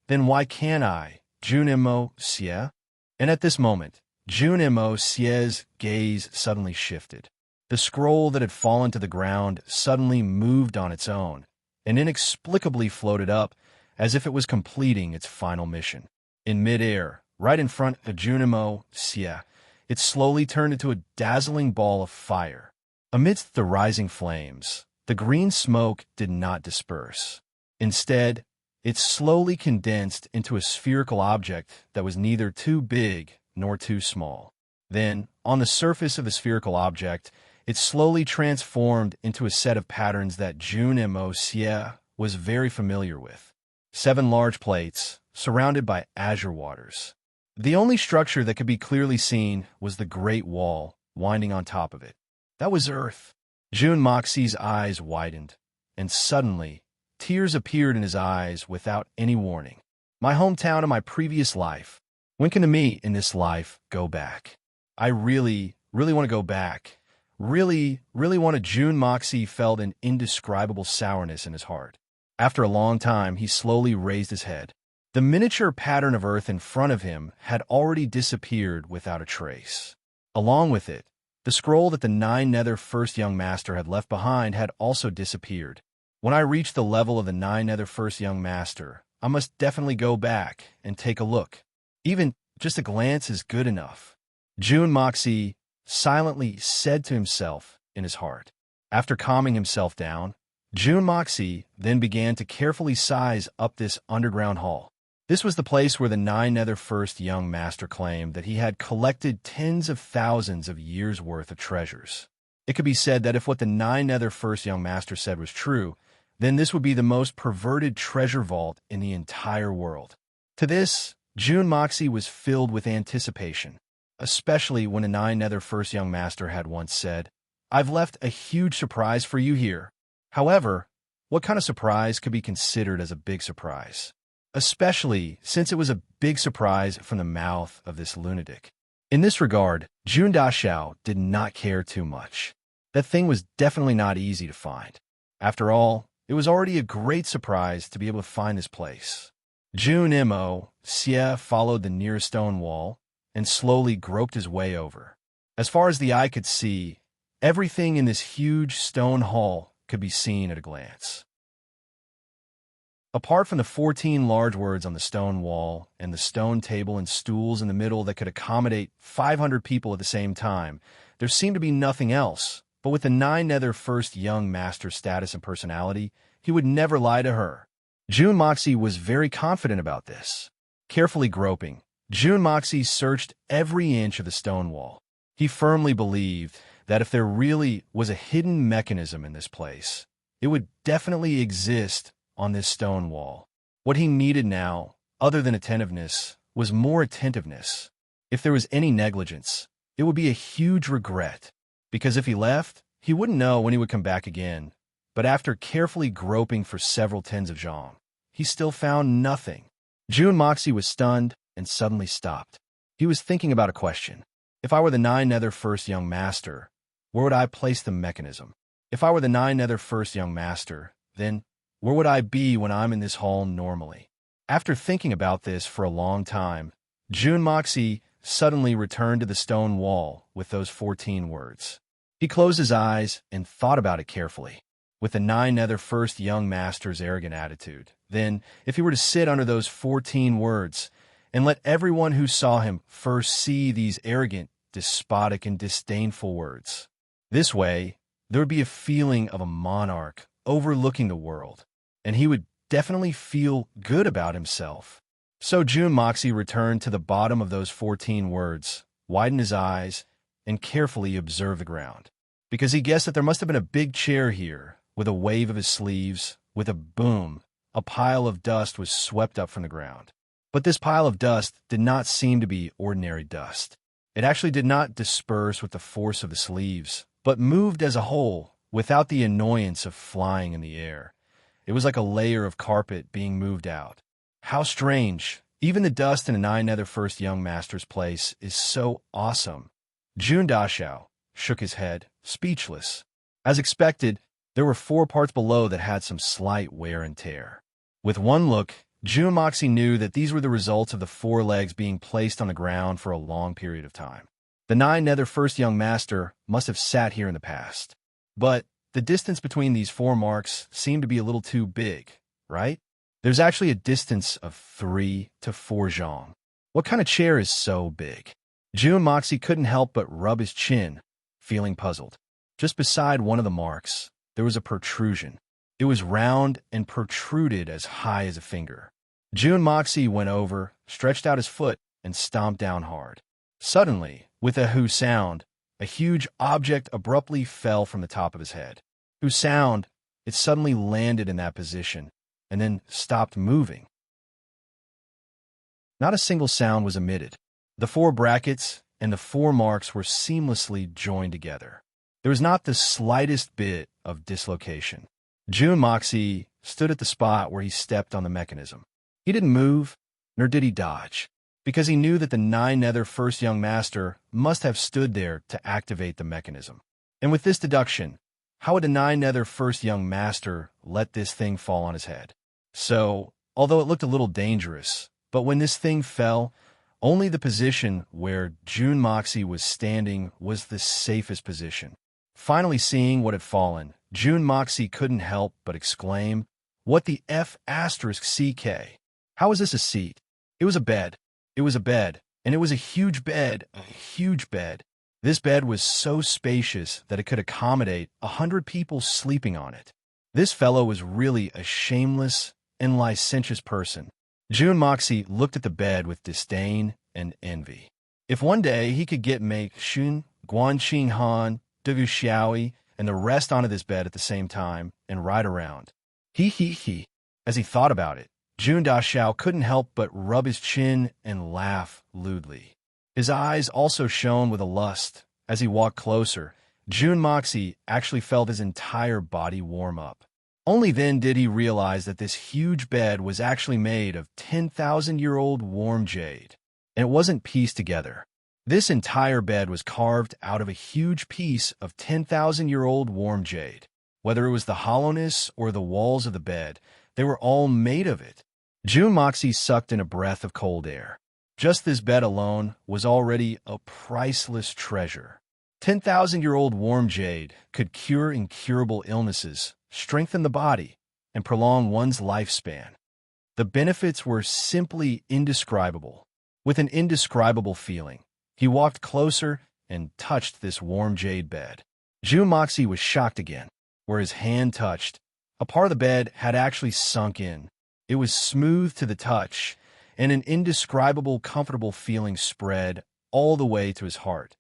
then why can't I, Junimo Xie?" And at this moment, Junimo Xie's gaze suddenly shifted. The scroll that had fallen to the ground suddenly moved on its own, and inexplicably floated up as if it was completing its final mission. In midair, right in front of Junimo Xie, it slowly turned into a dazzling ball of fire. Amidst the rising flames, the green smoke did not disperse. Instead, it slowly condensed into a spherical object that was neither too big nor too small. Then, on the surface of the spherical object, it slowly transformed into a set of patterns that Junimo Xie was very familiar with. 7 large plates, surrounded by azure waters. The only structure that could be clearly seen was the Great Wall winding on top of it. That was Earth. Jun Moxie's eyes widened, and suddenly, tears appeared in his eyes without any warning. My hometown and my previous life. When can me in this life go back? I really want to go back. Really want to. Jun Moxie felt an indescribable sourness in his heart. After a long time, he slowly raised his head. The miniature pattern of Earth in front of him had already disappeared without a trace. Along with it, the scroll that the Nine Nether First young master had left behind had also disappeared. When I reach the level of the Nine Nether First young master, I must definitely go back and take a look. Even just a glance is good enough. Jun Moxie silently said to himself in his heart. After calming himself down, Jun Moxie then began to carefully size up this underground hall. This was the place where the Nine Nether First young master claimed that he had collected tens of thousands of years' worth of treasures. It could be said that if what the Nine Nether First young master said was true, then this would be the most perverted treasure vault in the entire world. To this, Jun Moxie was filled with anticipation, especially when the Nine Nether First young master had once said, "I've left a huge surprise for you here." However, what kind of surprise could be considered as a big surprise? Especially since it was a big surprise from the mouth of this lunatic. In this regard, Jun Daxiao did not care too much. That thing was definitely not easy to find. After all, it was already a great surprise to be able to find this place. Junimo Xie followed the nearest stone wall and slowly groped his way over. As far as the eye could see, everything in this huge stone hall could be seen at a glance. Apart from the 14 large words on the stone wall and the stone table and stools in the middle that could accommodate 500 people at the same time, there seemed to be nothing else. But with the Nine Nether First young master's status and personality, he would never lie to her. Jun Moxie was very confident about this. Carefully groping, Jun Moxie searched every inch of the stone wall. He firmly believed that if there really was a hidden mechanism in this place, it would definitely exist on this stone wall. What he needed now, other than attentiveness, was more attentiveness. If there was any negligence, it would be a huge regret, because if he left, he wouldn't know when he would come back again. But after carefully groping for several tens of jam, he still found nothing. June Moxie was stunned and suddenly stopped. He was thinking about a question. If I were the Nine Nether First Young Master, where would I place the mechanism? If I were the Nine Nether First Young Master, then where would I be when I'm in this hall normally? After thinking about this for a long time, June Moxie suddenly returned to the stone wall with those 14 words. He closed his eyes and thought about it carefully. With the Nine Nether First Young Master's arrogant attitude, then, if he were to sit under those 14 words and let everyone who saw him first see these arrogant, despotic, and disdainful words, this way, there would be a feeling of a monarch overlooking the world, and he would definitely feel good about himself. So June Moxie returned to the bottom of those 14 words, widened his eyes, and carefully observed the ground, because he guessed that there must have been a big chair here. With a wave of his sleeves, with a boom, a pile of dust was swept up from the ground. But this pile of dust did not seem to be ordinary dust. It actually did not disperse with the force of the sleeves, but moved as a whole, without the annoyance of flying in the air. It was like a layer of carpet being moved out. How strange! Even the dust in a Nine Nether First Young Master's place is so awesome. June Dashao shook his head, speechless. As expected, there were 4 parts below that had some slight wear and tear. With one look, June Moxie knew that these were the results of the 4 legs being placed on the ground for a long period of time. The Nine Nether First Young Master must have sat here in the past. But the distance between these 4 marks seemed to be a little too big, right? There's actually a distance of 3 to 4 jam. What kind of chair is so big? June Moxie couldn't help but rub his chin, feeling puzzled. Just beside one of the marks, there was a protrusion. It was round and protruded as high as a finger. June Moxie went over, stretched out his foot, and stomped down hard. Suddenly, with a whoo sound, a huge object abruptly fell from the top of his head. Whoo sound, it suddenly landed in that position, and then stopped moving. Not a single sound was emitted. The 4 brackets and the 4 marks were seamlessly joined together. There was not the slightest bit of dislocation. June Moxie stood at the spot where he stepped on the mechanism. He didn't move, nor did he dodge, because he knew that the Nine Nether First Young Master must have stood there to activate the mechanism. And with this deduction, how would the Nine Nether First Young Master let this thing fall on his head? So, although it looked a little dangerous, but when this thing fell, only the position where June Moxie was standing was the safest position. Finally seeing what had fallen, June Moxie couldn't help but exclaim, "What the F***CK? How is this a seat?" It was a bed. It was a bed, and it was a huge bed, a huge bed. This bed was so spacious that it could accommodate 100 people sleeping on it. This fellow was really a shameless and licentious person. June Moxie looked at the bed with disdain and envy. If one day he could get Make Shun, Guan Qing Han, Devu Xiaoi, and the rest onto this bed at the same time and ride around. He. As he thought about it, June Dashao couldn't help but rub his chin and laugh lewdly. His eyes also shone with a lust. As he walked closer, June Moxie actually felt his entire body warm up. Only then did he realize that this huge bed was actually made of 10,000-year-old warm jade, and it wasn't pieced together. This entire bed was carved out of a huge piece of 10,000-year-old warm jade. Whether it was the hollowness or the walls of the bed, they were all made of it. June Moxie sucked in a breath of cold air. Just this bed alone was already a priceless treasure. 10,000-year-old warm jade could cure incurable illnesses, strengthen the body, and prolong one's lifespan. The benefits were simply indescribable. With an indescribable feeling, he walked closer and touched this warm jade bed. June Moxie was shocked again. Where his hand touched, a part of the bed had actually sunk in. It was smooth to the touch, and an indescribable comfortable feeling spread all the way to his heart.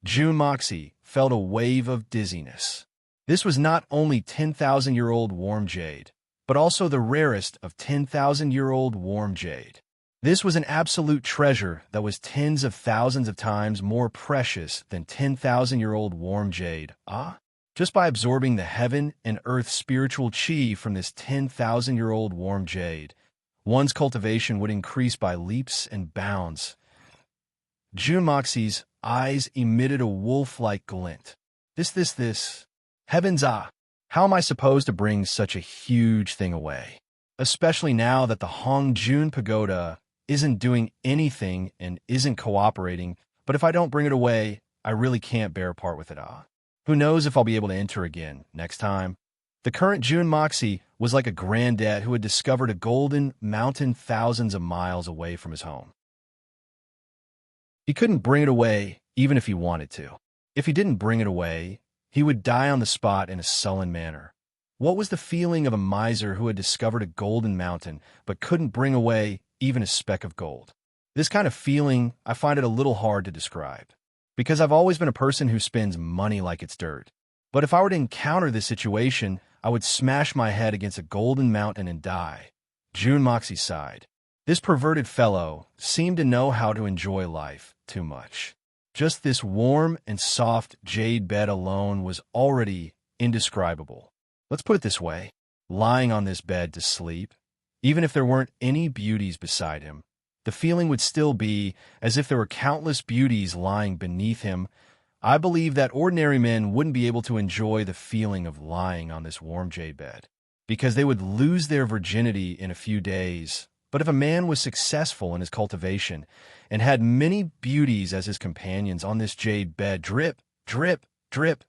June Moxie felt a wave of dizziness. This was not only 10,000-year-old warm jade, but also the rarest of 10,000-year-old warm jade. This was an absolute treasure that was tens of thousands of times more precious than 10,000-year-old warm jade. Just by absorbing the heaven and earth spiritual chi from this 10,000-year-old warm jade, one's cultivation would increase by leaps and bounds. Jun Moxie's eyes emitted a wolf-like glint. This. Heavens, how am I supposed to bring such a huge thing away? Especially now that the Hongjun Pagoda isn't doing anything and isn't cooperating, but if I don't bring it away, I really can't bear part with it. Who knows if I'll be able to enter again next time? The current Jun Moxie was like a granddad who had discovered a golden mountain thousands of miles away from his home. He couldn't bring it away even if he wanted to. If he didn't bring it away, he would die on the spot in a sullen manner. What was the feeling of a miser who had discovered a golden mountain but couldn't bring away even a speck of gold? This kind of feeling, I find it a little hard to describe, because I've always been a person who spends money like it's dirt. But if I were to encounter this situation, I would smash my head against a golden mountain and die. Jun Moxie sighed. This perverted fellow seemed to know how to enjoy life too much. Just this warm and soft jade bed alone was already indescribable. Let's put it this way. Lying on this bed to sleep, even if there weren't any beauties beside him, the feeling would still be as if there were countless beauties lying beneath him. I believe that ordinary men wouldn't be able to enjoy the feeling of lying on this warm jade bed, because they would lose their virginity in a few days. But if a man was successful in his cultivation and had many beauties as his companions on this jade bed, drip, drip, drip,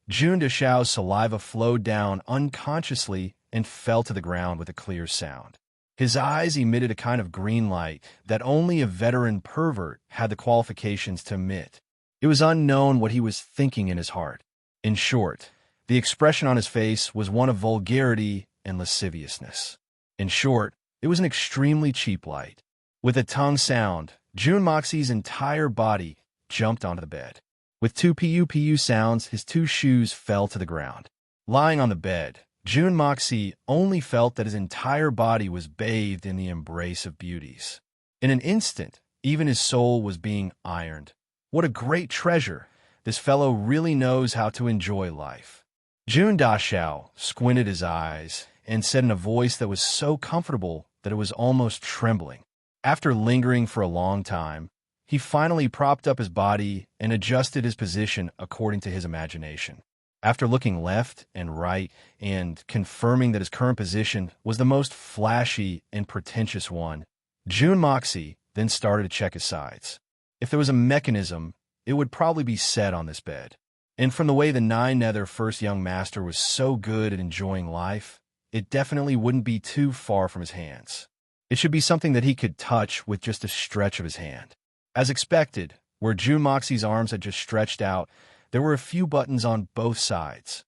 Jun Dashao's saliva flowed down unconsciously and fell to the ground with a clear sound. His eyes emitted a kind of green light that only a veteran pervert had the qualifications to emit. It was unknown what he was thinking in his heart. In short, the expression on his face was one of vulgarity and lasciviousness. In short, it was an extremely cheap light. With a tongue sound, Jun Moxie's entire body jumped onto the bed. With two pu sounds, his two shoes fell to the ground. Lying on the bed, Jun Moxie only felt that his entire body was bathed in the embrace of beauties. In an instant, even his soul was being ironed. What a great treasure! This fellow really knows how to enjoy life. Jun Dashao squinted his eyes and said in a voice that was so comfortable that it was almost trembling. After lingering for a long time, he finally propped up his body and adjusted his position according to his imagination. After looking left and right and confirming that his current position was the most flashy and pretentious one, Jun Moxie then started to check his sides. If there was a mechanism, it would probably be set on this bed. And from the way the nine-nether first young master was so good at enjoying life, it definitely wouldn't be too far from his hands. It should be something that he could touch with just a stretch of his hand. As expected, where Jun Moxie's arms had just stretched out, there were a few buttons on both sides.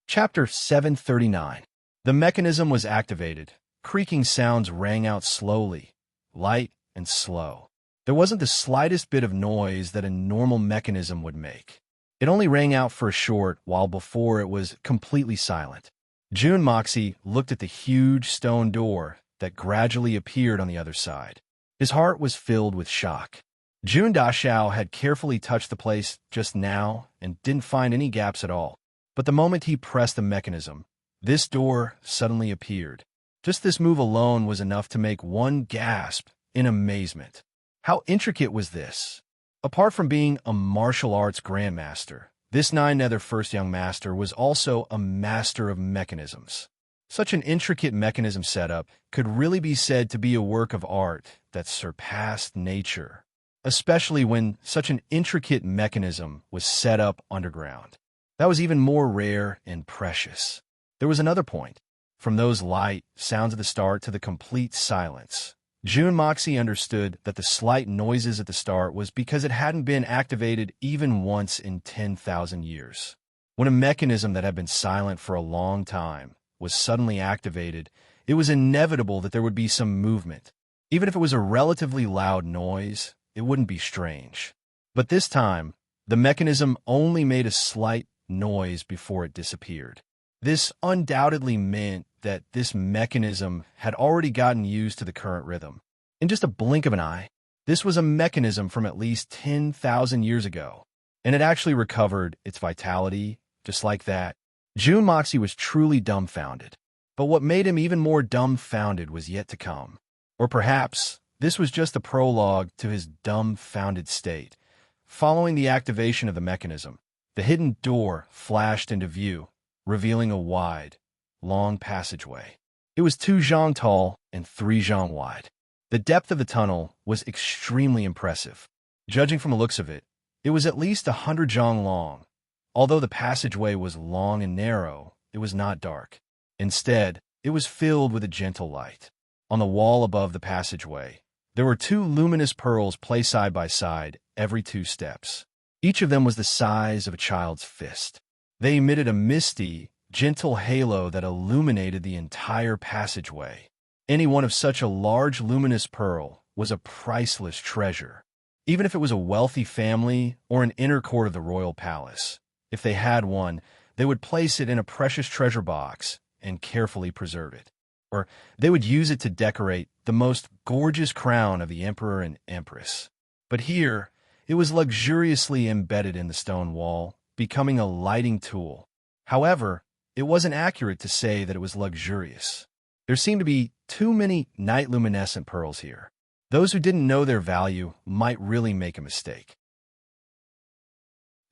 Chapter 739. The mechanism was activated. Creaking sounds rang out slowly, light and slow. There wasn't the slightest bit of noise that a normal mechanism would make. It only rang out for a short while before it was completely silent. Jun Moxie looked at the huge stone door that gradually appeared on the other side. His heart was filled with shock. Jun Dashao had carefully touched the place just now and didn't find any gaps at all. But the moment he pressed the mechanism, this door suddenly appeared. Just this move alone was enough to make one gasp in amazement. How intricate was this? Apart from being a martial arts grandmaster, this nine-nether first young master was also a master of mechanisms. Such an intricate mechanism setup could really be said to be a work of art that surpassed nature, especially when such an intricate mechanism was set up underground. That was even more rare and precious. There was another point. From those light sounds at the start to the complete silence, Jun Moxie understood that the slight noises at the start was because it hadn't been activated even once in 10,000 years. When a mechanism that had been silent for a long time was suddenly activated, it was inevitable that there would be some movement. Even if it was a relatively loud noise, it wouldn't be strange. But this time, the mechanism only made a slight noise before it disappeared. This undoubtedly meant that this mechanism had already gotten used to the current rhythm. In just a blink of an eye, this was a mechanism from at least 10,000 years ago, and it actually recovered its vitality just like that. June Moxie was truly dumbfounded, but what made him even more dumbfounded was yet to come. Or perhaps this was just a prologue to his dumbfounded state. Following the activation of the mechanism, the hidden door flashed into view, revealing a wide, long passageway. It was 2 zhang tall and 3 zhang wide. The depth of the tunnel was extremely impressive. Judging from the looks of it, it was at least 100 zhang long. Although the passageway was long and narrow, it was not dark. Instead, it was filled with a gentle light. On the wall above the passageway, there were 2 luminous pearls placed side by side every 2 steps. Each of them was the size of a child's fist. They emitted a misty, gentle halo that illuminated the entire passageway. Any one of such a large luminous pearl was a priceless treasure, even if it was a wealthy family or an inner court of the royal palace. If they had one, they would place it in a precious treasure box and carefully preserve it. Or they would use it to decorate the most gorgeous crown of the emperor and empress. But here, it was luxuriously embedded in the stone wall, becoming a lighting tool. However, it wasn't accurate to say that it was luxurious. There seemed to be too many night luminescent pearls here. Those who didn't know their value might really make a mistake.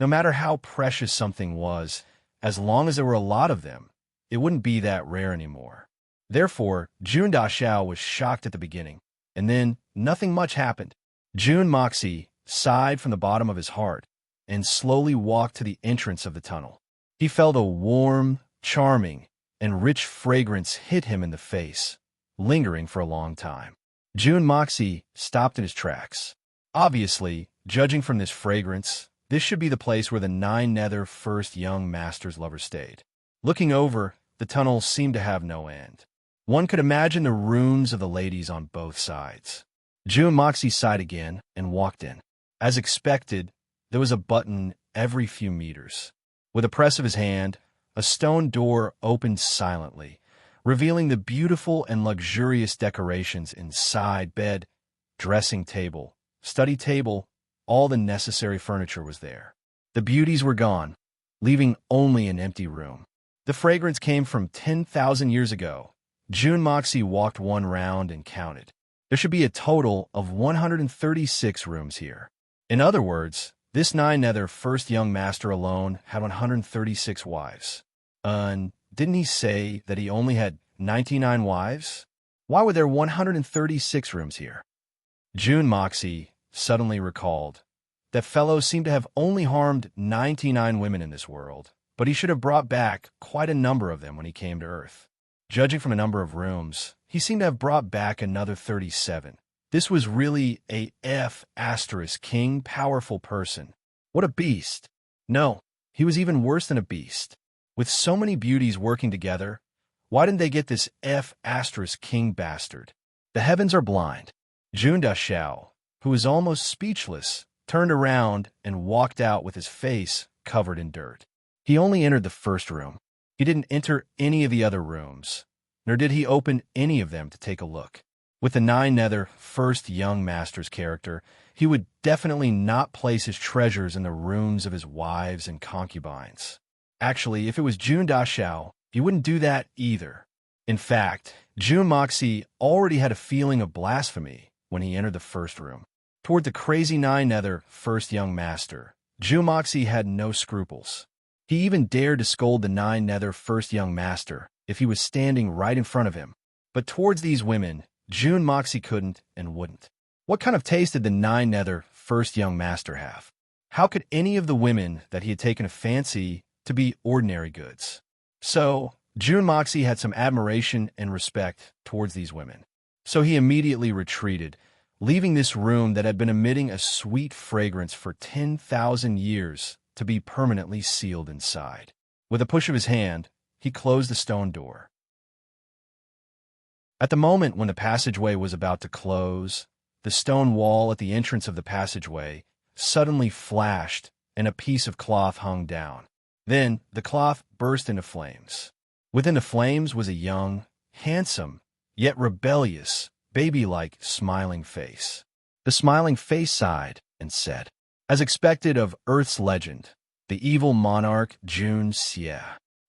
No matter how precious something was, as long as there were a lot of them, it wouldn't be that rare anymore. Therefore, Jun Daxiao was shocked at the beginning, and then nothing much happened. Jun Moxie sighed from the bottom of his heart and slowly walked to the entrance of the tunnel. He felt a warm, charming, and rich fragrance hit him in the face, lingering for a long time. Jun Moxie stopped in his tracks. Obviously, judging from this fragrance, this should be the place where the 9 nether first young master's lover stayed. Looking over, the tunnel seemed to have no end. One could imagine the rooms of the ladies on both sides. Jun Moxie sighed again and walked in. As expected, there was a button every few meters. With a press of his hand, a stone door opened silently, revealing the beautiful and luxurious decorations inside. Bed, dressing table, study table, all the necessary furniture was there. The beauties were gone, leaving only an empty room. The fragrance came from 10,000 years ago. Jun Moxie walked one round and counted. There should be a total of 136 rooms here. In other words, this 9 nether first young master alone had 136 wives. Didn't he say that he only had 99 wives? Why were there 136 rooms here? Jun Moxie suddenly recalled that fellow seemed to have only harmed 99 women in this world, but he should have brought back quite a number of them when he came to Earth. Judging from the number of rooms, he seemed to have brought back another 37. This was really a F***king powerful person. What a beast. No, he was even worse than a beast. With so many beauties working together, why didn't they get this F***king bastard? The heavens are blind. Jun Daxiao, who was almost speechless, turned around and walked out with his face covered in dirt. He only entered the first room. He didn't enter any of the other rooms, nor did he open any of them to take a look. With the 9 nether first young master's character, he would definitely not place his treasures in the rooms of his wives and concubines. Actually, if it was Jun Daxiao, he wouldn't do that either. In fact, Jun Moxie already had a feeling of blasphemy when he entered the first room. Toward the crazy 9 nether first young master, Jun Moxie had no scruples. He even dared to scold the 9 nether first young master if he was standing right in front of him. But towards these women, Jun Moxie couldn't and wouldn't. What kind of taste did the 9 nether first young master have? How could any of the women that he had taken a fancy to be ordinary goods? So, Jun Moxie had some admiration and respect towards these women. So he immediately retreated, leaving this room that had been emitting a sweet fragrance for 10,000 years to be permanently sealed inside. With a push of his hand, he closed the stone door. At the moment when the passageway was about to close, the stone wall at the entrance of the passageway suddenly flashed and a piece of cloth hung down. Then the cloth burst into flames. Within the flames was a young, handsome, yet rebellious, baby-like smiling face. The smiling face sighed and said, as expected of Earth's legend, the evil monarch June Xie,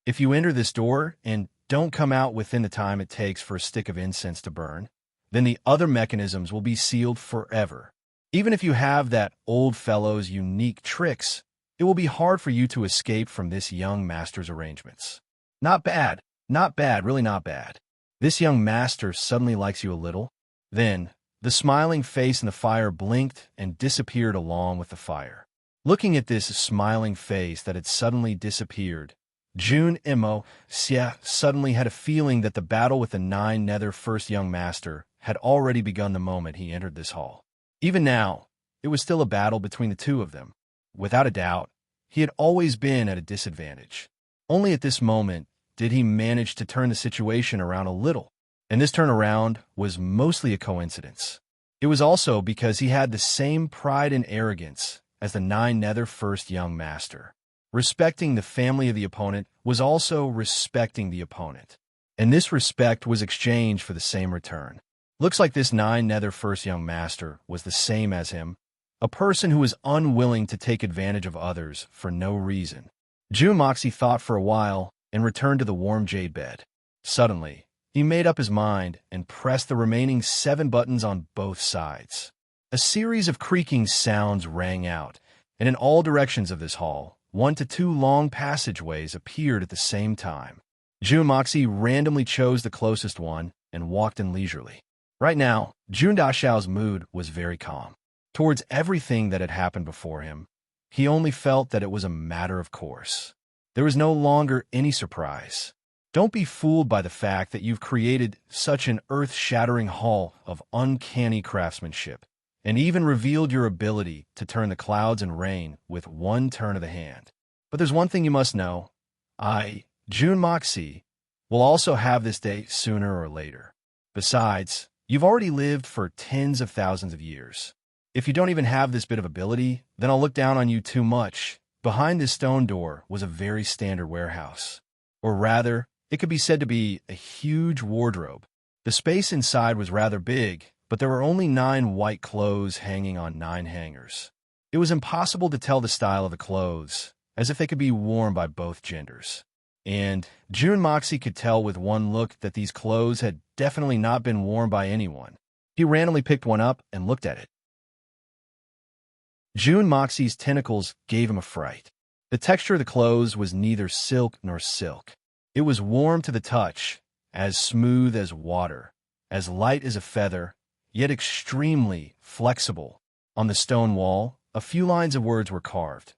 if you enter this door and don't come out within the time it takes for a stick of incense to burn, then the other mechanisms will be sealed forever. Even if you have that old fellow's unique tricks, it will be hard for you to escape from this young master's arrangements. Not bad, really not bad. This young master suddenly likes you a little. Then, the smiling face in the fire blinked and disappeared along with the fire. Looking at this smiling face that had suddenly disappeared, June Xie suddenly had a feeling that the battle with the nine nether first young master had already begun the moment he entered this hall. Even now, it was still a battle between the two of them. Without a doubt, he had always been at a disadvantage. Only at this moment did he manage to turn the situation around a little, and this turnaround was mostly a coincidence. It was also because he had the same pride and arrogance as the nine nether first young master. Respecting the family of the opponent was also respecting the opponent, and this respect was exchanged for the same return. Looks like this nine nether first young master was the same as him, a person who was unwilling to take advantage of others for no reason. June Moxie thought for a while and returned to the warm jade bed. Suddenly, he made up his mind and pressed the remaining 7 buttons on both sides. A series of creaking sounds rang out, and in all directions of this hall, 1 to 2 long passageways appeared at the same time. June Moxie randomly chose the closest one and walked in leisurely. Right now, June Daxiao's mood was very calm. Towards everything that had happened before him, he only felt that it was a matter of course. There was no longer any surprise. Don't be fooled by the fact that you've created such an earth-shattering haul of uncanny craftsmanship, and even revealed your ability to turn the clouds and rain with one turn of the hand. But there's one thing you must know. I, June Moxie, will also have this day sooner or later. Besides, you've already lived for tens of thousands of years. If you don't even have this bit of ability, then I'll look down on you too much. Behind this stone door was a very standard warehouse. Or rather, it could be said to be a huge wardrobe. The space inside was rather big, but there were only 9 white clothes hanging on 9 hangers. It was impossible to tell the style of the clothes, as if they could be worn by both genders. And June Moxie could tell with one look that these clothes had definitely not been worn by anyone. He randomly picked one up and looked at it. June Moxie's tentacles gave him a fright. The texture of the clothes was neither silk nor silk. It was warm to the touch, as smooth as water, as light as a feather, yet extremely flexible. On the stone wall, a few lines of words were carved.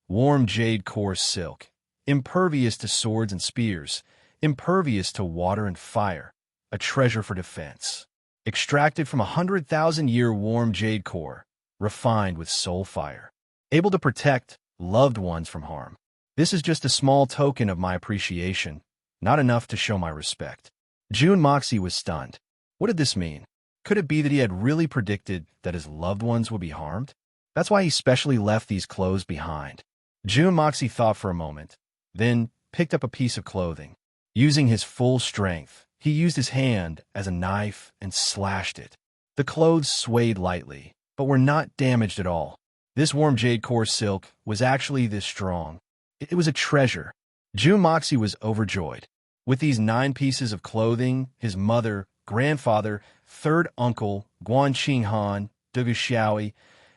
Warm jade coarse silk, impervious to swords and spears, impervious to water and fire, a treasure for defense. Extracted from 100,000-year warm jade core, refined with soul fire. Able to protect loved ones from harm. This is just a small token of my appreciation, not enough to show my respect. June Moxie was stunned. What did this mean? Could it be that he had really predicted that his loved ones would be harmed? That's why he specially left these clothes behind. June Moxie thought for a moment, then picked up a piece of clothing. Using his full strength, he used his hand as a knife and slashed it. The clothes swayed lightly, but were not damaged at all. This warm jade core silk was actually this strong. It was a treasure. June Moxie was overjoyed. With these 9 pieces of clothing, his mother, grandfather, third uncle, Guan Qinghan, Dugu Xiaoi,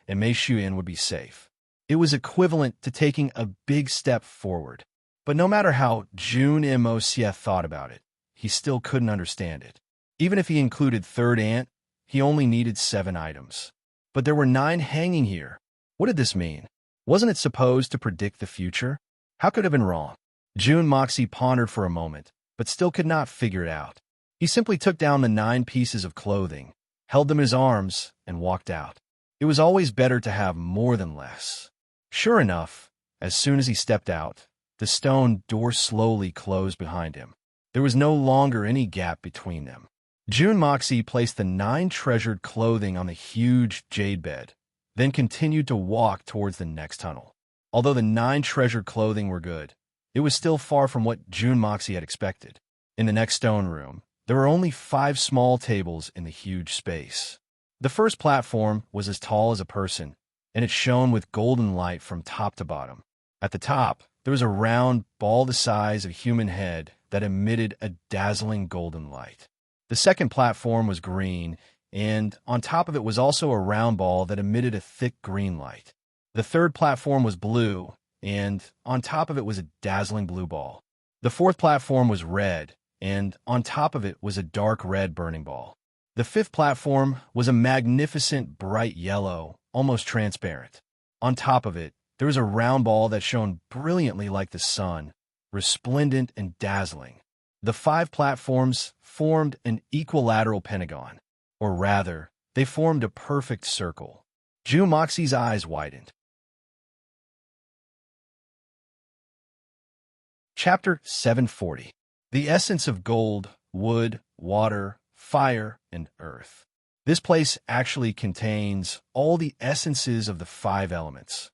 and Mei Xuyan would be safe. It was equivalent to taking a big step forward. But no matter how June Xie thought about it, he still couldn't understand it. Even if he included third aunt, he only needed 7 items. But there were 9 hanging here. What did this mean? Wasn't it supposed to predict the future? How could it have been wrong? June Moxie pondered for a moment, but still could not figure it out. He simply took down the 9 pieces of clothing, held them in his arms, and walked out. It was always better to have more than less. Sure enough, as soon as he stepped out, the stone door slowly closed behind him. There was no longer any gap between them. June Moxie placed the 9 treasured clothing on the huge jade bed, then continued to walk towards the next tunnel. Although the 9 treasured clothing were good, it was still far from what June Moxie had expected. In the next stone room, there were only 5 small tables in the huge space. The first platform was as tall as a person, and it shone with golden light from top to bottom. At the top, there was a round ball the size of a human head that emitted a dazzling golden light. The second platform was green, and on top of it was also a round ball that emitted a thick green light. The third platform was blue, and on top of it was a dazzling blue ball. The fourth platform was red, and on top of it was a dark red burning ball. The fifth platform was a magnificent bright yellow, almost transparent. On top of it, there was a round ball that shone brilliantly like the sun, resplendent and dazzling. The 5 platforms formed an equilateral pentagon, or rather, they formed a perfect circle. June Moxie's eyes widened. Chapter 740. The essence of gold, wood, water, fire, and earth. This place actually contains all the essences of the 5 elements.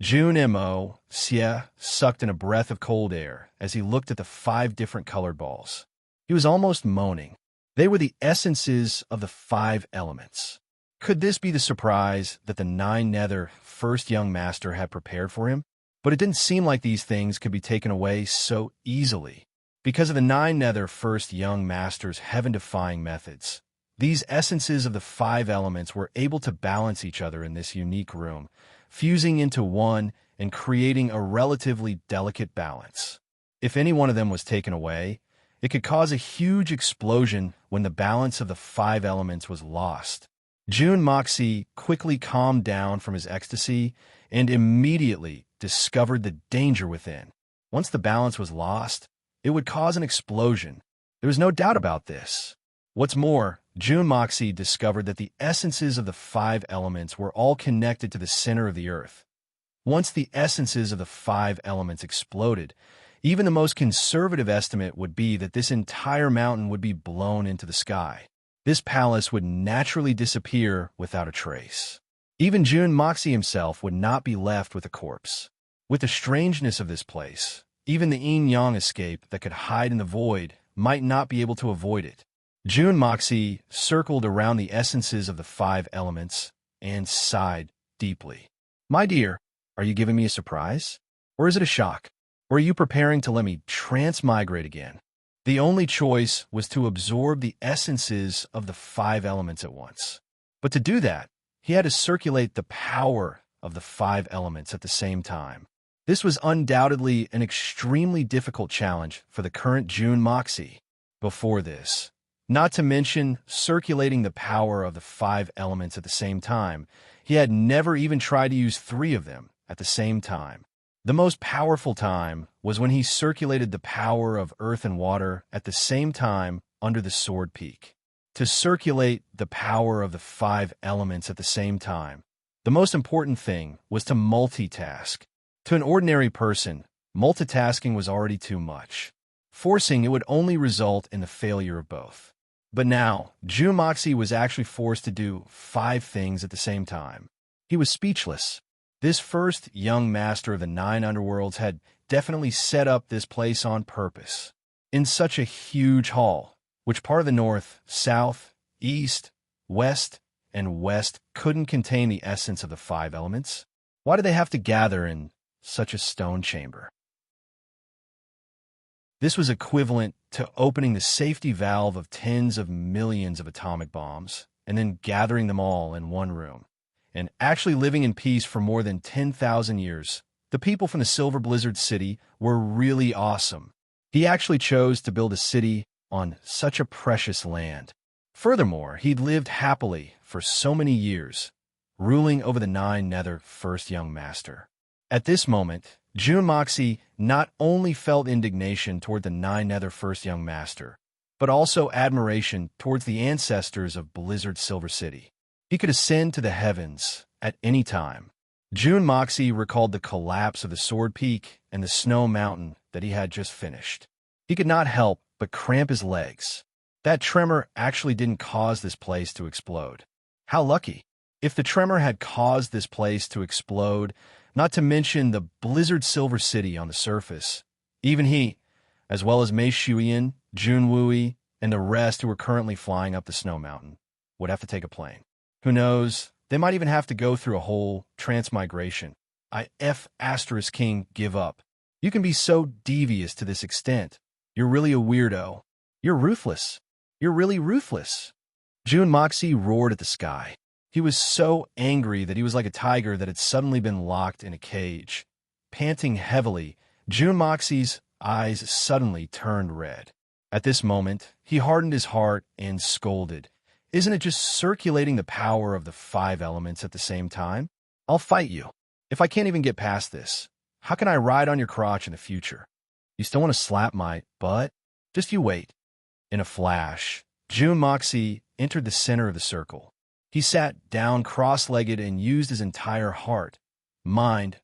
June Mo. Xie sucked in a breath of cold air as he looked at the 5 different colored balls. He was almost moaning. They were the essences of the 5 elements. Could this be the surprise that the 9 Nether first young master had prepared for him? But it didn't seem like these things could be taken away so easily. Because of the 9 Nether first young master's heaven-defying methods, these essences of the 5 elements were able to balance each other in this unique room, fusing into one and creating a relatively delicate balance. If any one of them was taken away, it could cause a huge explosion when the balance of the 5 elements was lost. June Moxie quickly calmed down from his ecstasy and immediately discovered the danger within. Once the balance was lost, it would cause an explosion. There was no doubt about this. What's more, June Moxie discovered that the essences of the 5 elements were all connected to the center of the earth. Once the essences of the 5 elements exploded, even the most conservative estimate would be that this entire mountain would be blown into the sky. This palace would naturally disappear without a trace. Even June Moxie himself would not be left with a corpse. With the strangeness of this place, even the yin-yang escape that could hide in the void might not be able to avoid it. June Moxie circled around the essences of the 5 elements and sighed deeply. My dear, are you giving me a surprise? Or is it a shock? Or are you preparing to let me transmigrate again? The only choice was to absorb the essences of the 5 elements at once. But to do that, he had to circulate the power of the 5 elements at the same time. This was undoubtedly an extremely difficult challenge for the current June Moxie. Before this, not to mention circulating the power of the 5 elements at the same time, he had never even tried to use 3 of them at the same time. The most powerful time was when he circulated the power of earth and water at the same time under the sword peak. To circulate the power of the 5 elements at the same time, the most important thing was to multitask. To an ordinary person, multitasking was already too much. Forcing it would only result in the failure of both. But now, June Moxie was actually forced to do 5 things at the same time. He was speechless. This first young master of the 9 underworlds had definitely set up this place on purpose. In such a huge hall, which part of the north, south, east, west, and west couldn't contain the essence of the 5 elements? Why did they have to gather in such a stone chamber? This was equivalent to opening the safety valve of tens of millions of atomic bombs and then gathering them all in one room, and actually living in peace for more than 10,000 years. The people from the Silver Blizzard City were really awesome. He actually chose to build a city on such a precious land. Furthermore, he'd lived happily for so many years, ruling over the 9 Nether first young master. At this moment, June Moxie not only felt indignation toward the 9 Nether first young master, but also admiration towards the ancestors of Blizzard Silver City. He could ascend to the heavens at any time. June Moxie recalled the collapse of the Sword Peak and the Snow Mountain that he had just finished. He could not help but cramp his legs. That tremor actually didn't cause this place to explode. How lucky! If the tremor had caused this place to explode, not to mention the Blizzard Silver City on the surface, Even he, as well as Mei Shuyan, Jun Wui, and the rest who were currently flying up the snow mountain, would have to take a plane. Who knows, they might even have to go through a whole transmigration. King give up. You can be so devious to this extent. You're really a weirdo. You're ruthless. You're really ruthless. Jun Moxie roared at the sky. He was so angry that he was like a tiger that had suddenly been locked in a cage. Panting heavily, Jun Moxie's eyes suddenly turned red. At this moment, he hardened his heart and scolded. Isn't it just circulating the power of the 5 elements at the same time? I'll fight you. If I can't even get past this, how can I ride on your crotch in the future? You still want to slap my butt? Just you wait. In a flash, Jun Moxie entered the center of the circle. He sat down cross-legged and used his entire heart, mind,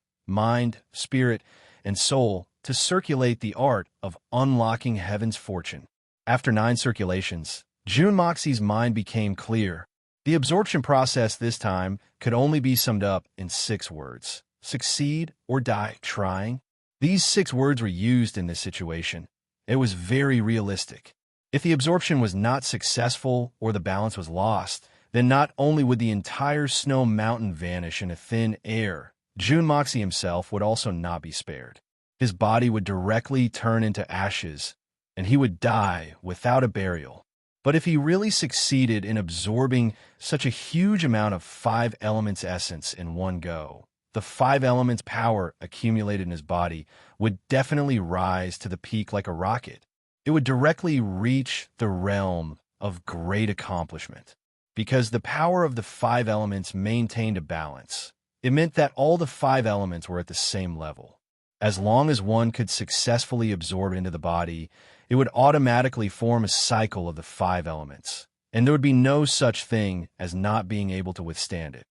spirit, and soul to circulate the art of unlocking heaven's fortune. After 9 circulations, Jun Moxie's mind became clear. The absorption process this time could only be summed up in 6 words. Succeed or die trying. These 6 words were used in this situation. It was very realistic. If the absorption was not successful or the balance was lost, then not only would the entire snow mountain vanish into thin air, Jun Moxie himself would also not be spared. His body would directly turn into ashes, and he would die without a burial. But if he really succeeded in absorbing such a huge amount of 5 elements essence in one go, the 5 elements power accumulated in his body would definitely rise to the peak like a rocket. It would directly reach the realm of great accomplishment. Because the power of the 5 elements maintained a balance, it meant that all the 5 elements were at the same level. As long as one could successfully absorb into the body, it would automatically form a cycle of the 5 elements, and there would be no such thing as not being able to withstand it.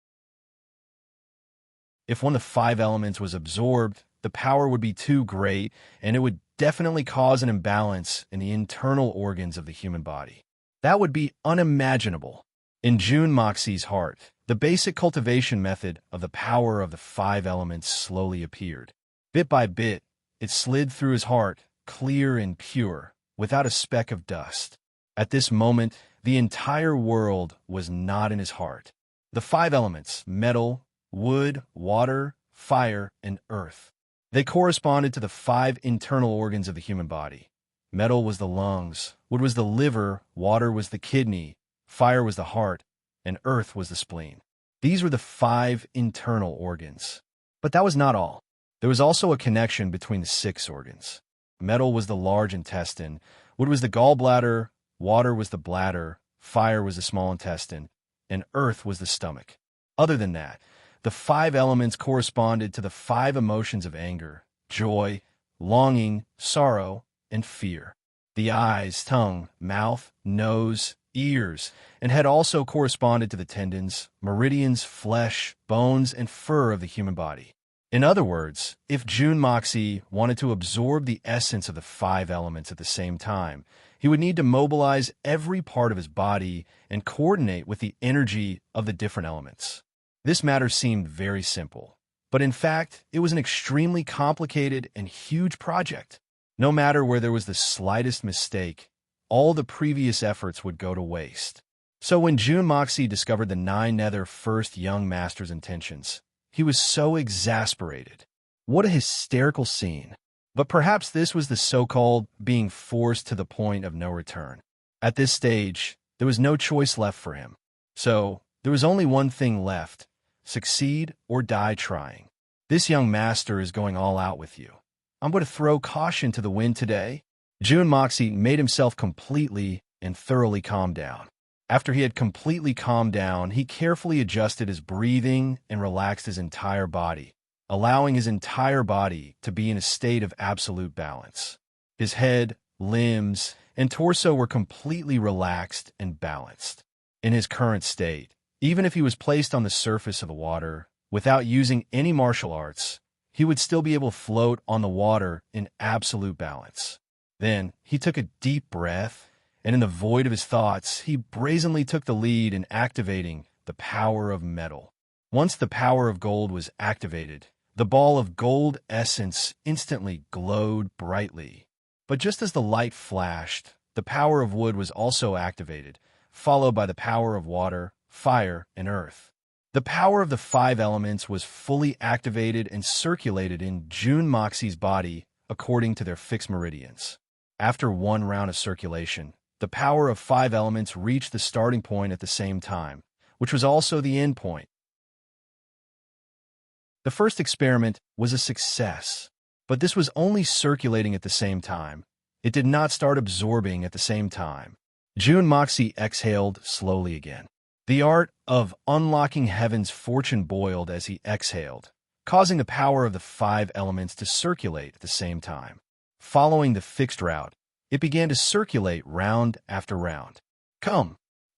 If one of the 5 elements was absorbed, the power would be too great, and it would definitely cause an imbalance in the internal organs of the human body. That would be unimaginable. In Jun Moxie's heart, the basic cultivation method of the power of the 5 elements slowly appeared. Bit by bit, it slid through his heart, clear and pure, without a speck of dust. At this moment, the entire world was not in his heart. The 5 elements, metal, wood, water, fire, and earth. They corresponded to the 5 internal organs of the human body. Metal was the lungs, wood was the liver, water was the kidney, fire was the heart, and earth was the spleen. These were the 5 internal organs. But that was not all. There was also a connection between the 6 organs. Metal was the large intestine, wood was the gallbladder, water was the bladder, fire was the small intestine, and earth was the stomach. Other than that, the 5 elements corresponded to the 5 emotions of anger, joy, longing, sorrow, and fear. The eyes, tongue, mouth, nose, ears, and head also corresponded to the tendons, meridians, flesh, bones, and fur of the human body. In other words, if Jun Moxie wanted to absorb the essence of the 5 elements at the same time, he would need to mobilize every part of his body and coordinate with the energy of the different elements. This matter seemed very simple, but in fact, it was an extremely complicated and huge project. No matter where there was the slightest mistake, all the previous efforts would go to waste. So when Jun Moxie discovered the 9 Nether first young master's intentions, he was so exasperated. What a hysterical scene. But perhaps this was the so-called being forced to the point of no return. At this stage, there was no choice left for him. So there was only one thing left: succeed or die trying. This young master is going all out with you. I'm going to throw caution to the wind today. Jun Moxie made himself completely and thoroughly calm down. After he had completely calmed down, he carefully adjusted his breathing and relaxed his entire body, allowing his entire body to be in a state of absolute balance. His head, limbs, and torso were completely relaxed and balanced. In his current state, even if he was placed on the surface of the water, without using any martial arts, he would still be able to float on the water in absolute balance. Then he took a deep breath, and in the void of his thoughts, he brazenly took the lead in activating the power of metal. Once the power of gold was activated, The ball of gold essence instantly glowed brightly. But just as the light flashed, the power of wood was also activated, followed by the power of water, fire, and earth. The power of the 5 elements was fully activated and circulated in June Moxie's body according to their fixed meridians. After one round of circulation, the power of 5 elements reached the starting point at the same time, which was also the end point. The first experiment was a success, but this was only circulating at the same time. It did not start absorbing at the same time. June Moxie exhaled slowly again. The art of unlocking heaven's fortune boiled as he exhaled, causing the power of the 5 elements to circulate at the same time. Following the fixed route, it began to circulate round after round.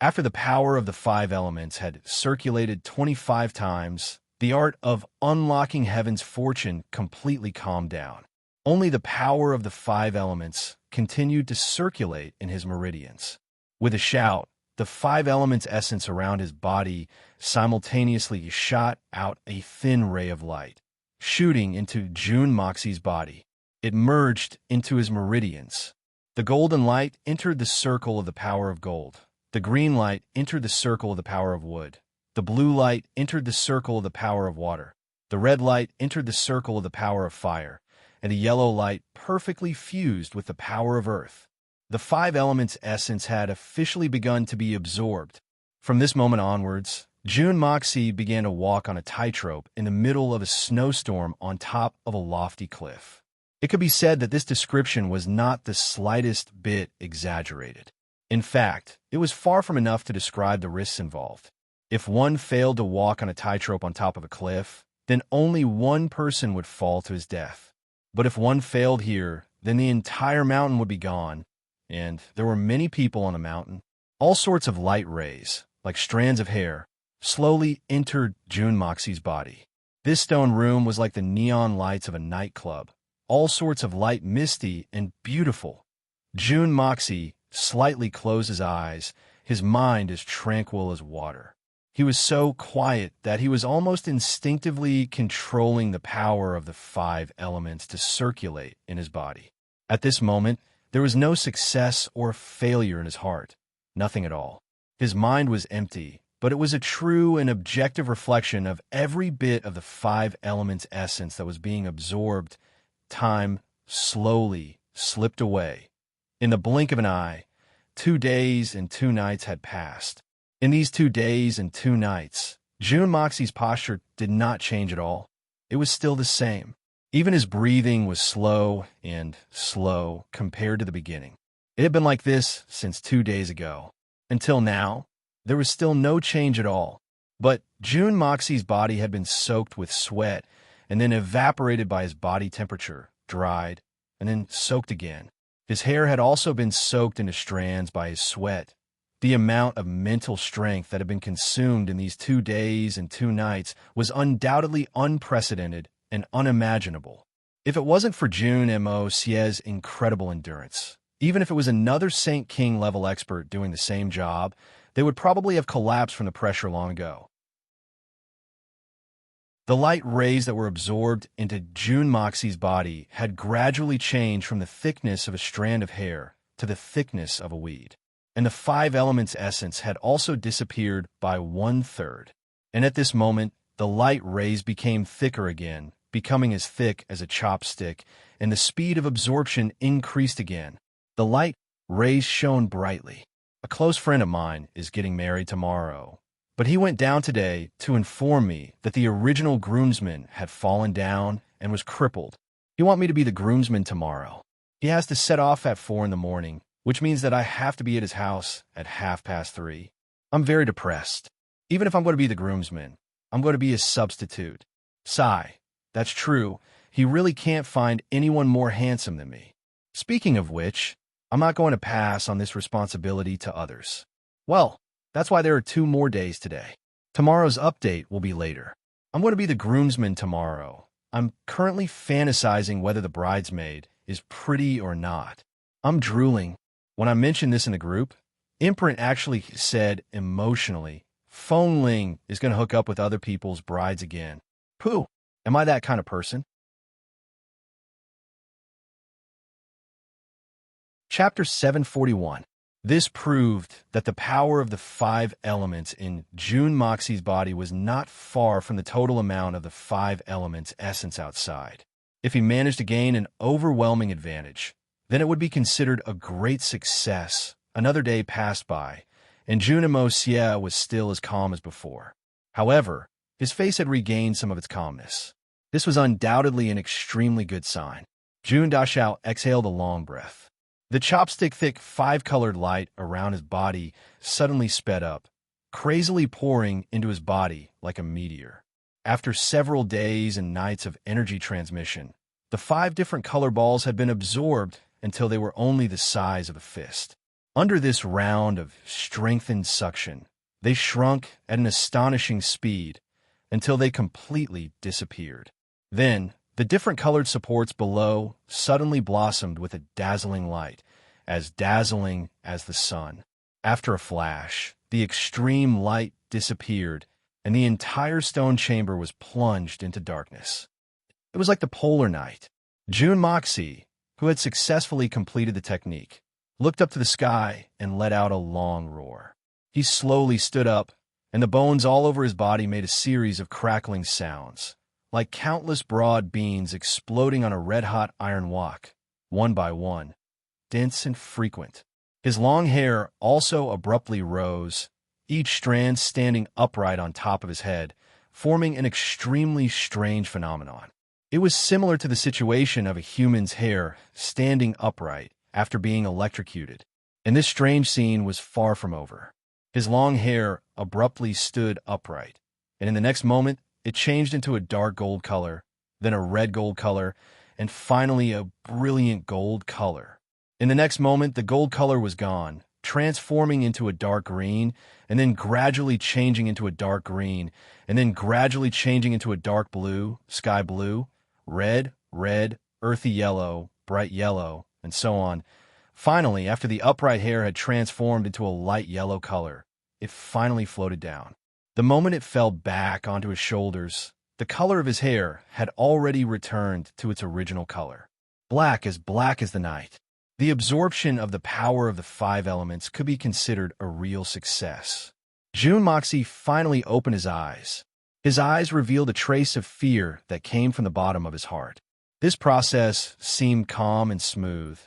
After the power of the 5 elements had circulated 25 times, the art of unlocking heaven's fortune completely calmed down. Only the power of the 5 elements continued to circulate in his meridians. With a shout, the 5 elements' essence around his body simultaneously shot out a thin ray of light, shooting into June Moxie's body. It merged into his meridians. The golden light entered the circle of the power of gold. The green light entered the circle of the power of wood. The blue light entered the circle of the power of water. The red light entered the circle of the power of fire. And the yellow light perfectly fused with the power of earth. The 5 elements' essence had officially begun to be absorbed. From this moment onwards, June Moxie began to walk on a tightrope in the middle of a snowstorm on top of a lofty cliff. It could be said that this description was not the slightest bit exaggerated. In fact, it was far from enough to describe the risks involved. If one failed to walk on a tightrope on top of a cliff, then only one person would fall to his death. But if one failed here, then the entire mountain would be gone, and there were many people on the mountain. All sorts of light rays, like strands of hair, slowly entered June Moxie's body. This stone room was like the neon lights of a nightclub, all sorts of light, misty and beautiful. June Moxie slightly closed his eyes, his mind as tranquil as water. He was so quiet that he was almost instinctively controlling the power of the 5 elements to circulate in his body. At this moment, there was no success or failure in his heart, nothing at all. His mind was empty, but it was a true and objective reflection of every bit of the 5 elements' essence that was being absorbed. Time slowly slipped away. In the blink of an eye, 2 days and 2 nights had passed. In these 2 days and 2 nights, June Moxie's posture did not change at all. It was still the same. Even his breathing was slow compared to the beginning. It had been like this since 2 days ago. Until now, there was still no change at all. But June Moxie's body had been soaked with sweat and then evaporated by his body temperature, dried, and then soaked again. His hair had also been soaked into strands by his sweat. The amount of mental strength that had been consumed in these 2 days and 2 nights was undoubtedly unprecedented and unimaginable. If it wasn't for June Moxie's incredible endurance, even if it was another Saint King level expert doing the same job, they would probably have collapsed from the pressure long ago. The light rays that were absorbed into June Moxie's body had gradually changed from the thickness of a strand of hair to the thickness of a weed. And the 5 elements' essence had also disappeared by 1/3. And at this moment, the light rays became thicker again, becoming as thick as a chopstick, and the speed of absorption increased again. The light rays shone brightly. A close friend of mine is getting married tomorrow, but he went down today to inform me that the original groomsman had fallen down and was crippled. He wants me to be the groomsman tomorrow. He has to set off at 4 in the morning, which means that I have to be at his house at 3:30. I'm very depressed. Even if I'm going to be the groomsman, I'm going to be his substitute. Sigh. That's true. He really can't find anyone more handsome than me. Speaking of which, I'm not going to pass on this responsibility to others. Well, that's why there are 2 more days today. Tomorrow's update will be later. I'm going to be the groomsman tomorrow. I'm currently fantasizing whether the bridesmaid is pretty or not. I'm drooling. When I mentioned this in the group, Imprint actually said emotionally, Phone Ling is going to hook up with other people's brides again. Pooh. Am I that kind of person? Chapter 741. This proved that the power of the five elements in June Moxie's body was not far from the total amount of the five elements' essence outside. If he managed to gain an overwhelming advantage, then it would be considered a great success. Another day passed by, and June Moxie was still as calm as before. However, his face had regained some of its calmness. This was undoubtedly an extremely good sign. June Dashao exhaled a long breath. The chopstick-thick five-colored light around his body suddenly sped up, crazily pouring into his body like a meteor. After several days and nights of energy transmission, the five different color balls had been absorbed until they were only the size of a fist. Under this round of strengthened suction, they shrunk at an astonishing speed until they completely disappeared. Then, the different colored supports below suddenly blossomed with a dazzling light, as dazzling as the sun. After a flash, the extreme light disappeared, and the entire stone chamber was plunged into darkness. It was like the polar night. June Moxie, who had successfully completed the technique, looked up to the sky and let out a long roar. He slowly stood up, and the bones all over his body made a series of crackling sounds, like countless broad beans exploding on a red-hot iron wok, one by one, dense and frequent. His long hair also abruptly rose, each strand standing upright on top of his head, forming an extremely strange phenomenon. It was similar to the situation of a human's hair standing upright after being electrocuted, and this strange scene was far from over. His long hair abruptly stood upright, and in the next moment, it changed into a dark gold color, then a red gold color, and finally a brilliant gold color. In the next moment, the gold color was gone, transforming into a dark green, and then gradually changing into a dark green, and then gradually changing into a dark blue, sky blue, red, earthy yellow, bright yellow, and so on. Finally, after the upright hair had transformed into a light yellow color, it finally floated down. The moment it fell back onto his shoulders, the color of his hair had already returned to its original color. Black as the night. The absorption of the power of the five elements could be considered a real success. June Moxie finally opened his eyes. His eyes revealed a trace of fear that came from the bottom of his heart. This process seemed calm and smooth,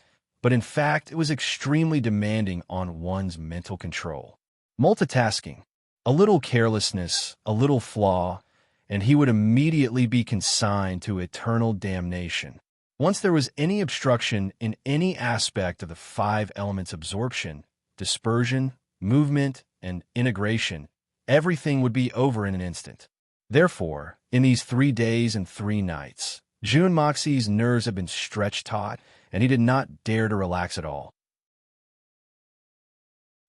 but in fact it was extremely demanding on one's mental control. Multitasking. A little carelessness, a little flaw, and he would immediately be consigned to eternal damnation. Once there was any obstruction in any aspect of the five elements' absorption, dispersion, movement, and integration, everything would be over in an instant. Therefore, in these 3 days and 3 nights, June Moxie's nerves had been stretched taut, and he did not dare to relax at all.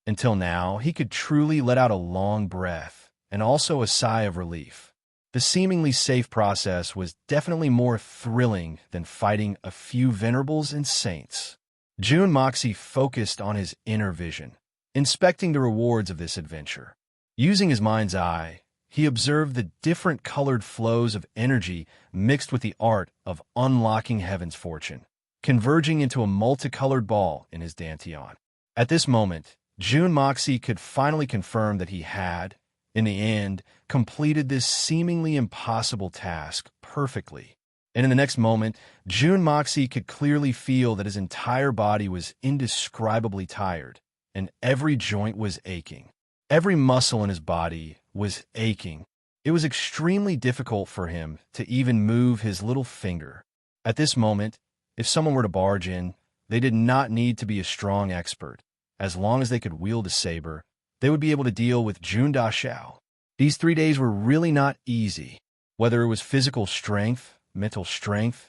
Until now, he could truly let out a long breath and also a sigh of relief. The seemingly safe process was definitely more thrilling than fighting a few venerables and saints. June Moxie focused on his inner vision, inspecting the rewards of this adventure. Using his mind's eye, he observed the different colored flows of energy mixed with the art of unlocking heaven's fortune, converging into a multicolored ball in his dantian. At this moment, June Moxie could finally confirm that he had, in the end, completed this seemingly impossible task perfectly. And in the next moment, June Moxie could clearly feel that his entire body was indescribably tired, and every joint was aching. Every muscle in his body was aching. It was extremely difficult for him to even move his little finger. At this moment, if someone were to barge in, they did not need to be a strong expert. As long as they could wield a saber, they would be able to deal with June Dashao. These 3 days were really not easy. Whether it was physical strength, mental strength,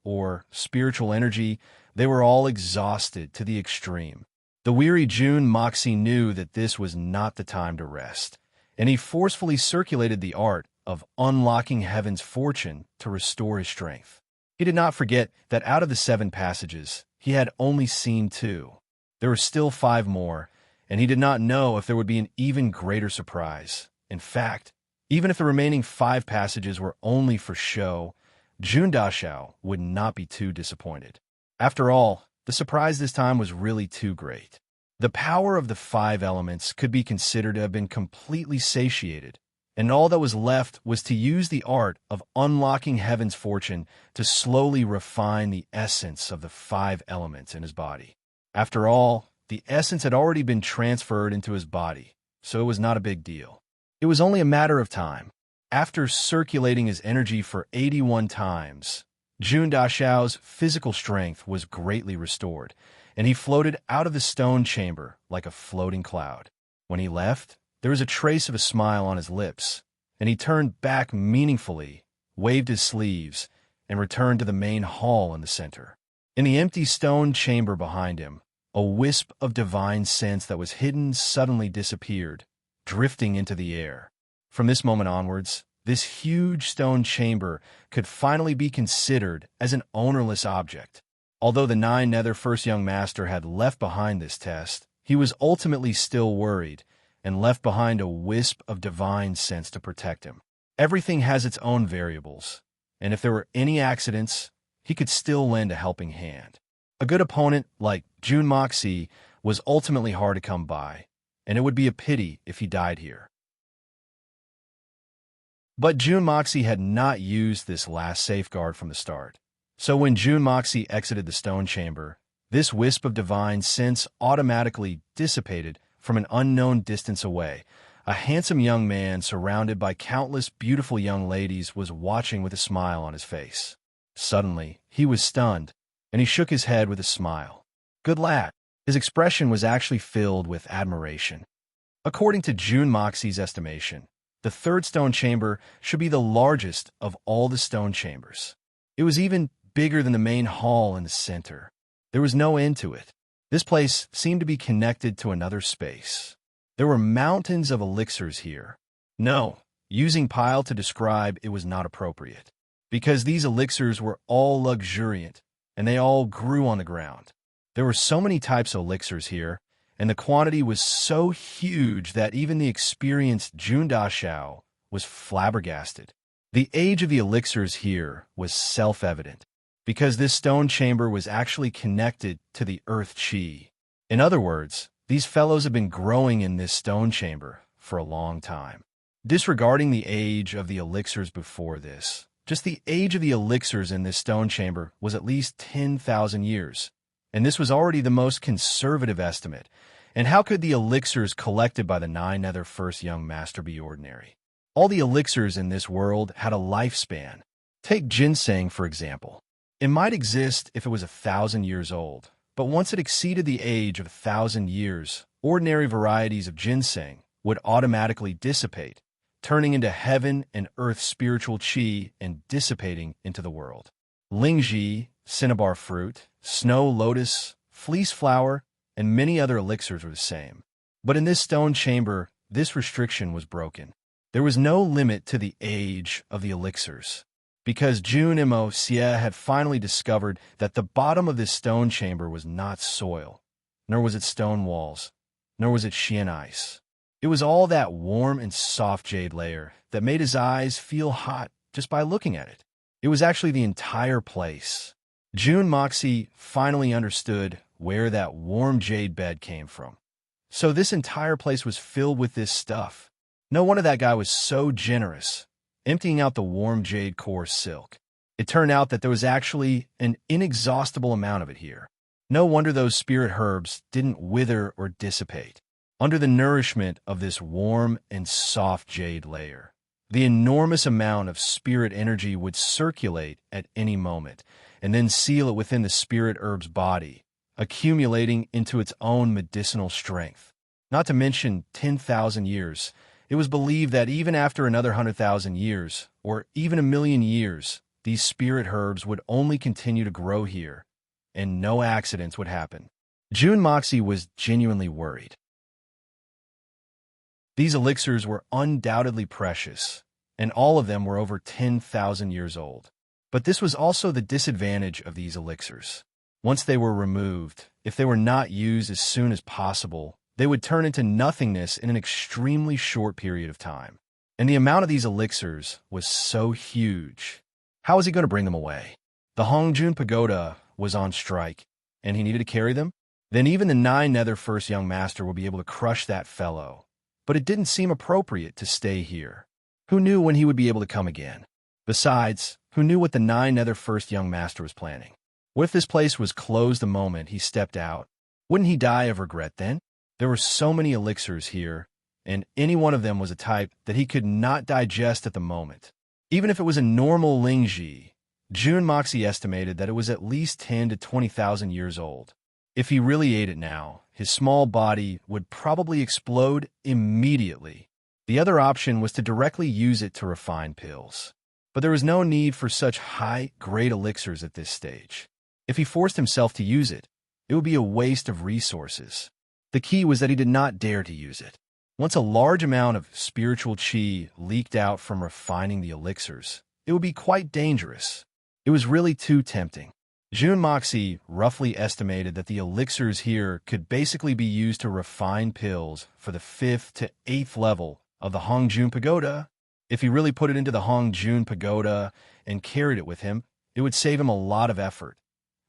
or spiritual energy, they were all exhausted to the extreme. The weary June Moxie knew that this was not the time to rest, and he forcefully circulated the art of unlocking heaven's fortune to restore his strength. He did not forget that out of the 7 passages, he had only seen 2. There were still 5 more, and he did not know if there would be an even greater surprise. In fact, Even if the remaining 5 passages were only for show, Jun Dashao would not be too disappointed. After all, the surprise this time was really too great. The power of the 5 elements could be considered to have been completely satiated, and all that was left was to use the art of unlocking heaven's fortune to slowly refine the essence of the 5 elements in his body. After all, the essence had already been transferred into his body, so it was not a big deal. It was only a matter of time. After circulating his energy for 81 times, Jun Dashao's physical strength was greatly restored, and he floated out of the stone chamber like a floating cloud. When he left, there was a trace of a smile on his lips, and he turned back meaningfully, waved his sleeves, and returned to the main hall in the center. In the empty stone chamber behind him, a wisp of divine sense that was hidden suddenly disappeared, drifting into the air. From this moment onwards, this huge stone chamber could finally be considered as an ownerless object. Although the 9 Nether First Young Master had left behind this test, he was ultimately still worried, and left behind a wisp of divine sense to protect him. Everything has its own variables, and if there were any accidents, he could still lend a helping hand. A good opponent like Jun Moxie was ultimately hard to come by, and it would be a pity if he died here. But Jun Moxie had not used this last safeguard from the start. So when Jun Moxie exited the stone chamber, this wisp of divine sense automatically dissipated from an unknown distance away. A handsome young man surrounded by countless beautiful young ladies was watching with a smile on his face. Suddenly, he was stunned, and he shook his head with a smile. Good lad. His expression was actually filled with admiration. According to Jun Moxie's estimation, the 3rd stone chamber should be the largest of all the stone chambers. It was even bigger than the main hall in the center. There was no end to it. This place seemed to be connected to another space. There were mountains of elixirs here. No, using pile to describe it was not appropriate, because these elixirs were all luxuriant, and they all grew on the ground. There were so many types of elixirs here, and the quantity was so huge that even the experienced Jun Dashao was flabbergasted. The age of the elixirs here was self-evident, because this stone chamber was actually connected to the earth chi. In other words, these fellows have been growing in this stone chamber for a long time. Disregarding the age of the elixirs before this, just the age of the elixirs in this stone chamber was at least 10,000 years, and this was already the most conservative estimate. And how could the elixirs collected by the 9 Nether First Young Master be ordinary? All the elixirs in this world had a lifespan. Take ginseng, for example. It might exist if it was 1,000 years old, but once it exceeded the age of 1,000 years, ordinary varieties of ginseng would automatically dissipate, turning into heaven and earth spiritual chi and dissipating into the world. Lingji, cinnabar fruit, snow lotus, fleece flower, and many other elixirs were the same. But in this stone chamber, this restriction was broken. There was no limit to the age of the elixirs, because Jun Mo Xie had finally discovered that the bottom of this stone chamber was not soil, nor was it stone walls, nor was it Xian ice. It was all that warm and soft jade layer that made his eyes feel hot just by looking at it. It was actually the entire place. Jun Moxie finally understood where that warm jade bed came from. So this entire place was filled with this stuff. No wonder that guy was so generous, emptying out the warm jade core silk. It turned out that there was actually an inexhaustible amount of it here. No wonder those spirit herbs didn't wither or dissipate. Under the nourishment of this warm and soft jade layer, the enormous amount of spirit energy would circulate at any moment, and then seal it within the spirit herb's body, accumulating into its own medicinal strength. Not to mention 10,000 years. It was believed that even after another 100,000 years, or even 1,000,000 years, these spirit herbs would only continue to grow here, and no accidents would happen. Jun Moxie was genuinely worried. These elixirs were undoubtedly precious, and all of them were over 10,000 years old. But this was also the disadvantage of these elixirs. Once they were removed, if they were not used as soon as possible, they would turn into nothingness in an extremely short period of time. and the amount of these elixirs was so huge. How was he going to bring them away? The Hongjun Pagoda was on strike, and he needed to carry them? Then even the 9 nether first young master will be able to crush that fellow. But it didn't seem appropriate to stay here. Who knew when he would be able to come again? Besides, who knew what the 9 nether first young master was planning? What if this place was closed the moment he stepped out? Wouldn't he die of regret then? There were so many elixirs here, and any one of them was a type that he could not digest at the moment. Even if it was a normal Lingji, Jun Moxie estimated that it was at least 10 to 20,000 years old. If he really ate it now, his small body would probably explode immediately. The other option was to directly use it to refine pills. But there was no need for such high-grade elixirs at this stage. If he forced himself to use it, it would be a waste of resources. The key was that he did not dare to use it. Once a large amount of spiritual qi leaked out from refining the elixirs, it would be quite dangerous. It was really too tempting. Jun Moxie roughly estimated that the elixirs here could basically be used to refine pills for the 5th to 8th level of the Hongjun Pagoda. If he really put it into the Hongjun Pagoda and carried it with him, it would save him a lot of effort.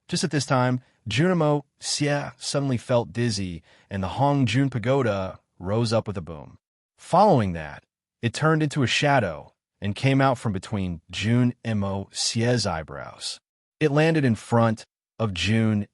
Just at this time, Junimo Xie suddenly felt dizzy, and the Hongjun Pagoda rose up with a boom. Following that, it turned into a shadow and came out from between Junimo Xie's eyebrows. It landed in front of Junimo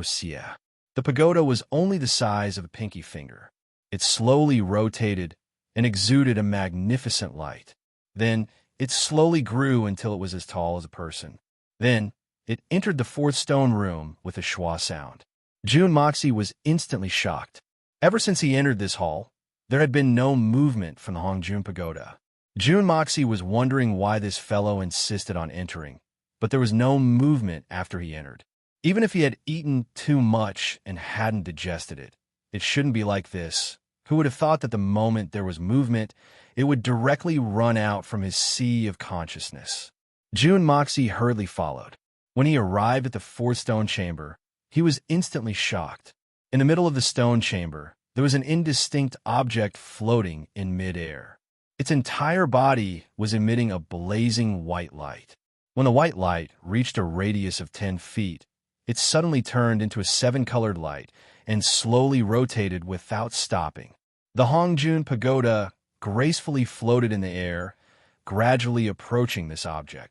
Xie. The pagoda was only the size of a pinky finger. It slowly rotated and exuded a magnificent light. Then it slowly grew until it was as tall as a person. Then it entered the 4th stone room with a schwa sound. Jun Moxie was instantly shocked. Ever since he entered this hall, there had been no movement from the Hongjun Pagoda. Jun Moxie was wondering why this fellow insisted on entering, but there was no movement after he entered. Even if he had eaten too much and hadn't digested it, it shouldn't be like this. Who would have thought that the moment there was movement, it would directly run out from his sea of consciousness? Jun Moxie hurriedly followed. When he arrived at the 4th stone chamber, he was instantly shocked. In the middle of the stone chamber, there was an indistinct object floating in midair. Its entire body was emitting a blazing white light. When the white light reached a radius of 10 feet, it suddenly turned into a 7-colored light and slowly rotated without stopping. The Hongjun Pagoda gracefully floated in the air, gradually approaching this object.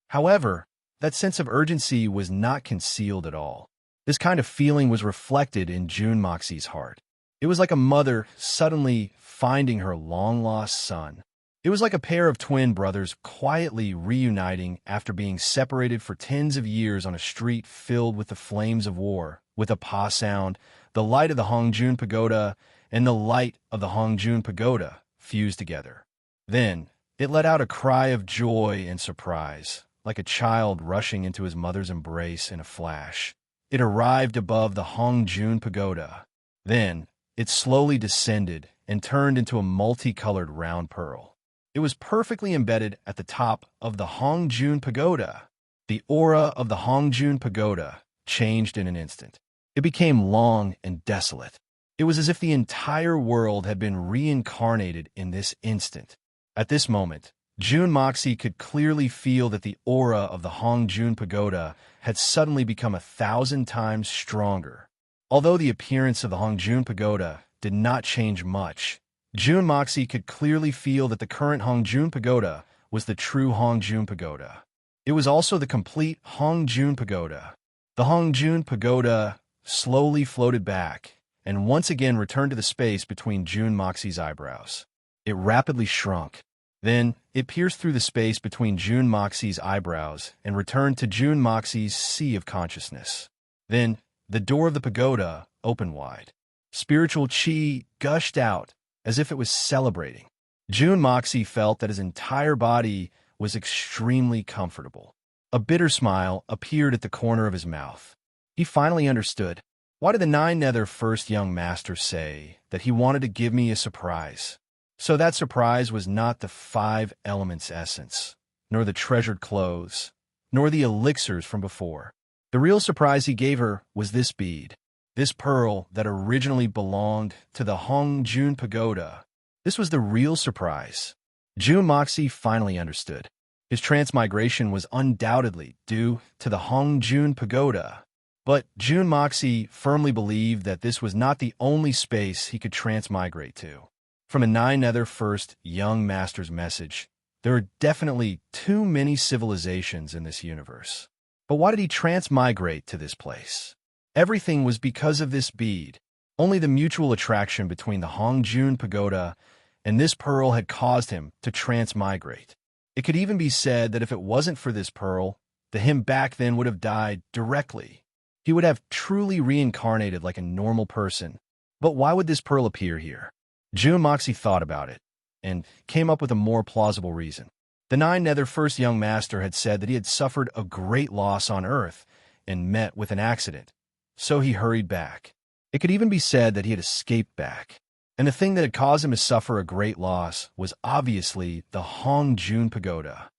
However, that sense of urgency was not concealed at all. This kind of feeling was reflected in Jun Moxie's heart. It was like a mother suddenly finding her long-lost son. It was like a pair of twin brothers quietly reuniting after being separated for tens of years on a street filled with the flames of war, with a pa sound, the light of the Hongjun Pagoda, and the light of the Hongjun Pagoda fused together. Then, it let out a cry of joy and surprise, like a child rushing into his mother's embrace in a flash. It arrived above the Hongjun Pagoda. Then, it slowly descended and turned into a multicolored round pearl. It was perfectly embedded at the top of the Hongjun Pagoda. The aura of the Hongjun Pagoda changed in an instant. It became long and desolate. It was as if the entire world had been reincarnated in this instant. At this moment, Jun Moxie could clearly feel that the aura of the Hongjun Pagoda had suddenly become 1,000 times stronger. Although the appearance of the Hongjun Pagoda did not change much, Jun Moxie could clearly feel that the current Hongjun Pagoda was the true Hongjun Pagoda. It was also the complete Hongjun Pagoda. The Hongjun Pagoda slowly floated back and once again returned to the space between Jun Moxie's eyebrows. It rapidly shrunk. Then, it pierced through the space between Jun Moxie's eyebrows and returned to Jun Moxie's sea of consciousness. Then, the door of the pagoda opened wide. Spiritual qi gushed out as if it was celebrating. Jun Moxie felt that his entire body was extremely comfortable. A bitter smile appeared at the corner of his mouth. He finally understood. Why did the 9 nether first young master say that he wanted to give me a surprise? So that surprise was not the 5 elements essence, nor the treasured clothes, nor the elixirs from before. The real surprise he gave her was this bead, this pearl that originally belonged to the Hongjun Pagoda. This was the real surprise. Jun Moxie finally understood. His transmigration was undoubtedly due to the Hongjun Pagoda. But Jun Moxie firmly believed that this was not the only space he could transmigrate to. From a Nine Nether First Young Master's message, there are definitely too many civilizations in this universe. But why did he transmigrate to this place? Everything was because of this bead. Only the mutual attraction between the Hongjun Pagoda and this pearl had caused him to transmigrate. It could even be said that if it wasn't for this pearl, the him back then would have died directly. He would have truly reincarnated like a normal person. But why would this pearl appear here? Jun Moxie thought about it and came up with a more plausible reason. The Nine Nether First Young Master had said that he had suffered a great loss on Earth and met with an accident, so he hurried back. It could even be said that he had escaped back. And the thing that had caused him to suffer a great loss was obviously the Hongjun Pagoda.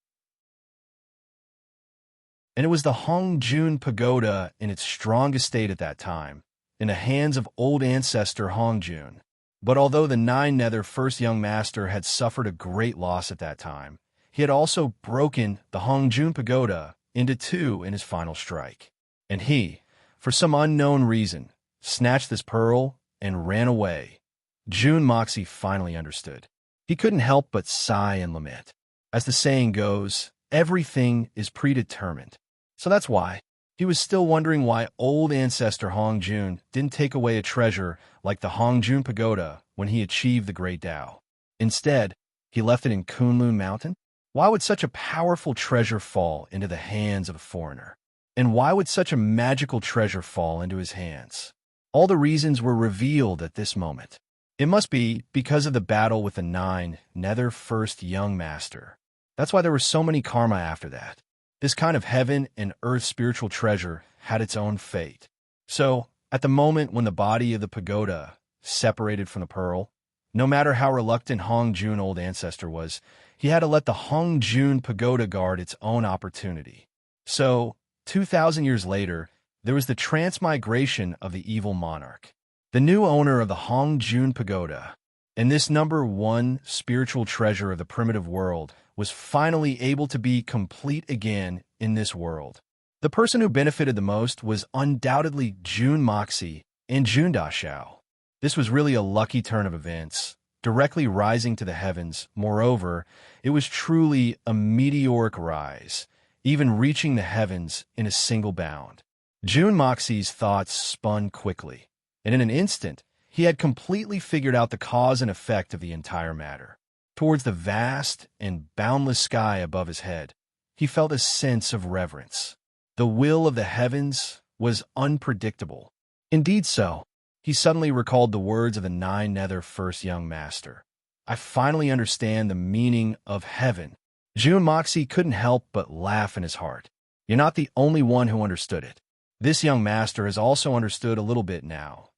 And it was the Hongjun Pagoda in its strongest state at that time, in the hands of old ancestor Hongjun. But although the Nine Nether First Young Master had suffered a great loss at that time, he had also broken the Hongjun Pagoda into two in his final strike. And he, for some unknown reason, snatched this pearl and ran away. Jun Moxie finally understood. He couldn't help but sigh and lament. As the saying goes, everything is predetermined. So that's why. He was still wondering why old ancestor Hongjun didn't take away a treasure like the Hongjun Pagoda when he achieved the Great Tao. Instead, he left it in Kunlun Mountain. Why would such a powerful treasure fall into the hands of a foreigner? And why would such a magical treasure fall into his hands? All the reasons were revealed at this moment. It must be because of the battle with the Nine Nether First Young Master. That's why there were so many karma after that. This kind of heaven and earth spiritual treasure had its own fate. So, at the moment when the body of the pagoda separated from the pearl, no matter how reluctant Hongjun old ancestor was, he had to let the Hongjun Pagoda guard its own opportunity. So, 2,000 years later, there was the transmigration of the evil monarch, the new owner of the Hongjun Pagoda. And this number one spiritual treasure of the primitive world was finally able to be complete again in this world. The person who benefited the most was undoubtedly Jun Moxie and Jun Dashao. This was really a lucky turn of events, directly rising to the heavens. Moreover, it was truly a meteoric rise, even reaching the heavens in a single bound. Jun Moxie's thoughts spun quickly, and in an instant, he had completely figured out the cause and effect of the entire matter. Towards the vast and boundless sky above his head, he felt a sense of reverence. The will of the heavens was unpredictable. Indeed so. He suddenly recalled the words of the Nine Nether First Young Master. I finally understand the meaning of heaven. Jun Moxie couldn't help but laugh in his heart. You're not the only one who understood it. This young master has also understood a little bit now.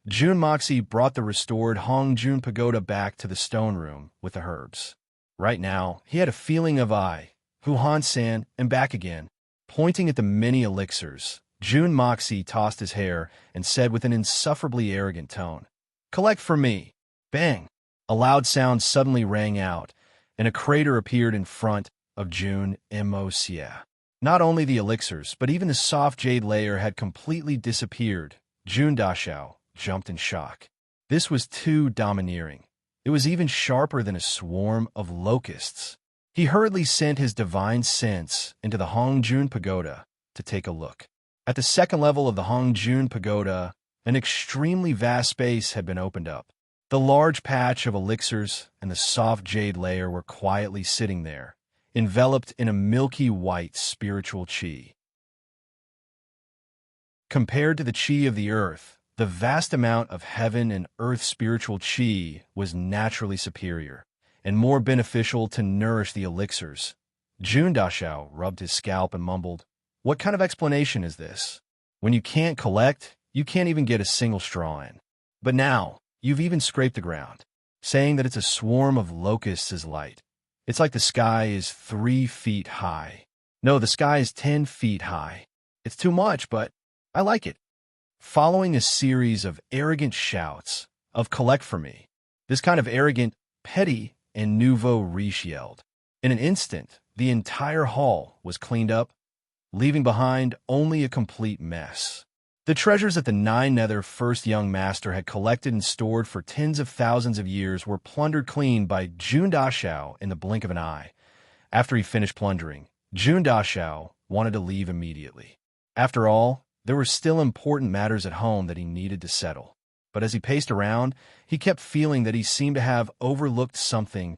Jun Moxie brought the restored Hongjun Pagoda back to the stone room with the herbs. Right now, he had a feeling of Huhan-san, and back again. Pointing at the many elixirs, Jun Moxie tossed his hair and said with an insufferably arrogant tone, Collect for me. Bang! A loud sound suddenly rang out, and a crater appeared in front of Jun Moxie. Not only the elixirs, but even the soft jade layer had completely disappeared. Jun Dashao jumped in shock. This was too domineering. It was even sharper than a swarm of locusts. He hurriedly sent his divine sense into the Hongjun Pagoda to take a look. At the second level of the Hongjun Pagoda, an extremely vast space had been opened up. The large patch of elixirs and the soft jade layer were quietly sitting there, enveloped in a milky white spiritual chi. Compared to the chi of the earth, the vast amount of heaven and earth spiritual chi was naturally superior and more beneficial to nourish the elixirs. Jun Dashao rubbed his scalp and mumbled, What kind of explanation is this? When you can't collect, you can't even get a single straw in. But now, you've even scraped the ground. Saying that it's a swarm of locusts is light. It's like the sky is 3 feet high. No, the sky is 10 feet high. It's too much, but I like it. Following a series of arrogant shouts of collect for me, this kind of arrogant petty, and nouveau riche yelled. In an instant, the entire hall was cleaned up, leaving behind only a complete mess. The treasures that the Nine Nether First Young Master had collected and stored for tens of thousands of years were plundered clean by Jun Dashao in the blink of an eye. After he finished plundering, Jun Dashao wanted to leave immediately. After all, there were still important matters at home that he needed to settle. But as he paced around, he kept feeling that he seemed to have overlooked something.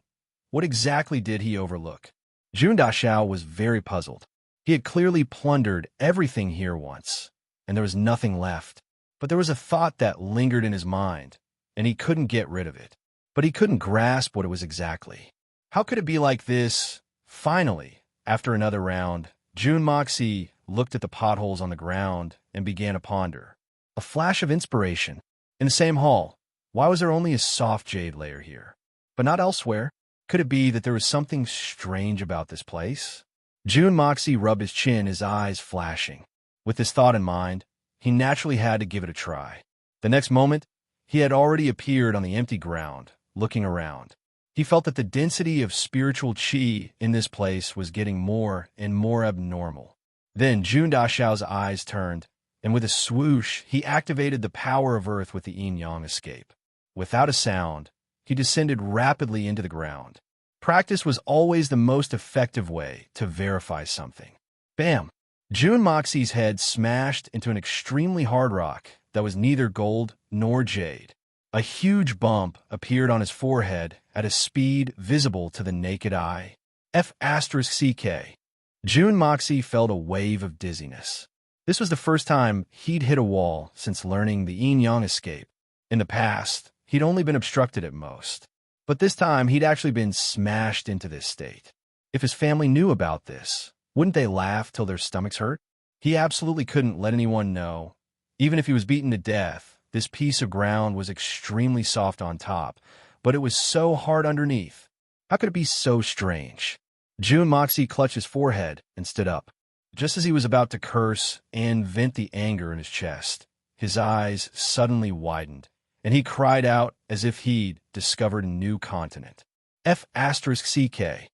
What exactly did he overlook? Jun Dashao was very puzzled. He had clearly plundered everything here once, and there was nothing left. But there was a thought that lingered in his mind, and he couldn't get rid of it. But he couldn't grasp what it was exactly. How could it be like this? Finally, after another round, Jun Moxie looked at the potholes on the ground and began to ponder. A flash of inspiration. In the same hall, why was there only a soft jade layer here, but not elsewhere? Could it be that there was something strange about this place? Jun Moxie rubbed his chin, his eyes flashing. With this thought in mind, he naturally had to give it a try. The next moment, he had already appeared on the empty ground, looking around. He felt that the density of spiritual qi in this place was getting more and more abnormal. Then Jun Dashao's eyes turned, and with a swoosh, he activated the power of earth with the yin-yang escape. Without a sound, he descended rapidly into the ground. Practice was always the most effective way to verify something. Bam! Jun Moxie's head smashed into an extremely hard rock that was neither gold nor jade. A huge bump appeared on his forehead at a speed visible to the naked eye. F***CK. Jun Moxie felt a wave of dizziness. This was the first time he'd hit a wall since learning the yin-yang escape. In the past, he'd only been obstructed at most. But this time, he'd actually been smashed into this state. If his family knew about this, wouldn't they laugh till their stomachs hurt? He absolutely couldn't let anyone know. Even if he was beaten to death, this piece of ground was extremely soft on top, but it was so hard underneath. How could it be so strange? Jun Moxie clutched his forehead and stood up. Just as he was about to curse and vent the anger in his chest, his eyes suddenly widened, and he cried out as if he'd discovered a new continent. F***CK.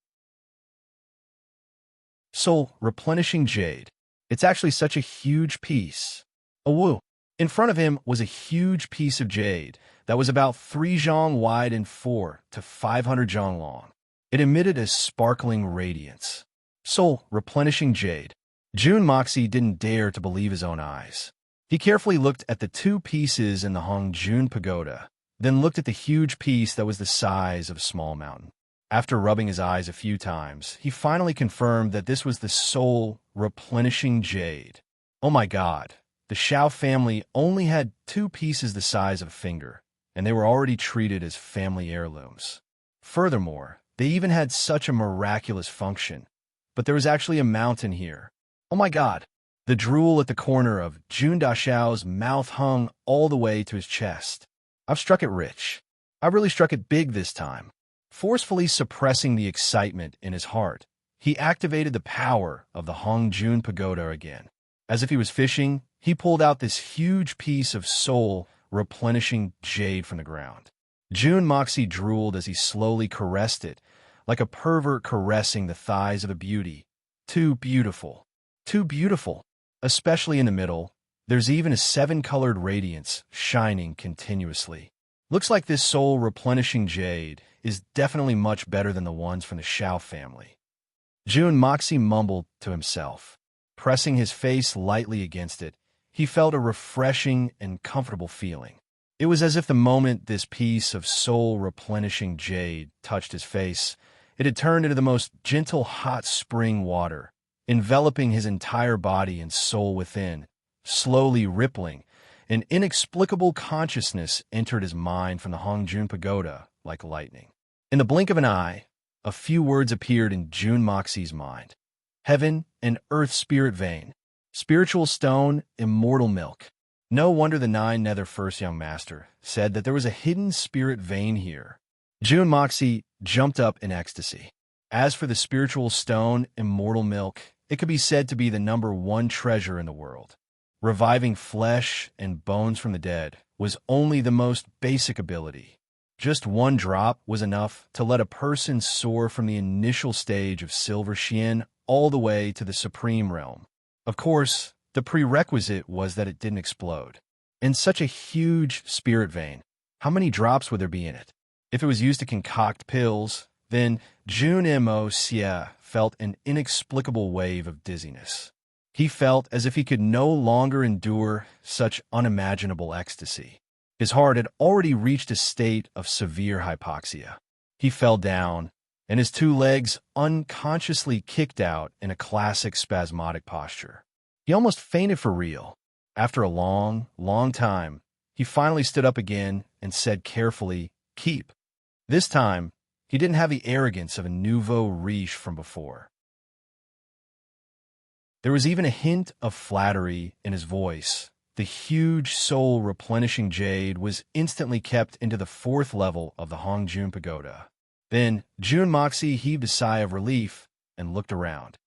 Soul replenishing jade. It's actually such a huge piece. A woo. In front of him was a huge piece of jade that was about 3 zhong wide and 4 to 500 zhong long. It emitted a sparkling radiance. Soul replenishing jade. Jun Moxie didn't dare to believe his own eyes. He carefully looked at the 2 pieces in the Hongjun Pagoda, then looked at the huge piece that was the size of a small mountain. After rubbing his eyes a few times, he finally confirmed that this was the soul replenishing jade. Oh my God, the Shao family only had 2 pieces the size of a finger, and they were already treated as family heirlooms. Furthermore, they even had such a miraculous function. But there was actually a mountain here. Oh my God! The drool at the corner of Jun Dashao's mouth hung all the way to his chest. I've struck it rich. I really struck it big this time. Forcefully suppressing the excitement in his heart, he activated the power of the Hongjun Pagoda again. As if he was fishing, he pulled out this huge piece of soul replenishing jade from the ground. Jun Moxie drooled as he slowly caressed it, like a pervert caressing the thighs of a beauty. Too beautiful. Too beautiful. Especially in the middle, there's even a 7-colored radiance shining continuously. Looks like this soul replenishing jade is definitely much better than the ones from the Shao family. Jun Moxie mumbled to himself. Pressing his face lightly against it, he felt a refreshing and comfortable feeling. It was as if the moment this piece of soul replenishing jade touched his face, it had turned into the most gentle hot spring water, enveloping his entire body and soul within. Slowly rippling, an inexplicable consciousness entered his mind from the Hongjun Pagoda like lightning. In the blink of an eye, a few words appeared in Jun Moxie's mind. Heaven and Earth Spirit Vein. Spiritual Stone, Immortal Milk. No wonder the Nine Nether First Young Master said that there was a hidden spirit vein here. Jun Moxie jumped up in ecstasy. As for the spiritual stone, Immortal Milk, it could be said to be the #1 treasure in the world. Reviving flesh and bones from the dead was only the most basic ability. Just one drop was enough to let a person soar from the initial stage of silver Xian all the way to the supreme realm. Of course, the prerequisite was that it didn't explode. In such a huge spirit vein, how many drops would there be in it? If it was used to concoct pills, then Jun Mo Xie felt an inexplicable wave of dizziness. He felt as if he could no longer endure such unimaginable ecstasy. His heart had already reached a state of severe hypoxia. He fell down, and his two legs unconsciously kicked out in a classic spasmodic posture. He almost fainted for real. After a long, long time, he finally stood up again and said carefully, "Keep." This time, he didn't have the arrogance of a nouveau riche from before. There was even a hint of flattery in his voice. The huge soul-replenishing jade was instantly kept into the 4th level of the Hongjun Pagoda. Then Jun Moxie heaved a sigh of relief and looked around.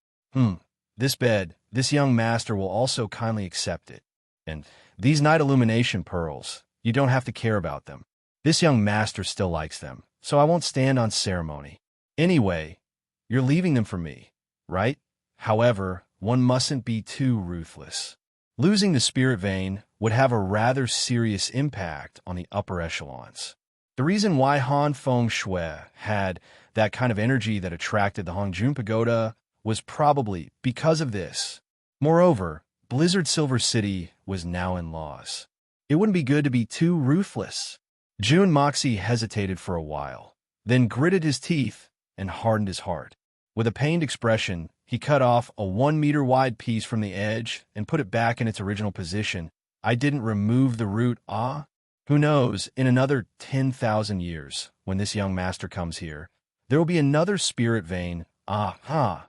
This bed, this young master will also kindly accept it. And these night illumination pearls, you don't have to care about them. This young master still likes them, so I won't stand on ceremony. Anyway, you're leaving them for me, right? However, one mustn't be too ruthless. Losing the spirit vein would have a rather serious impact on the upper echelons. The reason why Han Feng Shui had that kind of energy that attracted the Hongjun Pagoda was probably because of this. Moreover, Blizzard Silver City was now in laws. It wouldn't be good to be too ruthless. Jun Moxie hesitated for a while, then gritted his teeth and hardened his heart. With a pained expression, he cut off a 1-meter-wide piece from the edge and put it back in its original position. I didn't remove the root, ah? Who knows, in another 10,000 years, when this young master comes here, there will be another spirit vein, ah-ha.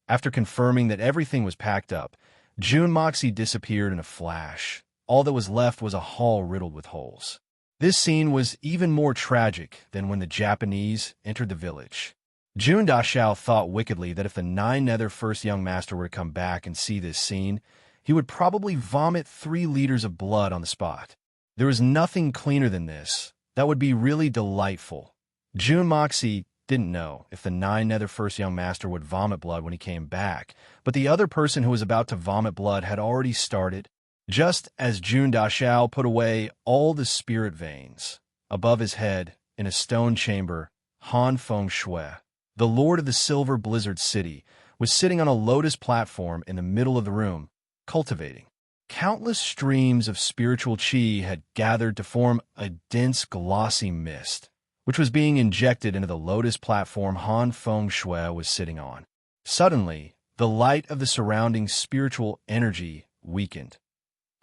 After confirming that everything was packed up, Jun Moxie disappeared in a flash. All that was left was a hall riddled with holes. This scene was even more tragic than when the Japanese entered the village. Jun Dashao thought wickedly that if the 9 Nether First Young Master were to come back and see this scene, he would probably vomit 3 liters of blood on the spot. There was nothing cleaner than this. That would be really delightful. Jun Moxie didn't know if the 9 Nether First Young Master would vomit blood when he came back, but the other person who was about to vomit blood had already started. Just as Jun Dashao put away all the spirit veins, above his head, in a stone chamber, Han Feng Shui, the Lord of the Silver Blizzard City, was sitting on a lotus platform in the middle of the room, cultivating. Countless streams of spiritual qi had gathered to form a dense, glossy mist, which was being injected into the lotus platform Han Feng Shui was sitting on. Suddenly, the light of the surrounding spiritual energy weakened.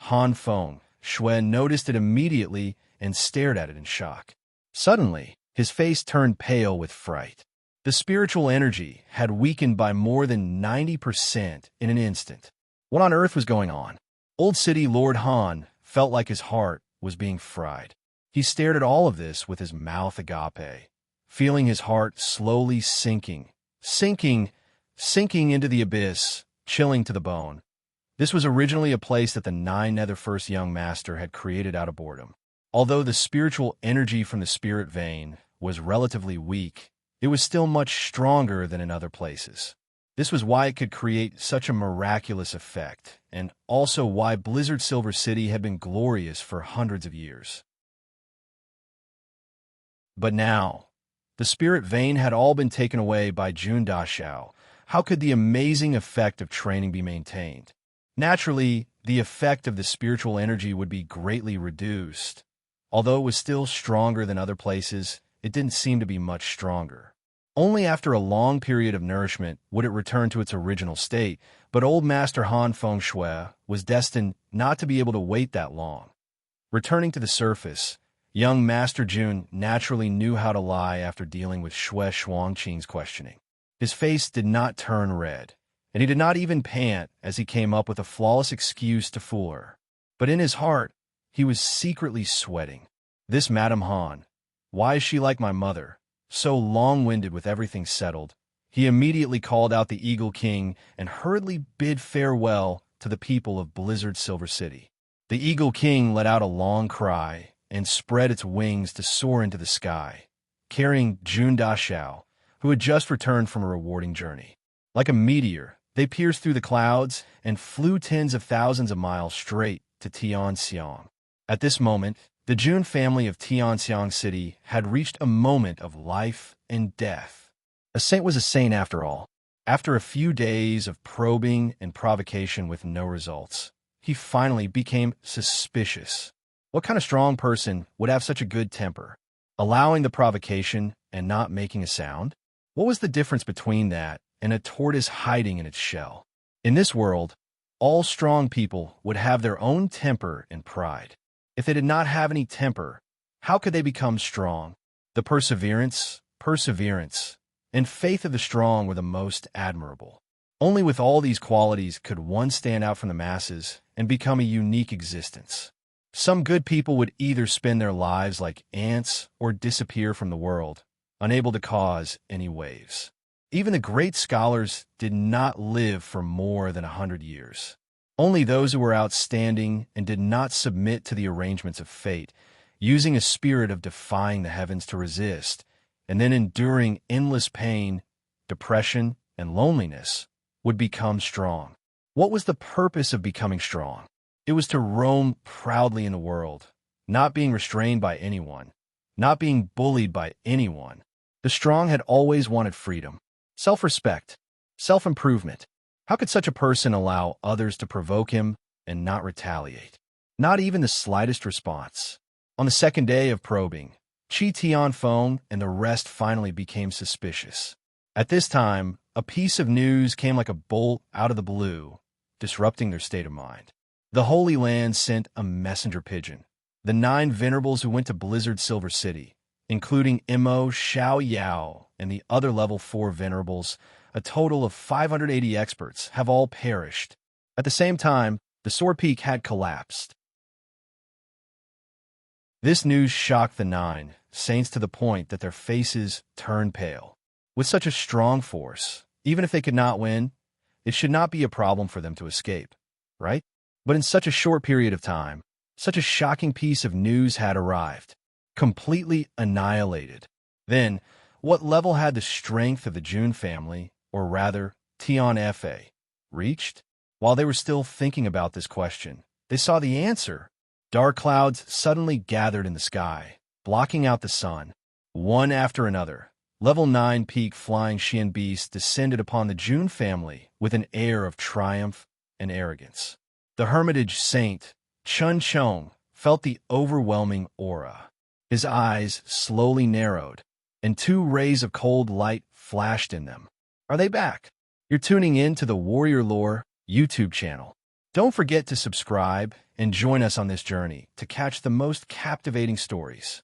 Han Feng Shui noticed it immediately and stared at it in shock. Suddenly, his face turned pale with fright. The spiritual energy had weakened by more than 90% in an instant. What on earth was going on? Old City Lord Han felt like his heart was being fried. He stared at all of this with his mouth agape, feeling his heart slowly sinking into the abyss, chilling to the bone. This was originally a place that the 9 Nether First Young Master had created out of boredom. Although the spiritual energy from the spirit vein was relatively weak, it was still much stronger than in other places. This was why it could create such a miraculous effect, and also why Blizzard Silver City had been glorious for hundreds of years. But now, the spirit vein had all been taken away by Jun Dashao. How could the amazing effect of training be maintained? Naturally, the effect of the spiritual energy would be greatly reduced. Although it was still stronger than other places, it didn't seem to be much stronger. Only after a long period of nourishment would it return to its original state, but old Master Han Feng Shui was destined not to be able to wait that long. Returning to the surface, young Master Jun naturally knew how to lie after dealing with Shui Shuangqing's questioning. His face did not turn red, and he did not even pant as he came up with a flawless excuse to fool her. But in his heart, he was secretly sweating. This Madame Han, why is she like my mother? So long-winded with everything settled, he immediately called out the Eagle King and hurriedly bid farewell to the people of Blizzard Silver City. The Eagle King let out a long cry and spread its wings to soar into the sky, carrying Jun Dashao, who had just returned from a rewarding journey. Like a meteor, they pierced through the clouds and flew tens of thousands of miles straight to Tianxiang. At this moment, the Jun family of Tianxiang City had reached a moment of life and death. A saint was a saint after all. After a few days of probing and provocation with no results, he finally became suspicious. What kind of strong person would have such a good temper? Allowing the provocation and not making a sound? What was the difference between that and a tortoise hiding in its shell? In this world, all strong people would have their own temper and pride. If they did not have any temper, how could they become strong? The perseverance, and faith of the strong were the most admirable. Only with all these qualities could one stand out from the masses and become a unique existence. Some good people would either spend their lives like ants or disappear from the world, unable to cause any waves. Even the great scholars did not live for more than 100 years. Only those who were outstanding and did not submit to the arrangements of fate, using a spirit of defying the heavens to resist, and then enduring endless pain, depression, and loneliness, would become strong. What was the purpose of becoming strong? It was to roam proudly in the world, not being restrained by anyone, not being bullied by anyone. The strong had always wanted freedom, self-respect, self-improvement. How could such a person allow others to provoke him and not retaliate? Not even the slightest response. On the second day of probing, Chi Tianfeng and the rest finally became suspicious. At this time, a piece of news came like a bolt out of the blue, disrupting their state of mind. The Holy Land sent a messenger pigeon. The 9 venerables who went to Blizzard Silver City, including Imo, Xiao Yao, and the other level 4 venerables, a total of 580 experts, have all perished. At the same time, the Sword Peak had collapsed. This news shocked the 9 saints to the point that their faces turned pale. With such a strong force, even if they could not win, it should not be a problem for them to escape, right? But in such a short period of time, such a shocking piece of news had arrived, completely annihilated. Then, what level had the strength of the Jun family, or rather, Tian Fa, reached? While they were still thinking about this question, they saw the answer. Dark clouds suddenly gathered in the sky, blocking out the sun. One after another, level 9 peak flying Xian beasts descended upon the Jun family with an air of triumph and arrogance. The Hermitage Saint, Chun Chong, felt the overwhelming aura. His eyes slowly narrowed, and 2 rays of cold light flashed in them. Are they back? You're tuning in to the Warrior Lore YouTube channel. Don't forget to subscribe and join us on this journey to catch the most captivating stories.